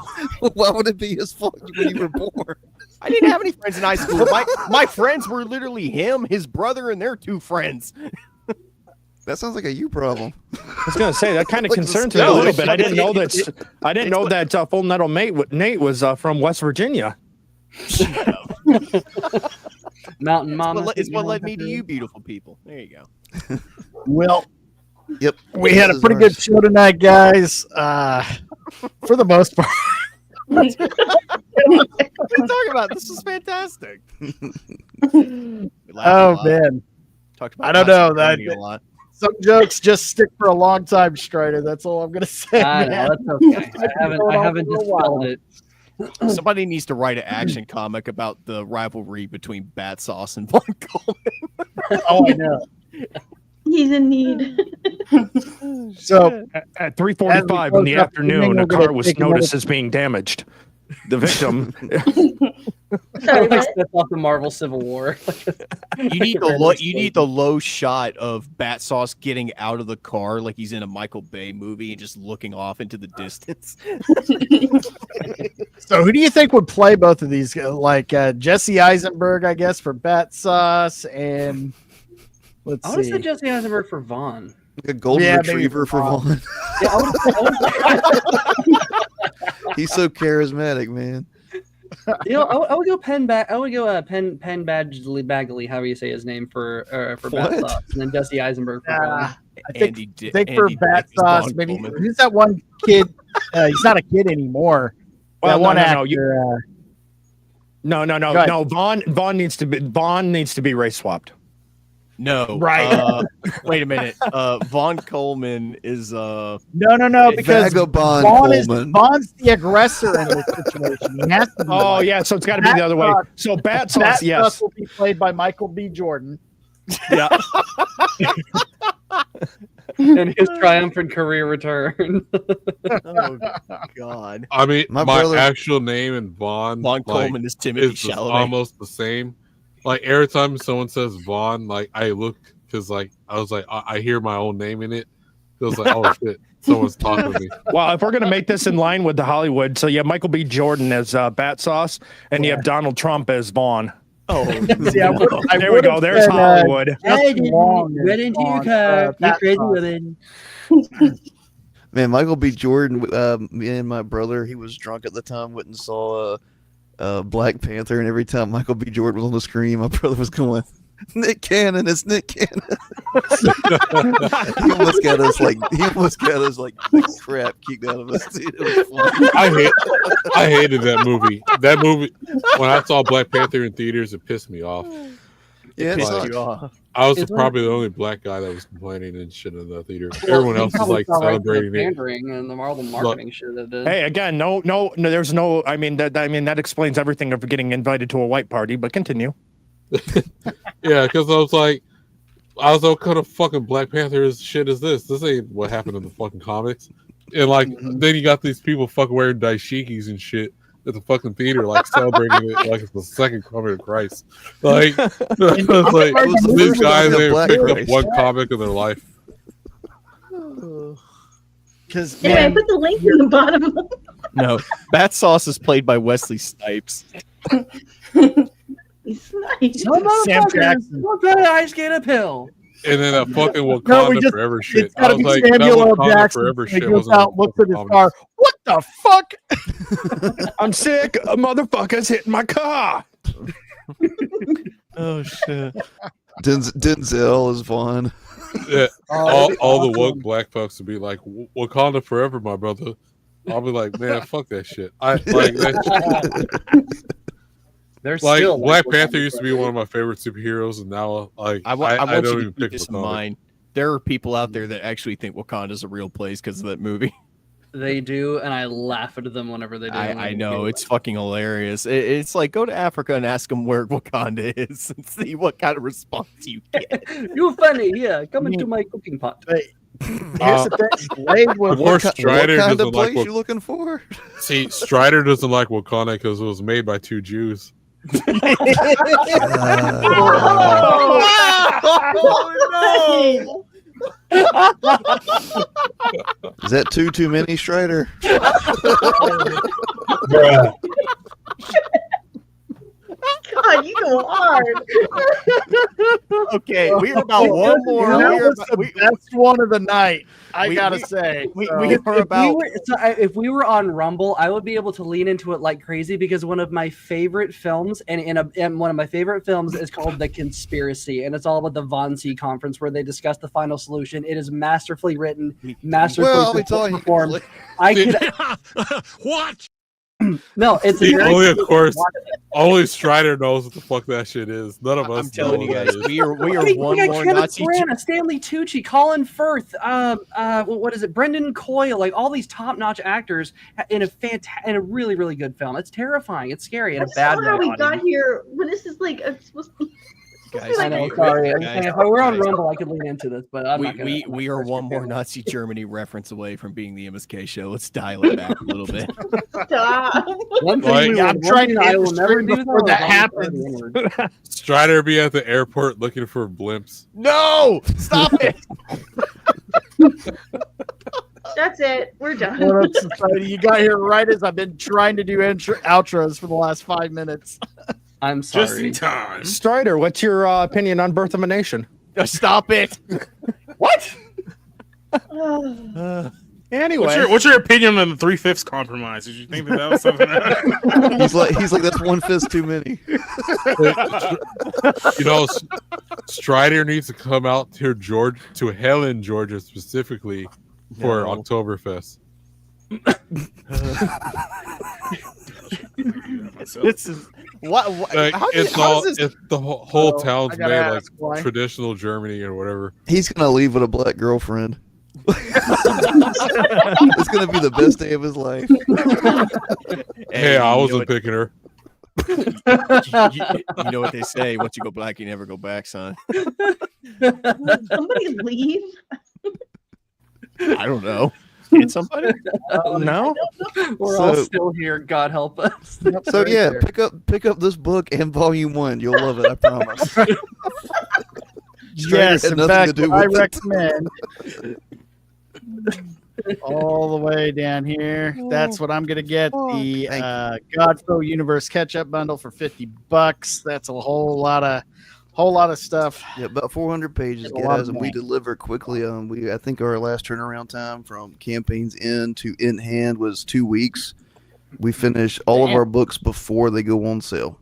Why would it be his fault when you were born? I didn't have any friends in high school. My friends were literally him, his brother, and their 2 friends. That sounds like a you problem. I was gonna say that kind of concerns me a little bit. I didn't know that Full Metal Nate was from West Virginia. Mountain Mama. It's what led me to you, beautiful people. There you go. Well, yep. We had a pretty good show tonight, guys. For the most part. What are you talking about? This is fantastic. Oh man. Talked about I don't know that a lot. some jokes just stick for a long time, Strider. That's all I'm gonna say. I know, that's okay. I haven't dispelled it. Somebody needs to write an action comic about the rivalry between Battsauce and Vaughn Coleman. Oh, I know. He's in need. So at 3:45 in the afternoon, a car was noticed as being damaged. The victim. Sorry, That's off the Marvel Civil War. You need the low shot of Battsauce getting out of the car like he's in a Michael Bay movie and just looking off into the distance. So who do you think would play both of these? Like Jesse Eisenberg, I guess, for Battsauce, and let's I would see. have said Jesse Eisenberg for Vaughn. Like a golden retriever for Vaughn. Yeah, He's so charismatic, man. You know, I would go Penn Badgley, however you say his name for Battsauce, and then Jesse Eisenberg for Vaughn. I think for Battsauce, maybe who's that one kid? He's not a kid anymore. Well, that one no. actor. No. Vaughn needs to be race swapped. No, right. Wait a minute. Vaughn Coleman is No, because Vagabond Coleman. Vaughn's the aggressor in this situation. He has to be. Oh, yeah, so it's got to be the other way. So Battsauce, yes, will be played by Michael B. Jordan. Yeah. And his triumphant career return. Oh God! I mean, my brother- actual name in Vaughn Coleman is Timothy just Chalamet. almost the same. Like every time someone says Vaughn, like I look because like I was like I hear my own name in it. It was like, oh shit. Someone's talking to me. Well, if we're gonna make this in line with the Hollywood, so you have Michael B. Jordan as Battsauce, and you have Donald Trump as Vaughn. Oh, see, I there we go. There's Hollywood. Get into your car, you crazy women. Man, Michael B. Jordan, me and my brother, he was drunk at the time, went and saw Black Panther, and every time Michael B. Jordan was on the screen, my brother was going, Nick Cannon, it's Nick Cannon. he almost got us like the crap kicked out of us. Dude. It was funny. I hated that movie. That movie, when I saw Black Panther in theaters, it pissed me off. Yeah, I was probably the only black guy that was complaining and shit in the theater. Everyone else was like celebrating it. Pandering and all the marketing shit that did. Hey, again, no, there's no. I mean, that explains everything of getting invited to a white party. But continue. Yeah, because I was like, what kind of fucking Black Panther shit is this? This ain't what happened in the fucking comics. And like, then you got these people fucking wearing dashikis and shit at the fucking theater, like celebrating it like it's the second coming of Christ. Like, these guys ain't picked up one comic in their life. Because anyway, I put the link in the bottom. No, Battsauce is played by Wesley Snipes. He's nice. Sam Jackson. What better ice skate uphill? And then that fucking Wakanda Forever shit. It's gotta be like, Samuel L. Wakanda Jackson. Forever He shit goes wasn't out, looks at his car. What the fuck? I'm sick. A motherfucker's hitting my car. Oh shit. Denzel is Vaughn. Yeah, all the woke black folks would be like, Wakanda Forever, my brother. I'll be like, man, fuck that shit. I like that shit. There's like still Black Panther used to be one of my favorant superheroes, and now like I want don't you even to keep pick this in Wakanda. mind. There are people out there that actually think Wakanda's a real place because of that movie. They do, and I laugh at them whenever they do. I know, it's fucking hilarious. It's like, go to Africa and ask them where Wakanda is and see what kind of response you get. You funny, yeah. Come into my cooking pot. Here's the thing. Blade was Of course, Strider what kind doesn't of place like you looking for? See, Strider doesn't like Wakanda because it was made by two Jews. Oh, Is that too many, Strider? God, you go hard. Okay, we are about one more. That was the best one of the night. I gotta say. We are about. If we were on Rumble, I would be able to lean into it like crazy because one of my favorite films, and one of my favorite films is called The Conspiracy, and it's all about the Wannsee Conference where they discuss the final solution. It is masterfully written, masterfully performed. I could what? No, it's only of course. Only Strider knows what the fuck that shit is. None of us. I'm telling know you what guys, that is. we are one more Kenneth Nazi. Branagh, Stanley Tucci, Colin Firth, what is it? Brendan Coyle, like all these top-notch actors in a really, really good film. It's terrifying. It's scary in a bad way. How we got here when this is like supposed to be. Guys, I know. we- Sorry. guys, If I were on Rumble, I could lean into this, but I'm not gonna. we are one more Nazi Germany reference away from being the MSK show. Let's dial it back a little bit. Stop. One thing Like- we Yeah, will- I'm one trying thing to I get will the never stream do before is that I'll happens. say the N-word. Strider be at the airport looking for blimps. No, stop it. That's it. We're done. What up, society? You got here right as I've been trying to do outros for the last 5 minutes. I'm sorry. Just in time. Strider, what's your opinion on Birth of a Nation? Stop it. What? Anyway, What's your opinion on the 3/5 compromise? Did you think that was something? he's like that's 1/5 too many. You know, Strider needs to come out to Helen, Georgia, specifically for No. Oktoberfest. This is what? Like, it's the whole town's I gotta made like ask why. traditional Germany or whatever. He's gonna leave with a black girlfriend. It's gonna be the best day of his life. Hey, I wasn't picking her. You know what they say: once you go black, you never go back, son. Somebody leave. I don't know. Did somebody? No. We're all still here. God help us. So yeah, pick up this book and volume 1. You'll love it, I promise. Yes, had in nothing fact, to do what I with it. recommend all the way down here. That's what I'm gonna get. The GODFOE Universe Catch-Up Bundle for $50. That's a whole lot of stuff. Yeah, about 400 pages, A lot guys, of and we money. deliver quickly. I think our last turnaround time from campaigns in to in hand was 2 weeks. We finish all of our books before they go on sale.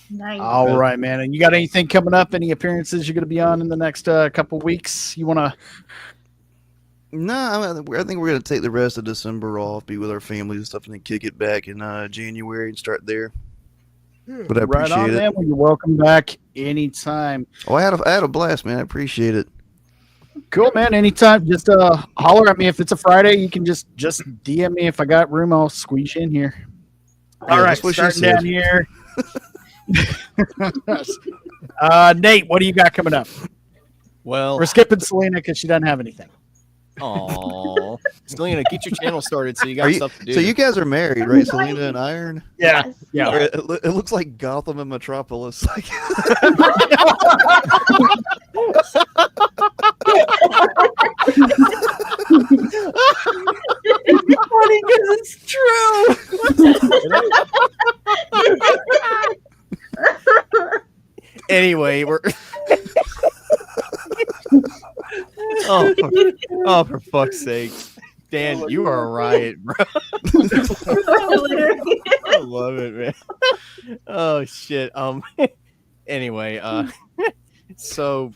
Nice. All right, man. And you got anything coming up? Any appearances you're going to be on in the next couple weeks? You want to? No, I think we're going to take the rest of December off, be with our families and stuff, and then kick it back in January and start there. But I Right appreciate on, it. man. Well, you're welcome back anytime. Oh, I had a blast, man. I appreciate it. Cool, man. Anytime. Just holler at me if it's a Friday. You can just DM me if I got room. I'll squeeze you in here. All right, that's what she starting down said. here. Nate, what do you got coming up? Well, We're skipping Selena because she doesn't have anything. Oh, Selena, get your channel started so you got stuff to do. So you guys are married, right? Selena and Iron? Yeah. Or it looks like Gotham and Metropolis. Like It's funny because it's true. Anyway, we're for fuck's sake. Dan, you are a riot, bro. I love it, man. Oh shit. Anyway, so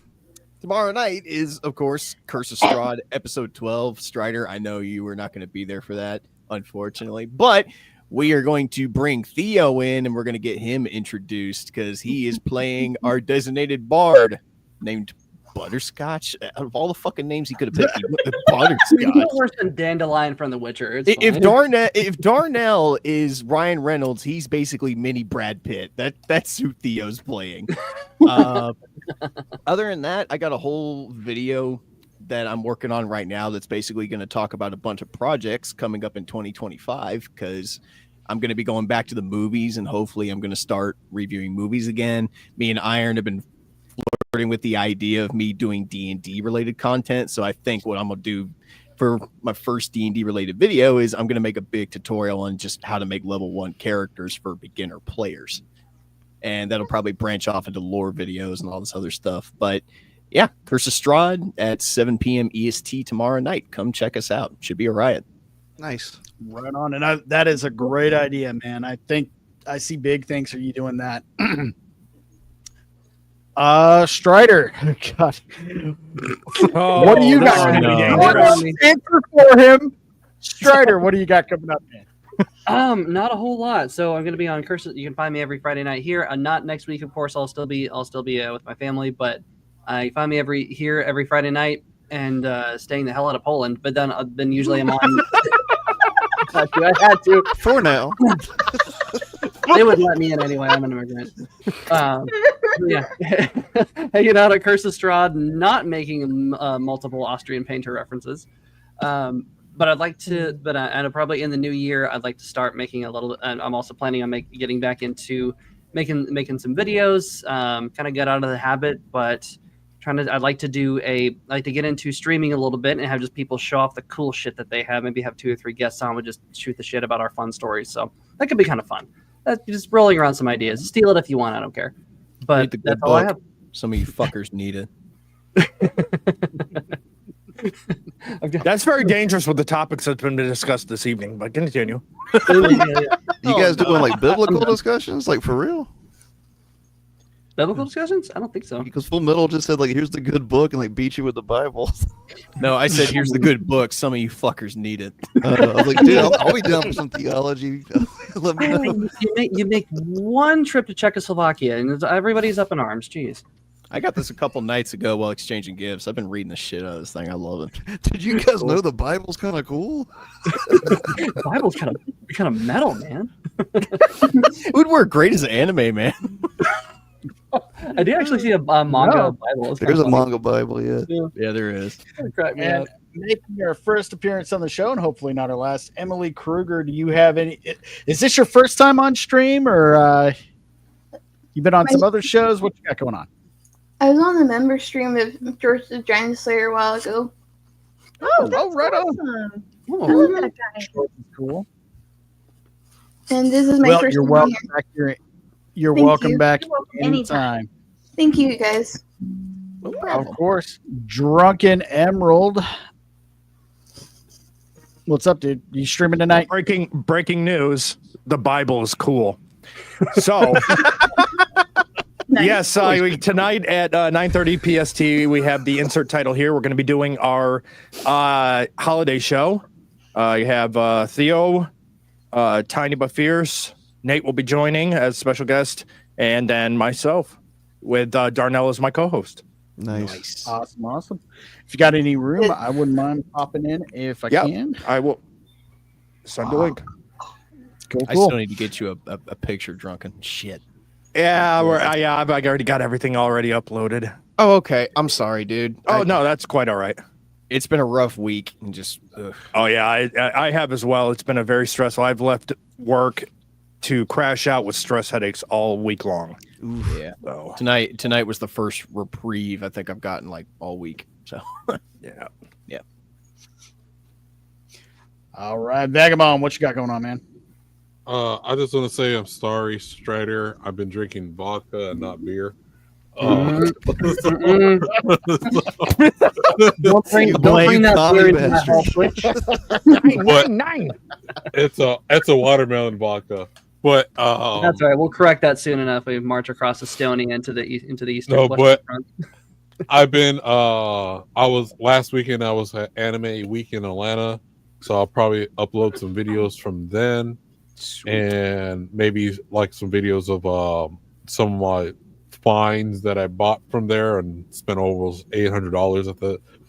tomorrow night is, of course, Curse of Strahd, episode 12. Strider, I know you were not going to be there for that, unfortunately, but we are going to bring Theo in and we're going to get him introduced because he is playing our designated bard named Butterscotch. Out of all the fucking names he could have picked, he went with Butterscotch. Worse than Dandelion from The Witcher. It's If fine. if Darnell is Ryan Reynolds, he's basically mini Brad Pitt. That's who Theo's playing. Other than that, I got a whole video that I'm working on right now that's basically going to talk about a bunch of projects coming up in 2025 because I'm going to be going back to the movies and hopefully I'm going to start reviewing movies again. Me and Iron have been flirting with the idea of me doing D&D related content. So I think what I'm going to do for my first D&D related video is I'm going to make a big tutorial on just how to make level 1 characters for beginner players. And that'll probably branch off into lore videos and all this other stuff. But yeah, Curse of Strahd at 7 p.m. EST tomorrow night. Come check us out. Should be a riot. Nice. Right on. And that is a great idea, man. I think I see big things for you doing that. Strider. God. What do you got? Answer for him. Strider, what do you got coming up, man? Not a whole lot. So I'm going to be on Curse. You can find me every Friday night here. Not next week, of course. I'll still be with my family, but you find me every Friday night and staying the hell out of Poland. But then usually I'm on. I had to for now. They would let me in anyway. I'm an immigrant. Yeah, hanging out at Curse of Strahd, not making multiple Austrian painter references. But I'd like to, and probably in the new year, I'd like to start making a little. And I'm also planning on getting back into making some videos. Kind of get out of the habit, but I'd like to get into streaming a little bit and have just people show off the cool shit that they have. Maybe have 2 or 3 guests on, would just shoot the shit about our fun stories. So that could be kind of fun. Just rolling around some ideas. Steal it if you want. I don't care. But that's all I have. Some of you fuckers need it. That's very dangerous with the topics that's been discussed this evening, but continue. You guys doing like biblical discussions? Like for real? Biblical discussions? I don't think so. Because Full Metal just said like, here's the good book and like beat you with the Bible. No, I said here's the good book. Some of you fuckers need it. I was like, dude, I'll be down for some theology. Let me know. You make one trip to Czechoslovakia and everybody's up in arms. Jeez. I got this a couple nights ago while exchanging gifts. I've been reading the shit out of this thing. I love it. Did you guys know the Bible's kind of cool? The Bible's kind of metal, man. It would work great as an anime, man. I did actually see a manga Bible. There's a manga Bible, yeah. Yeah, there is. Crack me And up. making your first appearance on the show, and hopefully not our last, Emily Kruger, do you have any? Is this your first time on stream, or you've been on some other shows? What you got going on? I was on the member stream of George the Giant Slayer a while ago. Oh, that's right on. awesome. Oh, I love that guy. Cool. And this is my Well, first you're time welcome here. back here. You're Thank welcome you. back You're welcome anytime. Thank you, guys. Of course. Drunken Emerald. What's up, dude? You streaming tonight? Breaking news. The Bible is cool. So yes, tonight at 9:30 PST, we have the insert title here. We're going to be doing our holiday show. You have Theo, Tiny but Fierce. Nate will be joining as special guest, and then myself with Darnell as my co-host. Nice. Awesome. If you got any room, I wouldn't mind popping in if I can. I will send the link. Cool. I still need to get you a picture, Drunken. Shit. Yeah, I've already got everything already uploaded. Oh, okay. I'm sorry, dude. Oh, no, that's quite all right. It's been a rough week and just. Ugh. Oh yeah, I have as well. It's been a very stressful. I've left work to crash out with stress headaches all week long. Ooh, yeah. So Tonight was the first reprieve I think I've gotten like all week. So yeah. All right, Vagabond, what you got going on, man? I just want to say I'm sorry, Strider. I've been drinking vodka and not beer. Don't bring that beer into my house, Twitch. Nine. It's a watermelon vodka. But that's all right. We'll correct that soon enough. We march across Estonia into the eastern. No, Western but front. I've been last weekend I was at Anime Week in Atlanta, so I'll probably upload some videos from then. Sweet. And maybe like some videos of some of my finds that I bought from there and spent almost $800 at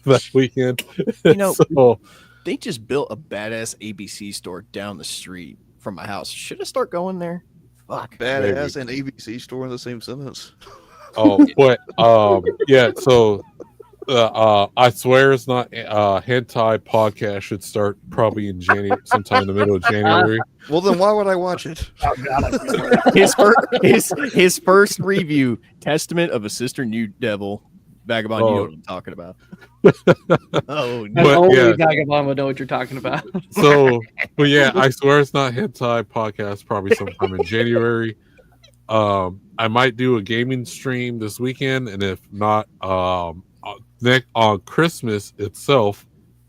that weekend. You know, so, they just built a badass ABC store down the street from my house. Should I start going there? Fuck. Badass and ABC store in the same sentence. Oh, but yeah. So I swear it's not hentai podcast should start probably in January, sometime in the middle of January. Well, then why would I watch it? Oh, God, his first review, Testament of a Sister New Devil. Vagabond, you know what I'm talking about. Oh, but, only yeah. Vagabond would know what you're talking about. So, but yeah, I swear it's not hentai podcast. Probably sometime in January. I might do a gaming stream this weekend, and if not, next on Christmas itself,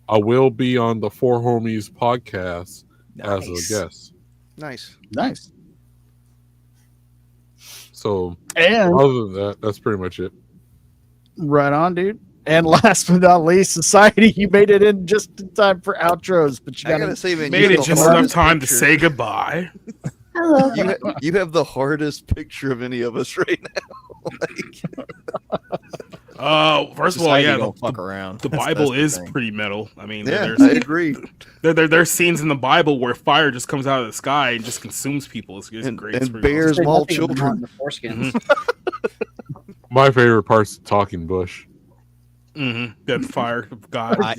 I will be on the Four Homies podcast as a guest. Nice. So, And other than that, that's pretty much it. Right on, dude. And last but not least, Society, you made it in just in time for outros, but you gotta say, man, made it just enough time to say goodbye. Hello. You have the hardest picture of any of us right now. First of all, yeah, don't fuck around. The That's Bible the is thing. pretty metal. I mean, Yeah, I agree. There's scenes in the Bible where fire just comes out of the sky and just consumes people. It's great. It's And pretty bears awesome. maul children. My favorite part's the talking bush. That fire of God. I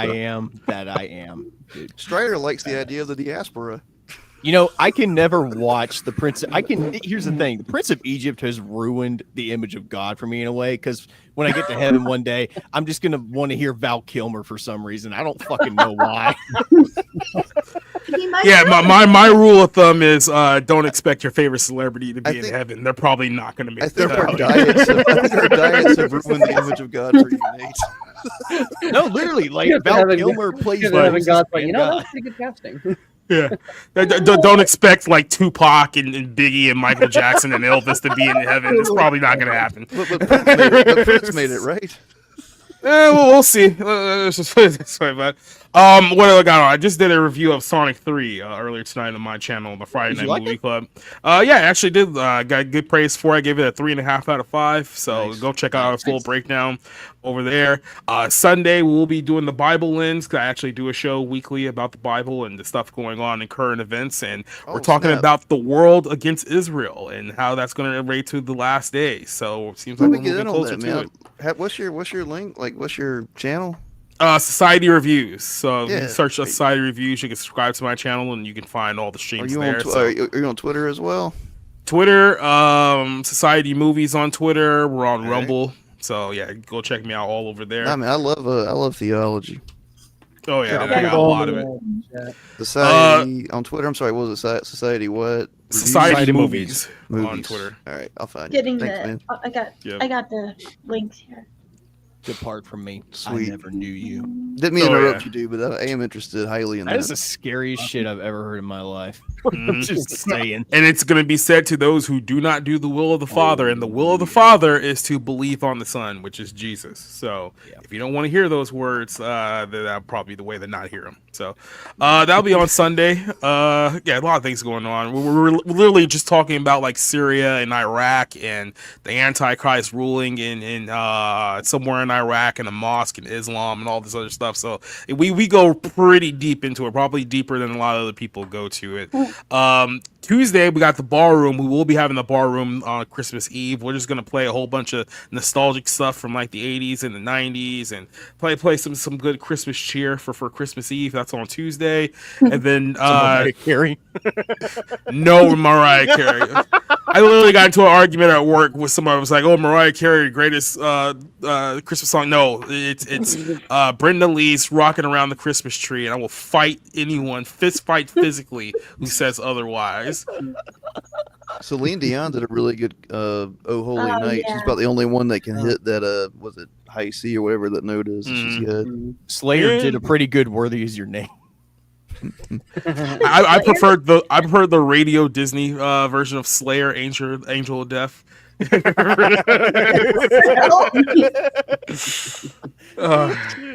am that I am. Dude. Strider likes the idea of the diaspora. You know, I can never watch the Prince. Here's the thing: the Prince of Egypt has ruined the image of God for me in a way. Because when I get to heaven one day, I'm just gonna want to hear Val Kilmer for some reason. I don't fucking know why. Yeah, my rule of thumb is don't expect your favorite celebrity to be in heaven. They're probably not going to make. I think our diets have ruined the image of God for you, Nate. No, literally, like Val Kilmer plays. God's like, you know, that's pretty good casting. Yeah, don't expect like Tupac and Biggie and Michael Jackson and Elvis to be in heaven. It's probably not going to happen. But Prince made it, right? Well, we'll see. Let's just put it this way, but what I got on? I just did a review of Sonic 3 earlier tonight on my channel, the Friday Night Movie Club. Yeah, I actually did. Got good praise for it. I gave it a 3.5 out of 5. So go check out our full breakdown over there. Sunday we'll be doing the Bible Lens. I actually do a show weekly about the Bible and the stuff going on in current events, and we're talking about the world against Israel and how that's going to relate to the last days. So it seems like we're moving closer to it. What's your link? Like, what's your channel? Society Reviews. So Yeah. you search Society Reviews. You can subscribe to my channel, and you can find all the streams there. Are you on Twitter as well? Twitter, Society Movies on Twitter. We're on Rumble. So yeah, go check me out all over there. I mean, I love theology. Oh yeah, I got a lot of it. Society on Twitter. I'm sorry, what was it? Society what? Society movies on Twitter. All right, I'll find Getting you. Thanks, man. I got the links here. Depart from me. Sweet. I never knew you. Didn't mean to interrupt you, dude, but I am interested highly in that. That is the scariest shit I've ever heard in my life. I'm just saying. And it's going to be said to those who do not do the will of the Father, and the will of the Father is to believe on the Son, which is Jesus. So if you don't want to hear those words, that'll probably be the way to not hear them. So that'll be on Sunday. Yeah, a lot of things going on. We're literally just talking about like Syria and Iraq and the Antichrist ruling in somewhere in Iraq and a mosque and Islam and all this other stuff. So we go pretty deep into it, probably deeper than a lot of other people go to it. Tuesday we got the bar room. We will be having the bar room on Christmas Eve. We're just gonna play a whole bunch of nostalgic stuff from like the 80s and the 90s and play some good Christmas cheer for Christmas Eve. That's on Tuesday. And then Mariah Carey. No Mariah Carey. I literally got into an argument at work with somebody who was like, "Oh, Mariah Carey, greatest Christmas song." No, it's Brenda Lee's "Rocking Around the Christmas Tree," and I will fight anyone, fist fight physically, who says otherwise. Celine Dion did a really good "Oh Holy Night." Yeah. She's about the only one that can hit that was it high C or whatever that note is. She's good. Slayer did a pretty good "Worthy Is Your Name." I preferred the Radio Disney version of Slayer, Angel of Death.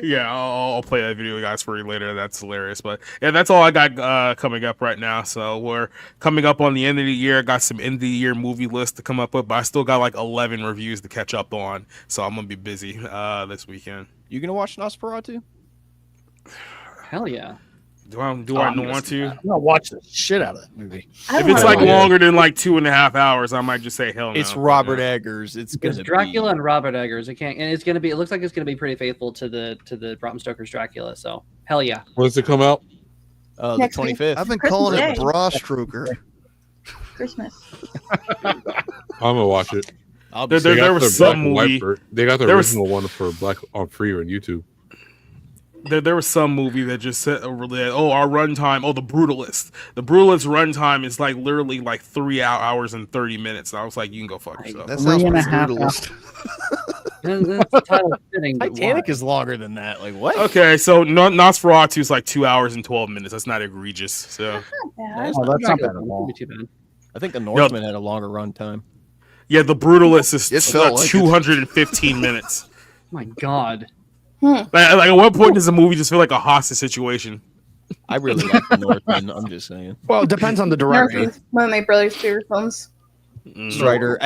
Yeah, I'll play that video, guys, for you later. That's hilarious. But yeah, that's all I got coming up right now. So we're coming up on the end of the year. Got some end of the year movie list to come up with, but I still got like 11 reviews to catch up on. So I'm gonna be busy this weekend. You gonna watch Nosferatu? Hell yeah. Do I want to? I'm gonna watch the shit out of that movie. If it's like longer than like 2.5 hours, I might just say hell no. It's Robert Eggers. It's Dracula and Robert Eggers. It looks like it's gonna be pretty faithful to the Bram Stoker's Dracula. So hell yeah. When does it come out? The Next week. 25th. I've been Christmas calling Day. it Bra Stroker. Christmas. I'm gonna watch it. There was some movie. They got the original one for Black on free on YouTube. There was some movie that just said, our runtime. The Brutalist. The Brutalist runtime is like literally like 3 hours and 30 minutes. And I was like, you can go fuck yourself. That sounds pretty Brutalist. Titanic is longer than that. Like what? Okay, so Nosferatu is like 2 hours and 12 minutes. That's not egregious. So That's not bad at all. I think the Northman had a longer run time. yeah, the Brutalist is felt like it. 215 minutes. Oh my God. Like at one point, does the movie just feel like a hostage situation? I really like the Northman. I'm just saying. Well, it depends on the director. One of my brother's favorite films. Strider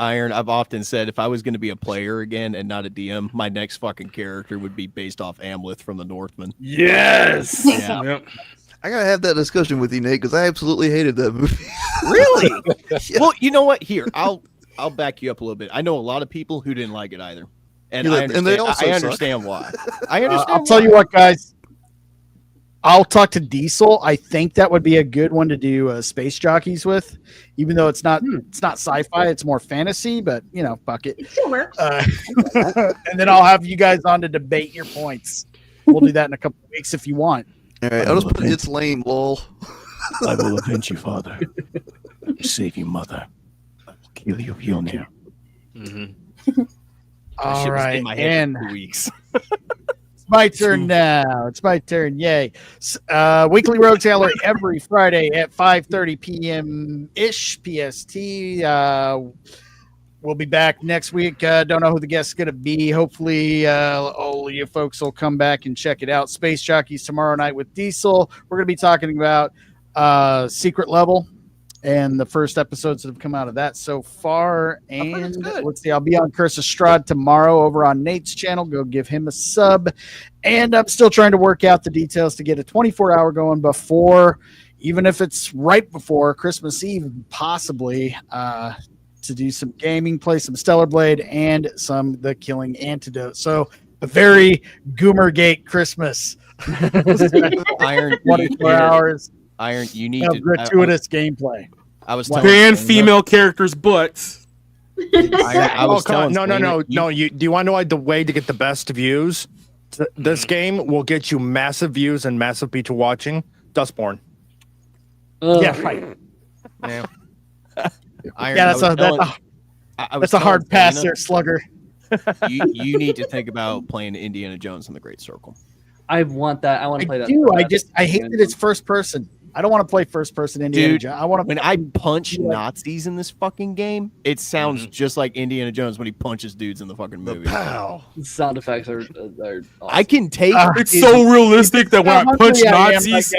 Iron. I've often said if I was going to be a player again and not a DM, my next fucking character would be based off Amleth from the Northman. Yes. Yeah. Yep. I gotta have that discussion with you, Nate, because I absolutely hated that movie. Really? Yeah. Well, you know what? Here, I'll back you up a little bit. I know a lot of people who didn't like it either, and Yeah, I understand, and they also I suck. understand why. I understand. I'll tell you what, guys. I'll talk to Diesel. I think that would be a good one to do Space Jockeys with, even though it's not sci-fi. It's more fantasy, but fuck it. It still works. And then I'll have you guys on to debate your points. We'll do that in a couple of weeks if you want. All right, I'll just put it's lame, lol. I will avenge you, father. Save you, mother. I will kill you, Mjolnir. All right, and 2 weeks. it's my turn now. It's my turn. Yay! Weekly Rogue Gallery every Friday at 5:30 p.m. ish PST. We'll be back next week. Don't know who the guest's going to be. Hopefully, all of you folks will come back and check it out. Space Jockeys tomorrow night with Diesel. We're going to be talking about Secret Level and the first episodes that have come out of that so far. And let's see, I'll be on Curse of Strahd tomorrow over on Nate's channel. Go give him a sub. And I'm still trying to work out the details to get a 24-hour going before, even if it's right before Christmas Eve, possibly, to do some gaming, play some Stellar Blade, and some The Killing Antidote. So a very Goomergate Christmas. Iron 24 hours. Iron, you need of to gratuitous gameplay. I was ban female characters' butts. I was telling no. Selena, Do you want to know the way to get the best views? This game will get you massive views and massive people watching. Dustborn. Yeah, right. Yeah. That's a hard pass there, Slugger. you need to think about playing Indiana Jones in the Great Circle. I want that. I want to play that. I hate that it's first person. I don't want to play first person Indiana Jones. I want to. When I punch Nazis in this fucking game, it sounds just like Indiana Jones when he punches dudes in the fucking movie. The sound effects are awesome. I can take. It's so realistic that when I punch Nazis.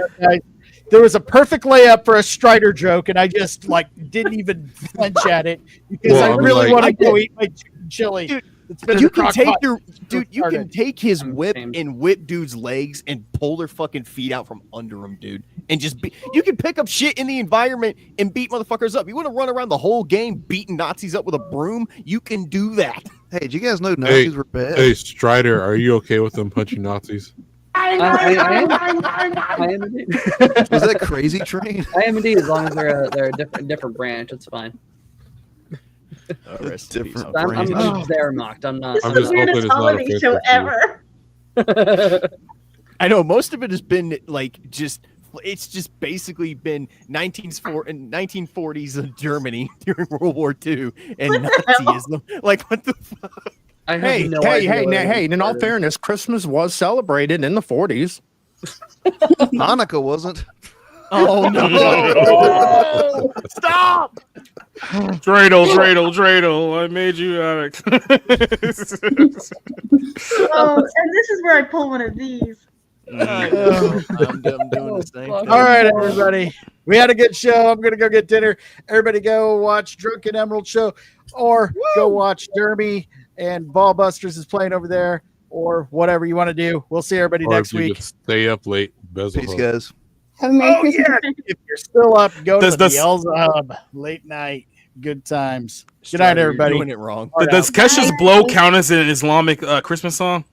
There was a perfect layup for a Strider joke, and I just didn't even flinch at it because I really want to go eat my chicken chili. Dude, you can take his whip and whip dudes' legs and pull their fucking feet out from under them, dude. And you can pick up shit in the environment and beat motherfuckers up. You want to run around the whole game beating Nazis up with a broom? You can do that. Hey, did you guys know Nazis were bad? Hey, Strider, are you okay with them punching Nazis? I am indeed. Was that Crazy Train? I am indeed. As long as they're a different branch, it's fine. Different. I'm just there mocked. I'm not. This is the weirdest holiday show ever. I know most of it has been it's just basically been 1940s Germany during World War II and Nazism. Like, what the fuck? Hey, in all fairness, Christmas was celebrated in the 40s. Hanukkah wasn't. Oh no! Stop! Dreidel, I made you Alex. Oh, and this is where I pull one of these. I'm doing the same. All right, everybody. We had a good show. I'm gonna go get dinner. Everybody go watch Drunken Emerald Show or go watch Dermy and Ballbusters is playing over there or whatever you want to do. We'll see everybody next week. Stay up late. Peace, guys. Have a Merry Christmas. Yeah. If you're still up, go to the Elza Hub late night. Good times. Good night, everybody. You're doing it wrong. Does Kesha's Blow count as an Islamic Christmas song?